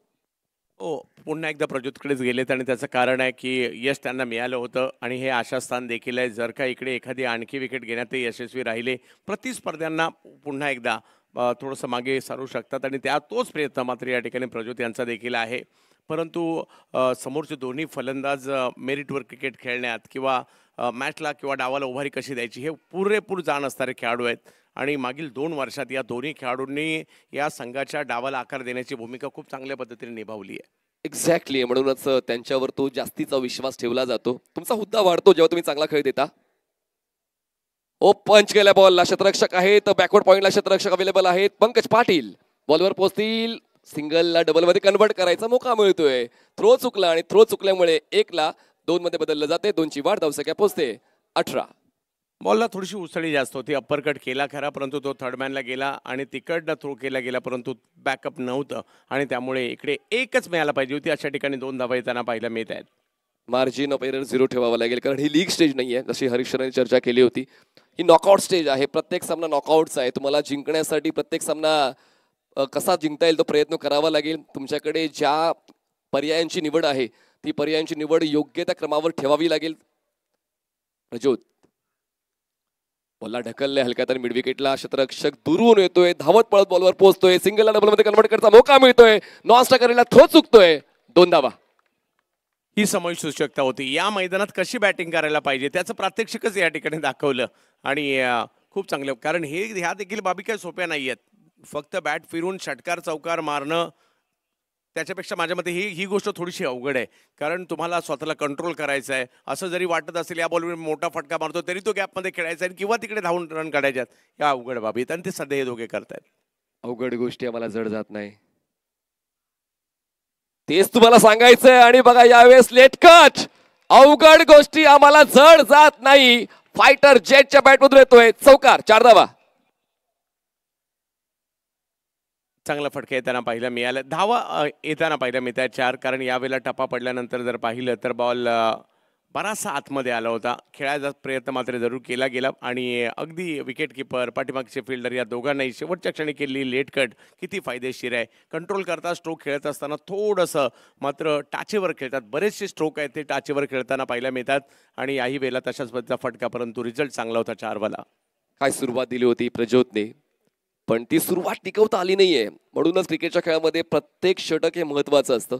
हो, पुन्हा एकदा प्रज्योतकडेच गेलेत आणि त्याचं कारण आहे की यश त्यांना मिळालं होतं आणि हे आशास्थान देखील आहे. जर का इकडे एखादी आणखी विकेट घेण्यात ते यशस्वी राहिले, प्रतिस्पर्ध्यांना पुन्हा एकदा थोडंसं मागे सारू शकतात आणि तोच प्रयत्न मात्र या ठिकाणी प्रज्योत यांचा देखील आहे. परंतु समोरचे दोन्ही फलंदाज मेरिटवर क्रिकेट खेळण्यात किंवा मॅचला किंवा डावाला उभारी कशी द्यायची हे पुरेपूर जाण असणारे खेळाडू आहेत आणि मागील 2 वर्षात या दोन्ही खेळाडूंनी या संघाच्या डावाला आकार देण्याची भूमिका खूप चांगल्या पद्धतीने निभावली आहे. एक्झॅक्टली, म्हणूनच त्यांच्यावर तो जास्तीचा विश्वास ठेवला जातो. तुमचा हुद्दा वाढतो जेव्हा तुम्ही चांगला खेळ देता. ओ पंच केल्या बॉलला क्षेत्ररक्षक आहेत, बॅकवर्ड पॉइंटला क्षेत्ररक्षक अवेलेबल आहेत. पंकज पाटील बॉलवर पोहोचतील, सिंगलला डबल मध्ये कन्वर्ट करायचा मौका मिळतोय. थ्रो चुकला आणि थ्रो चुकल्यामुळे 1ला 2 मध्ये बदललं जाते. 2ची वाढ, धावसंख्या पोहोचते 18. बॉलला थोडीशी उसळी जास्त होती, अप्पर कट केला खरा, परंतु तो थर्डमॅनला गेला आणि तिकडनं थ्रो केला गेला, परंतु बॅकअप नव्हतं आणि त्यामुळे इकडे एकच मिळायला पाहिजे होती. अशा ठिकाणी 2 धावा येताना पाहायला मिळत आहेत. मार्जिन ऑफ एरर 0 ठेवावं लागेल, कारण ही लीग स्टेज नाहीये, जशी हरीशरांनी चर्चा केली होती. ही नॉकआउट स्टेज आहे. प्रत्येक सामना नॉकआउटचा आहे. तुम्हाला जिंकण्यासाठी प्रत्येक सामना कसा जिंकता येईल तो प्रयत्न करावा लागेल. तुमच्याकडे ज्या पर्यायांची निवड आहे ती पर्यायांची निवड योग्य त्या क्रमावर ठेवावी लागेल. प्रज्योत बॉलला ढकलले हलक्यात आणि मिड विकेटला क्षेत्ररक्षक दुरून येतोय, धावत पळत बॉलवर पोहोचतोय, सिंगलला डबल मध्ये कन्वर्ट करण्याचा मौका मिळतोय. नॉन स्ट्रायकरला थ्रो चुकतोय, 2 धावा. ही समय सूचकता होती. या मैदानात कशी बॅटिंग करायला पाहिजे त्याचं प्रात्यक्षिकच या ठिकाणी दाखवलं आणि खूप चांगलं, कारण ह्या देखील बाबी काही सोप्या नाही आहेत. फक्त बॅट फिरून षटकार चौकार मारणं त्याच्यापेक्षा माझ्या मते ही गोष्ट थोडीशी अवघड आहे, कारण तुम्हाला स्वतःला कंट्रोल करायचं आहे. असं जरी वाटत असेल या बॉलवर मोठा फटका मारतो तरी तो गॅपमध्ये खेळायचा आहे किंवा तिकडे धावून रन काढायच्यात, या अवघड बाबी आहेत आणि ते सध्या हे दोघे करतायत. अवघड गोष्टी आम्हाला जड जात नाही, तेच तुम्हाला सांगायचंय. आणि बघा यावेळेस लेट कट, अवघड गोष्टी आम्हाला जड जात नाही. फायटर जेटच्या बॅटमधून येतोय चौकार, 4 धावा. चांगला फटका येताना पाहिला मिळाला, धावा येताना पाहिला मिळत आहे 4, कारण यावेळेला टप्पा पडल्यानंतर जर पाहिलं तर बॉल बराचसा आतमध्ये आला होता. खेळायचा प्रयत्न मात्र जरूर केला गेला आणि अगदी विकेट किपर पाठीमागचे फिल्डर या दोघांनाही शेवटच्या क्षणी केलेली लेट कट किती फायदेशीर आहे. कंट्रोल करता स्ट्रोक खेळत असताना थोडंसं मात्र टाचेवर खेळतात. बरेचसे स्ट्रोक आहेत ते टाचेवर खेळताना पाहायला मिळतात आणि याही वेळेला तशाच पद्धतीचा फटका, परंतु रिझल्ट चांगला होता 4 बॉलला. काय सुरुवात दिली होती प्रज्योतने, पण ती सुरुवात टिकवता आली नाहीये. म्हणूनच क्रिकेटच्या खेळामध्ये प्रत्येक षटक हे महत्वाचं असतं.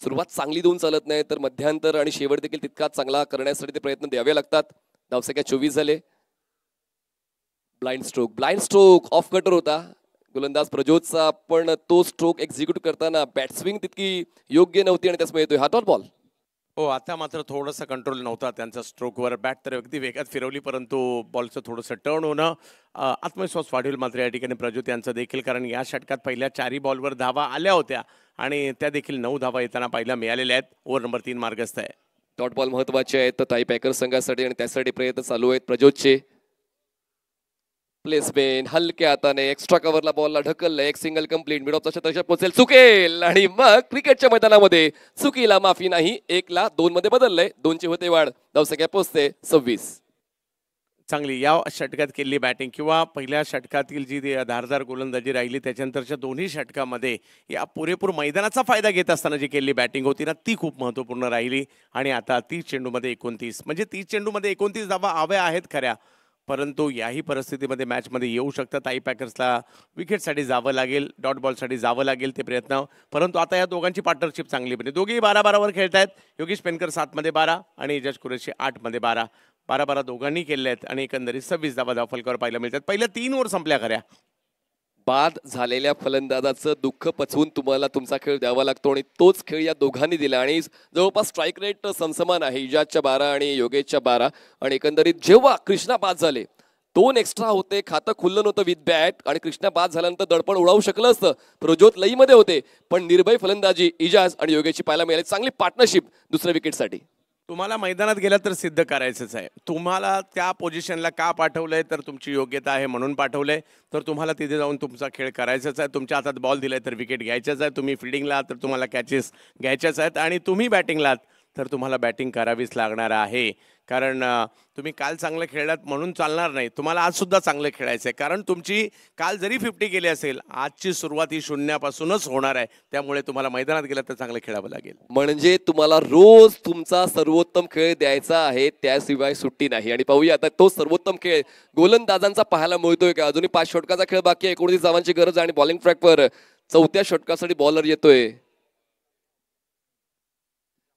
सुरुवात चांगली देऊन चालत नाही तर मध्यांतर आणि शेवट देखील तितकाच चांगला करण्यासाठी ते प्रयत्न द्यावे लागतात. धावसंख्या 24 झाले. ब्लाइंड स्ट्रोक ऑफ कटर होता गोलंदाज प्रज्योतचा, पण तो स्ट्रोक एक्झिक्यूट करताना बॅट स्विंग तितकी योग्य नव्हती आणि त्यामुळे येतोय हा डॉट बॉल. हो, आता मात्र थोडासा कंट्रोल नव्हता त्यांचा स्ट्रोकवर. बॅट तर अगदी वेगात फिरवली, परंतु बॉलचं थोडंसं टर्न होणं आत्मविश्वास वाढेल मात्र या ठिकाणी प्रज्योत यांचं देखील, कारण या षटकात पहिल्या 4 बॉलवर धावा आल्या होत्या आणि त्या देखील 9 धावा येताना पाहायला मिळालेल्या आहेत. ओव्हर नंबर 3 मार्गस्थ आहे. डॉट बॉल महत्वाचे आहेत ताई पॅकर्स संघासाठी आणि त्यासाठी प्रयत्न चालू आहेत प्रज्योतचे. प्लेसमेंट हलक्या हाताने एक्स्ट्रा कव्हरला बॉलला ढकललं. एक सिंगल कंप्लीट मिड ऑफचा षटक पोहोचेल, चुकेल आणि मग क्रिकेटच्या मैदानामध्ये चुकीला माफी नाही. 1ला 2 मध्ये बदललंय. 2ची होते वाढ. धावसंख्या पोहोचते 26. चांगली या षटकात केलेली बॅटिंग किंवा पहिल्या षटकातील जी धारदार गोलंदाजी राहिली त्याच्यानंतरच्या दोन्ही षटकामध्ये या पुरेपूर मैदानाचा फायदा घेत असताना जी केलेली बॅटिंग होती ना ती खूप महत्त्वपूर्ण राहिली. आणि आता 30 चेंडूमध्ये 29 म्हणजे 30 चेंडूमध्ये 29 धावा हव्या आहेत खऱ्या, परंतु याही परिस्थितीमध्ये मॅचमध्ये येऊ शकतात. ताई पॅकर्सला विकेटसाठी जावं लागेल, डॉट बॉलसाठी जावं लागेल ते प्रयत्न. परंतु आता या दोघांची पार्टनरशिप चांगली बनी. दोघेही 12-12 खेळत आहेत. योगेश पेनकर 7 मध्ये 12 आणि इजाज कुरेशी 8 मध्ये 12. 12-12 दोघांनी केले आहेत आणि एकंदरीत 26 धावा धावफलकावर पाहायला मिळतात. पहिल्या 3 ओव्हर संपल्या खऱ्या. बाद झालेल्या फलंदाजाचं दुःख पचवून तुम्हाला तुमचा खेळ द्यावा लागतो आणि तोच खेळ या दोघांनी दिला आणि जवळपास स्ट्राईक रेट समसमान आहे. इजाजच्या 12 आणि योगेशच्या 12 आणि एकंदरीत जेव्हा कृष्णा बाद झाले 2 एक्स्ट्रा होते, खातं खुल्लं नव्हतं विथ बॅट आणि कृष्णा बाद झाल्यानंतर दडपण उडावू शकलं असतं. प्रज्योत लईमध्ये होते पण निर्भय फलंदाजी इजाज आणि योगेशची पाहायला मिळाली. चांगली पार्टनरशिप दुसऱ्या विकेटसाठी. तुम्हाला मैदानात गेला तर सिद्ध करायचंच आहे. तुम्हाला त्या पोझिशनला का पाठवलंय तर तुमची योग्यता आहे म्हणून पाठवलंय, तर तुम्हाला तिथे जाऊन तुमचा खेळ करायचाच आहे. तुमच्या हातात बॉल दिलाय तर विकेट घ्यायच्याच आहे. तुम्ही फिल्डिंगला आहात तर तुम्हाला कॅचेस घ्यायच्याच आहेत आणि तुम्ही बॅटिंगला आहात तर तुम्हाला बॅटिंग करावीच लागणार आहे. कारण तुम्ही काल चांगलं खेळलात म्हणून चालणार नाही. तुम्हाला आज सुद्धा चांगलं खेळायचं आहे, कारण तुमची काल जरी 50 गेली असेल आजची सुरुवात ही शून्यापासूनच होणार आहे. त्यामुळे तुम्हाला मैदानात गेलं तर चांगलं खेळावं लागेल. म्हणजे तुम्हाला रोज तुमचा सर्वोत्तम खेळ द्यायचा आहे, त्याशिवाय सुट्टी नाही. आणि पाहूया आता तो सर्वोत्तम खेळ गोलंदाजांचा पाहायला मिळतोय का. अजूनही 5 षटकाचा खेळ बाकी आहे. 29 धावांची गरज आणि बॉलिंग ट्रॅकवर 4थ्या षटकासाठी बॉलर येतोय.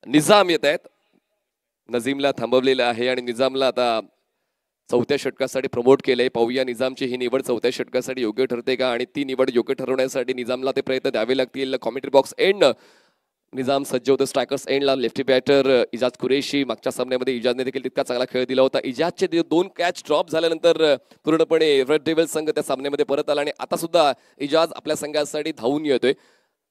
निजाम येत आहेत. नजीमला थांबवलेलं आहे आणि निजामला आता 4थ्या षटकासाठी प्रमोट केलंय. पाहूया निजामची ही निवड 4थ्या षटकासाठी योग्य ठरते का आणि ती निवड योग्य ठरवण्यासाठी निजामला ते प्रयत्न द्यावे लागतील. कॉमेंट्री बॉक्स एंड निजाम सज्ज होतं. स्ट्रायकर्स एंडला लेफ्टी बॅटर इजाज कुरेशी. मागच्या सामन्यामध्ये इजाजने देखील तितका चांगला खेळ दिला होता. इजाजचे 2 कॅच ड्रॉप झाल्यानंतर पूर्णपणे रेड डेव्हिल्स संघ त्या सामन्यामध्ये परत आला आणि आता सुद्धा इजाज आपल्या संघासाठी धावून येतोय.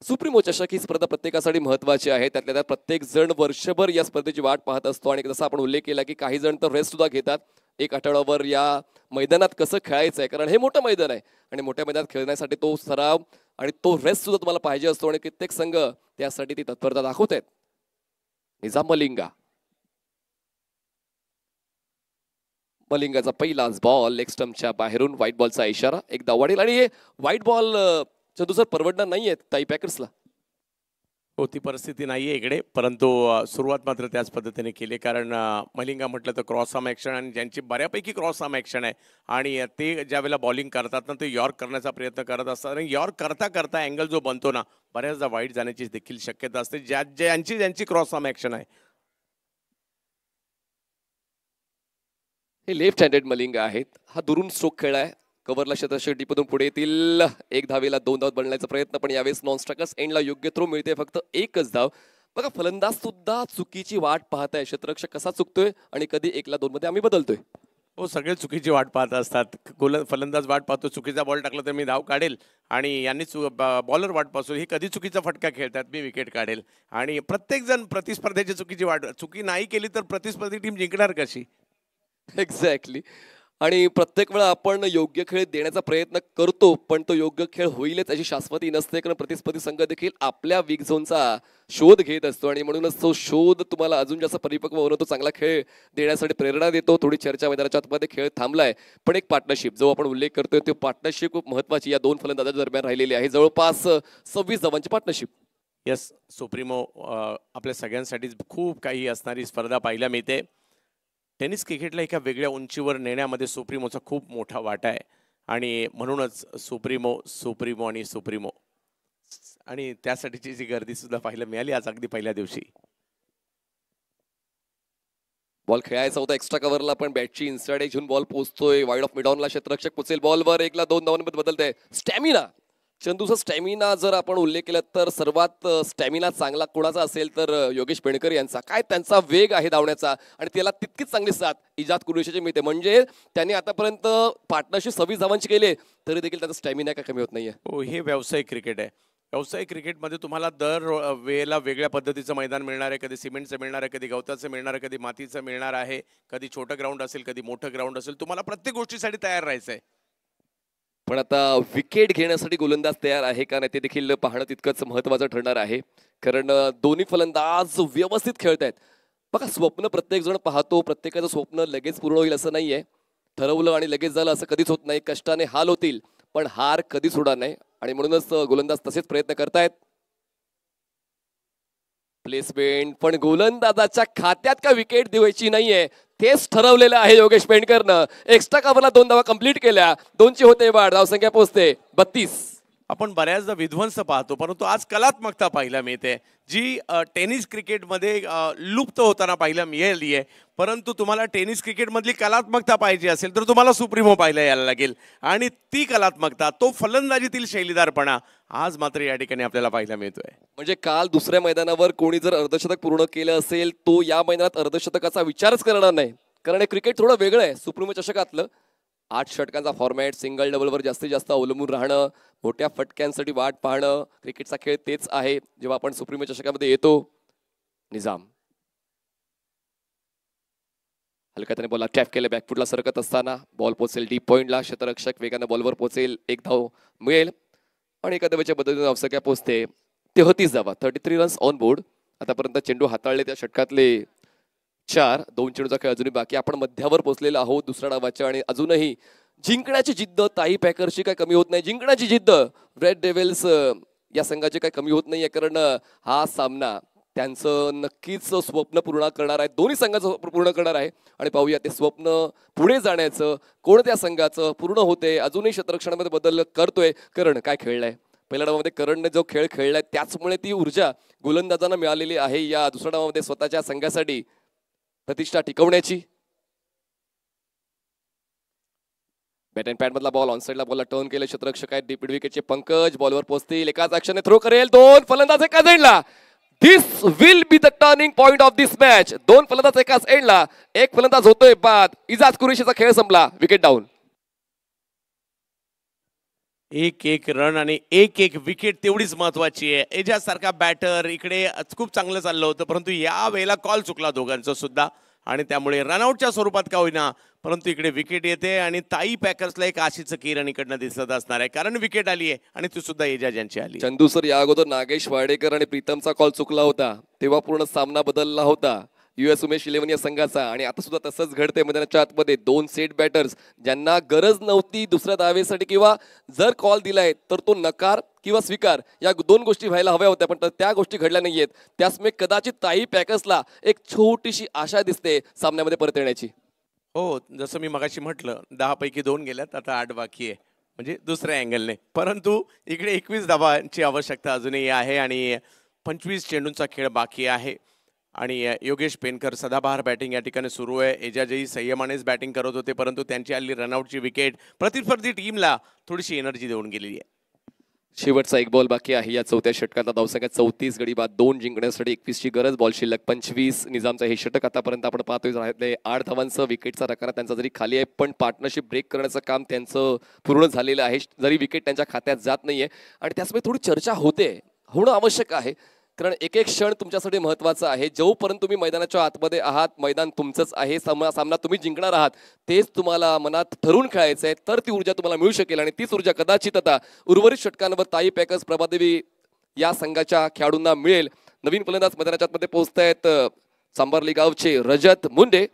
सुप्रीमो चषक ही स्पर्धा प्रत्येकासाठी महत्वाची आहे. त्यातल्या त्यात प्रत्येक जण वर्षभर या स्पर्धेची वाट पाहत असतो आणि जसं आपण उल्लेख केला की काही जण तर रेस्ट सुद्धा घेतात. 1 आठवड्यावर या मैदानात कसं खेळायचं आहे, कारण हे मोठं मैदान आहे आणि मोठ्या मैदानात खेळण्यासाठी तो सराव आणि तो रेस्ट सुद्धा तुम्हाला पाहिजे असतो आणि कित्येक संघ त्यासाठी ती तत्परता दाखवत आहेत. निजाम मलिंगाचा पहिलाच बॉल लेग स्टंपच्या बाहेरून व्हाईट बॉलचा इशारा. एक धाव वाढेल आणि हे व्हाईट बॉल दुसरं परवडणार नाहीये ताई पॅकर्सला. हो, ती परिस्थिती नाहीये इकडे, परंतु सुरुवात मात्र त्याच पद्धतीने केली. कारण मलिंगा म्हटलं तर क्रॉस आर्म ॲक्शन आणि ज्यांची बऱ्यापैकी क्रॉस आर्म ॲक्शन आहे आणि ते ज्यावेळेला बॉलिंग करतात ना ते यॉर्क करण्याचा प्रयत्न करत असतात आणि यॉर्क करता करता अँगल जो बनतो ना बऱ्याचदा वाईट जाण्याची देखील शक्यता असते ज्यांची क्रॉस आर्म ॲक्शन आहे. हे लेफ्ट हँडेड मलिंगा आहेत. हा दुरून स्ट्रोक खेळ आहे. कव्हरला षटपथून पुढे येतील. 1 धावेला 2 धाव बनण्याचा प्रयत्न, पण यावेळेस नॉन स्ट्रायकर्स एंडला योग्य थ्रो मिळते. फक्त 1च धाव. बघा फलंदाज सुद्धा चुकीची वाट पाहताय. क्षेत्ररक्षक कसा चुकतोय आणि कधी 1ला 2 मध्ये आम्ही बदलतोय. हो, सगळे चुकीची वाट पाहत असतात. फलंदाज वाट पाहतो चुकीचा बॉल टाकला तर मी धाव काढेल आणि यांनी बॉलर वाट पाहतो ही कधी चुकीचा फटका खेळतात मी विकेट काढेल. आणि प्रत्येक जण प्रतिस्पर्ध्याची चुकीची वाट चुकी नाही केली तर प्रतिस्पर्धी टीम जिंकणार कशी. एक्झॅक्टली. आणि प्रत्येक वेळा आपण योग्य खेळ देण्याचा प्रयत्न करतो, पण तो योग्य खेळ होईलच अशी शाश्वती नसते, कारण प्रतिस्पर्धी संघ देखील आपल्या वीक झोनचा शोध घेत असतो आणि म्हणूनच तो शोध तुम्हाला अजून जास्त परिपक्व होणं, तो चांगला खेळ देण्यासाठी प्रेरणा देतो. थोडी चर्चा मैदानाच्या आतमध्ये खेळ थांबलाय, पण एक पार्टनरशिप जो आपण उल्लेख करतोय तो पार्टनरशिप खूप महत्वाची या दोन फलंदाजांच्या दरम्यान राहिलेली आहे. जवळपास 26 धावांची पार्टनरशिप. यस, सुप्रीमो आपल्या सगळ्यांसाठीच खूप काही असणारी स्पर्धा पाहायला मिळते. टेनिस क्रिकेटला एका वेगळ्या उंचीवर नेण्यामध्ये सुप्रीमोचा खूप मोठा वाटा आहे आणि म्हणूनच सुप्रीमो आणि त्यासाठीची जी गर्दी सुद्धा पाहायला मिळाली आज अगदी पहिल्या दिवशी. बॉल खेळायचा होता एक्स्ट्रा कव्हरला, पण बॅटची इन्स्टाइड घेऊन बॉल पोहोचतोय वाईड ऑफ मिडऑनला. क्षेत्ररक्षक पोचेल बॉलवर, 1 ला 2 धावांमध्ये बदलते. स्टॅमिना, चंदूचा स्टॅमिना जर आपण उल्लेख केला तर सर्वात स्टॅमिना चांगला कोणाचा असेल तर योगेश पेणकर यांचा. काय त्यांचा वेग आहे धावण्याचा आणि त्याला तितकीच चांगली साथ इजाद कुरेशीची मिळते. म्हणजे त्यांनी आतापर्यंत पार्टनरशिप 26 धावांची केले तरी देखील त्यांचा स्टॅमिना काय कमी होत नाहीये. हो, हे व्यावसायिक क्रिकेट आहे. व्यावसायिक क्रिकेटमध्ये तुम्हाला दर वेळेला वेगळ्या पद्धतीचं मैदान मिळणार आहे. कधी सिमेंटचं मिळणार आहे, कधी गवताचं मिळणार आहे, कधी मातीचं मिळणार आहे, कधी छोटं ग्राउंड असेल, कधी मोठं ग्राउंड असेल. तुम्हाला प्रत्येक गोष्टीसाठी तयार राहायचं आहे. पण आता विकेट घेण्यासाठी गोलंदाज तयार आहे का नाही ते देखील पाहणं तितकंच महत्त्वाचं ठरणार आहे, कारण दोन्ही फलंदाज व्यवस्थित खेळत आहेत. बघा, स्वप्न प्रत्येक जण पाहतो, प्रत्येकाचं स्वप्न लगेच पूर्ण होईल असं नाहीये. ठरवलं आणि लगेच झालं असं कधीच होत नाही. कष्टाने हाल होतील पण हार कधीच होणार नाही आणि म्हणूनच गोलंदाज तसेच प्रयत्न करतायत. प्लेसमेंट, पण गोलंदाजाच्या खात्यात का विकेट द्यायची नाहीये तेच ठरवलेलं आहे योगेश पेणकरनं. एक्स्ट्रा कव्हरला 2 धावा कंप्लीट केल्या, 2ची होते वाढ, धावसंख्या पोहोचते 32. आपण बऱ्याचदा विध्वंस पाहतो, परंतु आज कलात्मकता पाहायला मिळते जी टेनिस क्रिकेटमध्ये लुप्त होताना पाहायला मिळाली आहे. परंतु तुम्हाला टेनिस क्रिकेटमधली कलात्मकता पाहिजे असेल तर तुम्हाला सुप्रीमो पाहायला यायला लागेल आणि ती कलात्मकता, तो फलंदाजीतील शैलीदारपणा आज मात्र या ठिकाणी आपल्याला पाहायला मिळतोय. म्हणजे काल दुसऱ्या मैदानावर कोणी जर अर्धशतक पूर्ण केलं असेल तो या मैदानात अर्धशतकाचा विचारच करणार नाही, कारण हे क्रिकेट थोडं वेगळं आहे. सुप्रीमो चषकातलं 8 षटकांचा फॉर्मॅट, सिंगल डबलवर जास्तीत जास्त अवलंबून राहणं, मोठ्या फटक्यांसाठी वाट पाहणं, क्रिकेटचा खेळ तेच आहे जेव्हा आपण सुप्रीमो चषकामध्ये येतो. निजाम हलक्याने बॉल टॅप केले, बॅकफुटला सरकत असताना बॉल पोहोचेल डीप पॉइंटला. क्षेत्ररक्षक वेगाने बॉलवर पोहोचेल, 1 धाव मिळेल आणि एका धावेच्या पद्धतीने धावसंख्या पोहोचते 33 धावा, 33 रन्स ऑन बोर्ड. आतापर्यंत चेंडू हाताळले त्या षटकातले 4, 2 चेंडूचा खेळ अजूनही बाकी. आपण मध्यावर पोहोचलेला आहोत दुसऱ्या डावाच्या आणि अजूनही जिंकण्याची जिद्द ताई पॅकर्सची काय कमी होत नाही. जिंकण्याची जिद्द रेड डेव्हिल्स या संघाची काय कमी होत नाहीये, कारण हा सामना त्यांचं नक्कीच स्वप्न पूर्ण करणार आहे, दोन्ही संघाचं पूर्ण करणार आहे. आणि पाहूया ते स्वप्न पुढे जाण्याचं कोणत्या संघाचं पूर्ण होते. अजूनही क्षेत्ररक्षणामध्ये बदल करतोय करण. काय खेळलाय पहिल्या डावामध्ये करणने जो खेळ खेळलाय त्याचमुळे ती ऊर्जा गोलंदाजांना मिळालेली आहे या दुसऱ्या डावामध्ये स्वतःच्या संघासाठी प्रतिष्ठा टिकवण्याची. बॅट अँड पॅड मधला बॉल ऑनसाइडला बॉलला टर्न केले. क्षेत्ररक्षक आहेत डीप विकेटचे पंकज, बॉलवर पोहोचतील, एकाच ऍक्शनने थ्रो करेल. 2 फलंदाज एकाच एंडला. This will be the turning point of this match. 2 फलंदाज एकाच एंडला, 1 फलंदाज होतोय बाद. इजाज कुरेशीचा खेळ संपला, विकेट डाऊन. 1-1 रन आणि 1-1 विकेट तेवढीच महत्वाची आहे. एजाज सारखा बॅटर इकडे खूप चांगलं चाललं होतं, परंतु या वेळेला कॉल चुकला दोघांचा सुद्धा आणि त्यामुळे रनआउटच्या स्वरूपात का होईना परंतु इकडे विकेट येते आणि ताई पॅकर्सला एक आशेचं किरण इकडनं दिसत असणार आहे, कारण विकेट आली आहे आणि ती सुद्धा एजाज यांची आली. चंदू सर, या अगोदर नागेश वाडेकर आणि प्रीतमचा कॉल चुकला होता तेव्हा पूर्ण सामना बदलला होता US उमेश 11 या संघाचा आणि आता सुद्धा तसंच घडतंय मैदानाच्या आतमध्ये. 2 सेट बॅटर्स ज्यांना गरज नव्हती दुसऱ्या धावेसाठी किंवा जर कॉल दिलाय तर तो नकार किंवा स्वीकार या 2 गोष्टी व्हायला हव्या होत्या, पण त्या गोष्टी घडल्या नाहीयेत. त्याचमुळे कदाचित ताई पॅकर्सला एक छोटीशी आशा दिसते सामन्यामध्ये परत येण्याची. हो, जसं मी मगाशी म्हटलं 10 पैकी 2 गेल्यात, आता 8 बाकी आहे, म्हणजे दुसऱ्या अँगलने. परंतु इकडे 21 धावांची आवश्यकता अजूनही आहे आणि 25 चेंडूंचा खेळ बाकी आहे आणि योगेश पेणकर सदाबहार बॅटिंग या ठिकाणी सुरू आहे. एजाजही संयमानेच बॅटिंग करत होते, परंतु त्यांची आली रनआउटची विकेट प्रतिस्पर्धी टीमला थोडीशी एनर्जी देऊन गेलेली आहे. शेवटचा 1 बॉल बाकी आहे या 4थ्या षटकातला. धावसंख्या 34 गडी बाद, 2 जिंकण्यासाठी 21ची गरज, बॉल शिल्लक 25. निजामचा हे षटक आतापर्यंत आपण पाहतोय 8 धावांचं विकेटचा रकाना त्यांचा जरी खाली आहे पण पार्टनरशिप ब्रेक करण्याचं काम त्यांचं पूर्ण झालेलं आहे, जरी विकेट त्यांच्या खात्यात जात नाहीये. आणि त्याचमुळे थोडी चर्चा होणं आवश्यक आहे, कारण एक एक क्षण तुमच्यासाठी महत्त्वाचा आहे. जोपर्यंत तुम्ही मैदानाच्या आतमध्ये आहात, मैदान तुमचंच आहे, सामना तुम्ही जिंकणार आहात, तेच तुम्हाला मनात ठरवून खेळायचं आहे, तर ती ऊर्जा तुम्हाला मिळू शकेल. आणि तीच ऊर्जा कदाचित आता उर्वरित षटकांवर ताई पॅकर्स प्रभादेवी या संघाच्या खेळाडूंना मिळेल. नवीन फलंदाज मैदानाच्या आतमध्ये पोहोचतायत सांबर्ली गावचे रजत मुंडे.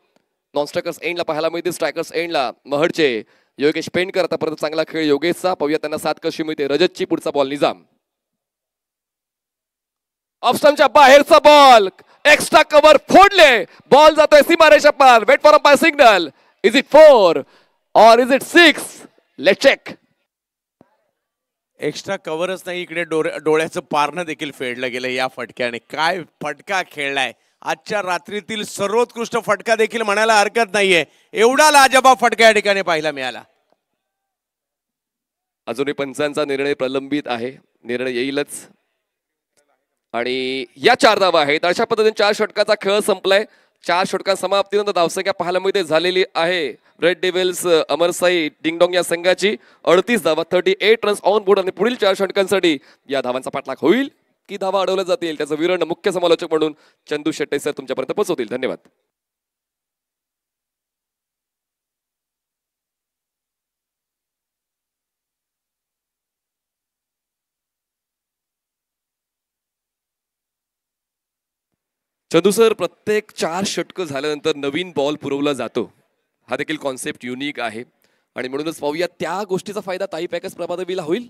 नॉन स्ट्रायकर्स एंडला पाहायला मिळते, स्ट्रायकर्स एंडला महडचे योगेश पेंडकर. आतापर्यंत चांगला खेळ योगेशचा, पाहूया त्यांना साथ कशी मिळते. रजतची पुढचा बॉल निजाम, ऑफस्टंपच्या बाहेरचा बॉल, एक्स्ट्रा कव्हर फोडले, बॉल जातोय सीमारेषा पार. Wait for umpire signal. Is it 4 और is it 6? Let's check. Extra कव्हरच नाही, इकडे डोळ्याचं पारणं देखील फेडलं गेलं या फटक्याने. काय फटका खेळलाय, आजच्या रात्रीतील सर्वोत्कृष्ट फटका देखील म्हणायला हरकत नाहीये. एवढा लाजवाब फटका या ठिकाणी पाहायला मिळाला. अजूनही पंचांचा निर्णय प्रलंबित आहे, निर्णय येईलच. आणि या 4 धावा आहेत. अशा पद्धतीने 4 षटकाचा खेळ संपलाय. 4 षटकां समाप्तीनंतर धावसंख्या पाहायला मिळते झालेली आहे रेड डेव्हिल्स अमरसाई डिंगडॉंग या संघाची 38 धावा, 38 रन्स ऑन बोर्ड. आणि पुढील 4 षटकांसाठी या धावांचा पाठलाग होईल की धावा अडवल्या जातील, त्याचं विवरण मुख्य समालोचक म्हणून चंदू शेट्टे सर तुमच्यापर्यंत पोहोचवतील. धन्यवाद. चंदू सर, प्रत्येक 4 षटकं झाल्यानंतर नवीन बॉल पुरवला जातो, हा देखील कॉन्सेप्ट युनिक आहे. आणि म्हणूनच पाहूया त्या गोष्टीचा फायदा ताई पॅकर्स प्रभादेवीला होईल.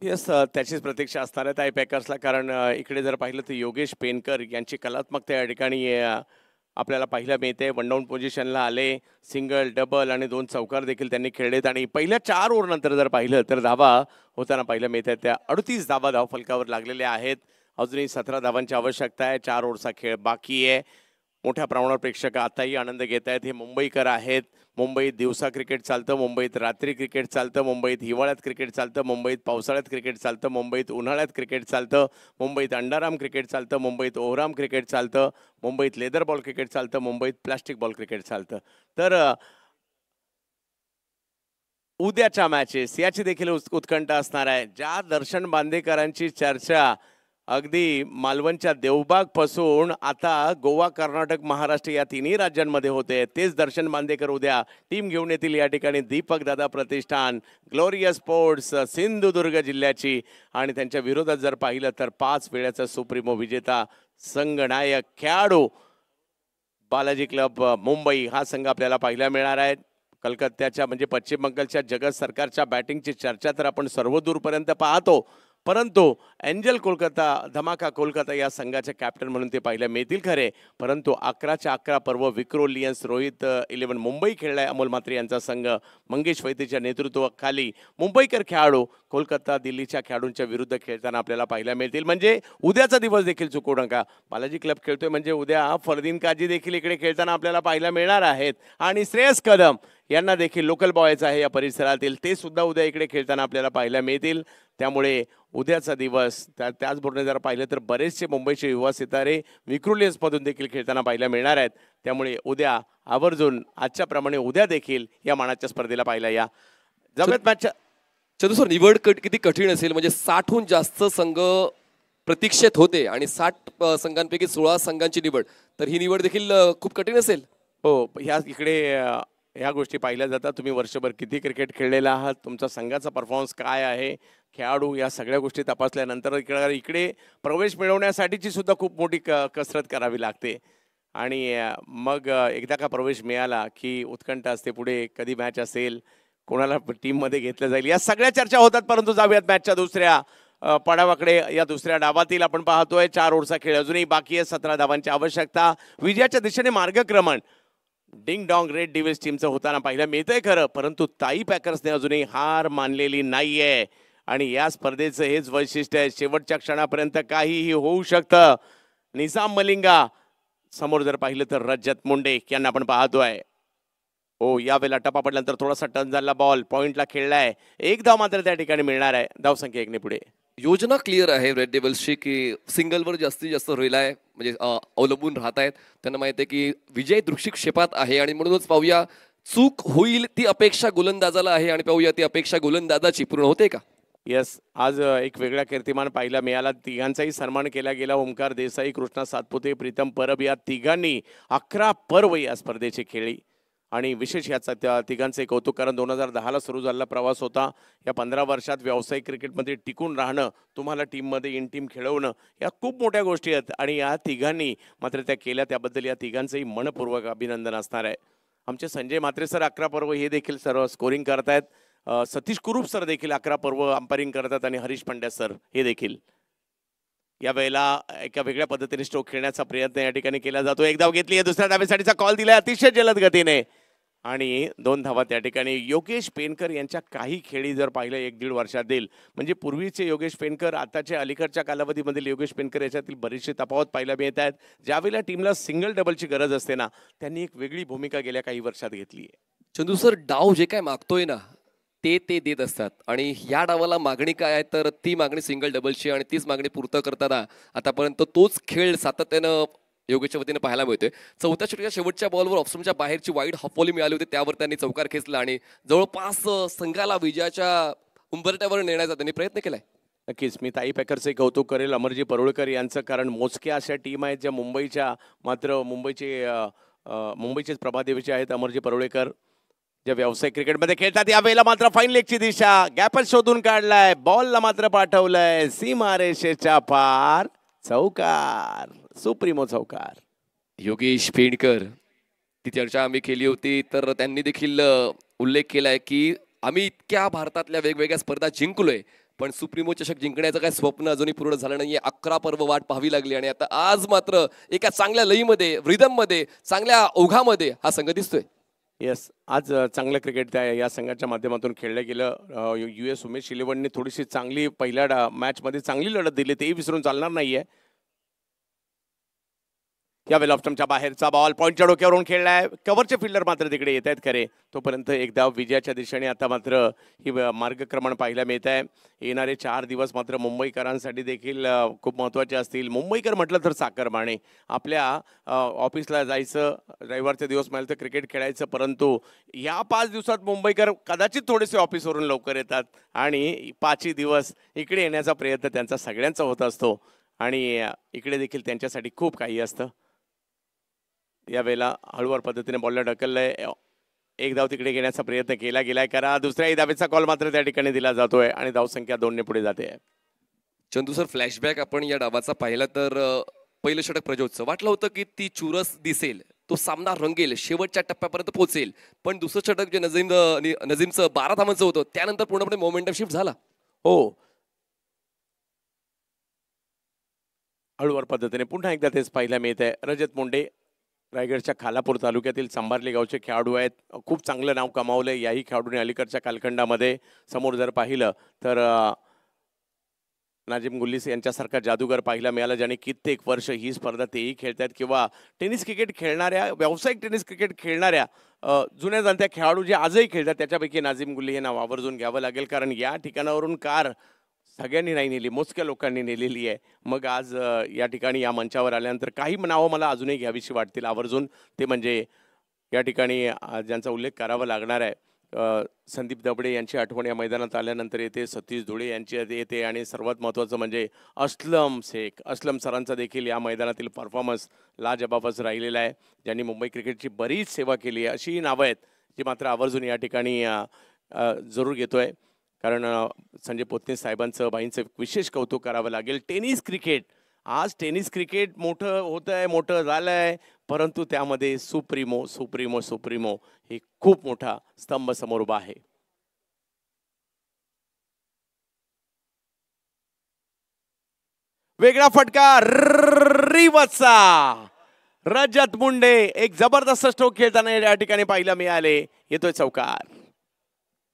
येस, त्याचीच प्रतीक्षा असणार आहे ताई पॅकर्सला. कारण इकडे जर पाहिलं तर योगेश पेनकर यांची कलात्मकता या ठिकाणी आपल्याला पाहायला मिळते. 1 डाऊन पोझिशनला आले, सिंगल, डबल आणि 2 चौकार देखील त्यांनी खेळलेत. आणि पहिल्या 4 ओव्हर नंतर जर पाहिलं तर धावा होताना पाहायला मिळत आहेत. त्या 38 धावा धावफलकावर लागलेल्या आहेत. अजूनही 17 धावांची आवश्यकता आहे. 4 ओव्हरचा खेळ बाकी आहे. मोठ्या प्रमाणावर प्रेक्षक आताही आनंद घेत आहेत. हे मुंबईकर आहेत. मुंबईत दिवसा क्रिकेट चालतं, मुंबईत रात्री क्रिकेट चालतं, मुंबईत हिवाळ्यात क्रिकेट चालतं, मुंबईत पावसाळ्यात क्रिकेट चालतं, मुंबईत उन्हाळ्यात क्रिकेट चालतं, मुंबईत अंडाराम क्रिकेट चालतं, मुंबईत ओव्हराम क्रिकेट चालतं, मुंबईत लेदर बॉल क्रिकेट चालतं, मुंबईत प्लास्टिक बॉल क्रिकेट चालतं. तर उद्याच्या मॅचेस याची देखील उत्कंठा असणार आहे. ज्या दर्शन बांदेकरांची चर्चा अगदी मालवणच्या देवबाग पासून आता गोवा, कर्नाटक, महाराष्ट्र या तिन्ही राज्यांमध्ये होते, तेच दर्शन बांदेकर उद्या टीम घेऊन येतील या ठिकाणी. दीपक दादा प्रतिष्ठान, ग्लोरिया स्पोर्ट्स सिंधुदुर्ग जिल्ह्याची. आणि त्यांच्या विरोधात जर पाहिलं तर 5 वेळाचा सुप्रीमो विजेता संघनायक खेळाडू बालाजी क्लब मुंबई हा संघ आपल्याला पाहायला मिळणार आहे. कलकत्त्याच्या म्हणजे पश्चिम बंगालच्या जगत सरकारच्या बॅटिंगची चर्चा तर आपण सर्वदूरपर्यंत पाहतो, परंतु एंजल कोलकाता, धमाका कोलकाता या संघाचे कॅप्टन म्हणून ते पाहायला मिळतील खरे. परंतु 11च्या 11 पर्व विक्रो लियन्स, रोहित 11 मुंबई खेळलाय. अमोल म्हात्रे यांचा संघ मंगेश वैद्यच्या नेतृत्वाखाली मुंबईकर खेळाडू कोलकाता दिल्लीच्या खेळाडूंच्या विरुद्ध खेळताना आपल्याला पाहायला मिळतील. म्हणजे उद्याचा दिवस देखील चुकवू नका. बालाजी क्लब खेळतोय म्हणजे उद्या फरदीन काजी देखील इकडे खेळताना आपल्याला पाहायला मिळणार आहेत. आणि श्रेयस कदम यांना देखील लोकल बॉयच आहे या परिसरातील, ते सुद्धा उद्या इकडे खेळताना आपल्याला पाहायला मिळतील. त्यामुळे उद्याचा दिवस त्याचबरोबर जर पाहिलं तर बरेचसे मुंबईचे युवा सितारे विक्रोलियन्समधून देखील खेळताना पाहायला मिळणार आहेत. त्यामुळे उद्या आवर्जून आजच्या प्रमाणे उद्या देखील या मानाच्या स्पर्धेला पाहायला या. जमेत मॅचच्या चंदू सर, निवड किती कठीण असेल, म्हणजे 60हून जास्त संघ प्रतीक्षेत होते आणि 60 संघांपैकी 16 संघांची निवड, तर ही निवड देखील खूप कठीण असेल. हो, ह्या इकडे ह्या गोष्टी पाहिल्या जातात. तुम्ही वर्षभर किती क्रिकेट खेळलेला आहात, तुमचा संघाचा परफॉर्मन्स काय आहे, खेळाडू, या सगळ्या गोष्टी तपासल्यानंतर इकडे प्रवेश मिळवण्यासाठीची सुद्धा खूप मोठी कसरत करावी लागते. आणि मग एकदा का प्रवेश मिळाला की उत्कंठ असते, पुढे कधी मॅच असेल, कोणाला टीममध्ये घेतलं जाईल, या सगळ्या चर्चा होतात. परंतु जाऊयात मॅचच्या दुसऱ्या पडावाकडे. या दुसऱ्या डावातील आपण पाहतोय 4 ओव्हरचा खेळ अजूनही बाकी आहे. 17 धावांची आवश्यकता. विजयाच्या दिशेने मार्गक्रमण डिंग डॉंग रेड डेव्हिल्स टीमचं होताना पाहायला मिळतंय खरं, परंतु ताई पॅकर्सने अजूनही हार मानलेली नाहीये. आणि या स्पर्धेचं हेच वैशिष्ट्य आहे, शेवटच्या क्षणापर्यंत काहीही होऊ शकतं. निजाम मलिंगा समोर जर पाहिलं तर रजत मुंडे यांना आपण पाहतोय. हो, यावेळेला टप्पा पडल्यानंतर थोडासा टर्न झाला, बॉल पॉइंटला खेळलाय. 1 धाव मात्र त्या ठिकाणी मिळणार आहे. धावसंख्या 1 ने पुढे. योजना क्लिअर आहे रेड डेव्हिल्सची की सिंगलवर जास्तीत जास्त रिलाय म्हणजे अवलंबून राहत आहेत. त्यांना माहिती आहे की विजय दृष्टिक्षेपात आहे आणि म्हणूनच पाहूया चूक होईल ती अपेक्षा गोलंदाजाला आहे आणि पाहूया ती अपेक्षा गोलंदाजाची पूर्ण होते का. यस, आज एक वेगळा कीर्तिमान पाहायला मिळाला. तिघांचाही सन्मान केला गेला. ओमकार देसाई, कृष्णा सातपुते, प्रीतम परब या तिघांनी 11 पर्व या स्पर्धेची खेळली आणि विशेष याचा त्या तिघांचे कौतुक, कारण 2010ला सुरू झालेला प्रवास होता. या 15 वर्षात व्यावसायिक क्रिकेटमध्ये टिकून राहणं, तुम्हाला टीममध्ये इन टीम खेळवणं, या खूप मोठ्या गोष्टी आहेत आणि या तिघांनी मात्र त्या केल्या. त्याबद्दल या तिघांचंही मनपूर्वक अभिनंदन असणार आहे. आमचे संजय म्हात्रे सर 11 पर्व हे देखील सर्व स्कोरिंग करतायत. सतीश कुरूप सर देखील 11 पर्व अंपायरिंग करतात आणि हरीश पंड्या सर हे देखील. या वेळेला एका वेगळ्या पद्धतीने स्ट्रोक खेळण्याचा प्रयत्न या ठिकाणी केला जातो. एक धाव घेतली आहे, दुसऱ्या धावेसाठीचा कॉल दिलाय अतिशय जलद गतीने आणि 2 धावा त्या ठिकाणी. योगेश पेनकर यांच्या काही खेळी जर पाहिलं 1-1.5 वर्षात देईल, म्हणजे पूर्वीचे योगेश पेनकर, आताच्या अलीकडच्या कालावधीमधील योगेश पेनकर याच्यातील बरीचशी तफावत पाहायला मिळत आहेत. ज्यावेळेला टीमला सिंगल डबलची गरज असते ना, त्यांनी एक वेगळी भूमिका गेल्या काही वर्षात घेतली आहे. चंदू सर, डाव जे काय मागतोय ना ते देत असतात आणि या डावाला मागणी काय आहे तर ती मागणी सिंगल डबलची आणि तीच मागणी पूर्ण करताना आतापर्यंत तोच खेळ सातत्यानं योगेशच्या वतीने पाहायला मिळतोय. चौथ्या षटकाच्या शेवटच्या बॉलवर ऑप्शनच्या बाहेरची वाईड हाफवली मिळाली होती, त्यावर त्यांनी चौकार खेचला आणि जवळपास संघाला विजयाच्या उंबरठ्यावर नेण्याचा त्यांनी प्रयत्न केलाय. नक्कीच मी ताई पॅकरचे कौतुक करेल, अमरजी परुळकर यांचं, कारण मोजक्या अशा टीम आहेत ज्या मुंबईच्या, मात्र मुंबईचेच प्रभादेवीचे आहेत अमरजी परुळेकर, ज्या व्यावसायिक क्रिकेटमध्ये खेळतात. यावेळेला मात्र फाईन लेगची दिशा गॅपच शोधून काढलाय, बॉलला मात्र पाठवलंय सीमारेषेच्या पार, चौकार, सुप्रीमो चौकार. योगेश पेंडकर, ती चर्चा आम्ही केली होती तर त्यांनी देखील उल्लेख केलाय की आम्ही इतक्या भारतातल्या वेगवेगळ्या स्पर्धा जिंकलोय पण सुप्रीमो चषक जिंकण्याचं काय स्वप्न अजूनही पूर्ण झालं नाहीये. 11 पर्व वाट पाहावी लागली आणि आता आज मात्र एका चांगल्या लईमध्ये, रिदममध्ये, चांगल्या ओघामध्ये हा संघ दिसतोय. येस, आज चांगलं क्रिकेट या संघाच्या माध्यमातून खेळलं गेलं. US उमेश इलेव्हनने थोडीशी चांगली पहिल्या मॅचमध्ये चांगली लढत दिली, तेही विसरून चालणार नाहीये. यावेळेला ऑप्शनच्या बाहेरचा बॉल पॉईंटच्या डोक्यावरून खेळलाय, कव्हरचे फिल्डर मात्र तिकडे येत आहेत खरे. तोपर्यंत एक धाव विजयाच्या दिशेने आता मात्र ही मार्गक्रमण पाहायला मिळत आहे. येणारे 4 दिवस मात्र मुंबईकरांसाठी देखील खूप महत्त्वाचे असतील. मुंबईकर म्हटलं तर साखरमाणे, आपल्या ऑफिसला जायचं, रविवारचे दिवस मिळाले तर क्रिकेट खेळायचं, परंतु या 5 दिवसात मुंबईकर कदाचित थोडेसे ऑफिसवरून लवकर येतात आणि 5ही दिवस इकडे येण्याचा प्रयत्न त्यांचा सगळ्यांचा होत असतो आणि इकडे देखील त्यांच्यासाठी खूप काही असतं. यावेळेला हळूवार पद्धतीने बॉलला ढकललंय, एक धाव तिकडे घेण्याचा प्रयत्न केला गेलाय. करा दुसऱ्याही धावेचा कॉल मात्र त्या ठिकाणी दिला जातोय आणि धावसंख्या 2ने पुढे जाते. चंदू सर, फ्लॅशबॅक आपण या डावाचा पाहिला तर पहिलं षटक प्रजोतचं वाटलं होतं की ती चुरस दिसेल, तो सामना रंगेल, शेवटच्या टप्प्यापर्यंत पोहोचेल, पण दुसरं षटक जे नजीमचं 12 धावांचं होतं त्यानंतर पूर्णपणे मोमेंटम शिफ्ट झाला. हो, हळूवार पद्धतीने पुन्हा एकदा तेच पाहायला मिळत आहे. रजत मुंडे रायगडच्या खालापूर तालुक्यातील संभारली गावचे खेळाडू आहेत, खूप चांगलं नाव कमावलं याही खेळाडूने अलीकडच्या कालखंडामध्ये. समोर जर पाहिलं तर नाजिम गुल्लीस यांच्यासारखा जादूगार पाहायला मिळाला, ज्याने कित्येक वर्ष ही स्पर्धा तेही खेळतात, किंवा टेनिस क्रिकेट खेळणाऱ्या, व्यावसायिक टेनिस क्रिकेट खेळणाऱ्या जुन्या जाणत्या खेळाडू जे आजही खेळतात त्याच्यापैकी नाजिम गुल्ली हे नाव आवर्जून घ्यावं लागेल, कारण या ठिकाणावरून कार सगळ्यांनी नाही नेली, मोजक्या लोकांनी नेलेली आहे. मग आज या ठिकाणी या मंचावर आल्यानंतर काही नावं मला अजूनही घ्यावीशी वाटतील आवर्जून. ते म्हणजे या ठिकाणी ज्यांचा उल्लेख करावा लागणार आहे, संदीप दबडे यांची आठवण या मैदानात आल्यानंतर येते, सतीश धुळे यांची येते आणि सर्वात महत्त्वाचं म्हणजे असलम शेख, असलम सरांचा देखील या मैदानातील परफॉर्मन्स लाजबाबच राहिलेला आहे, ज्यांनी मुंबई क्रिकेटची बरीच सेवा केली आहे. अशी नावं आहेत जी मात्र आवर्जून या ठिकाणी जरूर घेतोय, कारण संजय पोतने साहेबांचं, बाईंचं विशेष कौतुक करावं लागेल. टेनिस क्रिकेट, आज टेनिस क्रिकेट मोठं होतं आहे, मोठं झालं आहे, परंतु त्यामध्ये सुप्रीमो सुप्रीमो सुप्रीमो हे खूप मोठा स्तंभ समोर उभा आहे. वेगळा फटका रिवचा, रजत मुंडे एक जबरदस्त स्ट्रोक खेळताना या ठिकाणी पाहायला मिळाले. येतोय चौकार.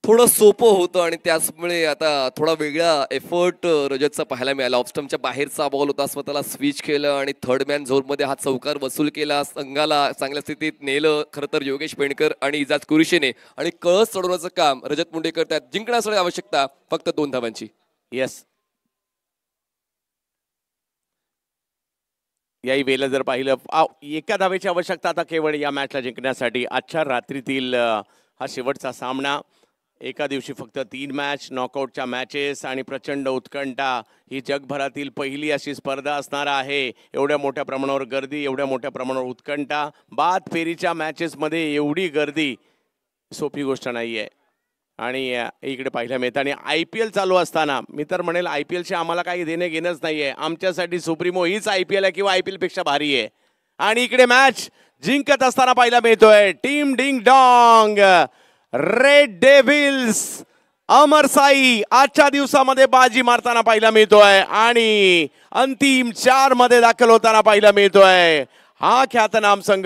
थोडं सोपं होतं आणि त्याचमुळे आता थोडा वेगळा एफर्ट रजतचा पाहायला मिळाला. ऑफस्टम्पच्या बाहेरचा बॉल होता, स्वतःला स्विच केलं आणि थर्ड मॅन झोनमध्ये हा चौकार वसूल केला, संघाला चांगल्या स्थितीत नेलं. खरं तर योगेश पेंडकर आणि इजाज कुरेशीने आणि कळस चढवण्याचं काम रजत मुंडे करतात. जिंकण्यासाठी आवश्यकता फक्त 2 धावांची. येस, याही वेळेला जर पाहिलं, एका धावेची आवश्यकता आता केवळ या मॅचला जिंकण्यासाठी. आजच्या रात्रीतील हा शेवटचा सामना एका दिवशी फक्त 3 मॅच, नॉकआउटच्या मॅचेस आणि प्रचंड उत्कंठा. ही जगभरातील पहिली अशी स्पर्धा असणार आहे. एवढ्या मोठ्या प्रमाणावर गर्दी, एवढ्या मोठ्या प्रमाणावर उत्कंठा. बाद फेरीच्या मॅचेसमध्ये एवढी गर्दी सोपी गोष्ट नाही आहे. आणि इकडे पाहिलं मिळतं. आणि IPL चालू असताना मी तर म्हणेल IPLशी आम्हाला काही देणे घेणंच नाही आहे. आमच्यासाठी सुप्रीमो हीच IPL आहे किंवा IPL पेक्षा भारी आहे. आणि इकडे मॅच जिंकत असताना पाहायला मिळतोय team ding dong red devils Amar Sai आजच्या दिवसामध्ये बाजी मारताना पाहायला मिळतोय आणि अंतिम 4 मध्ये दाखल होताना पाहायला मिळतोय. हा ख्यातनाम संघ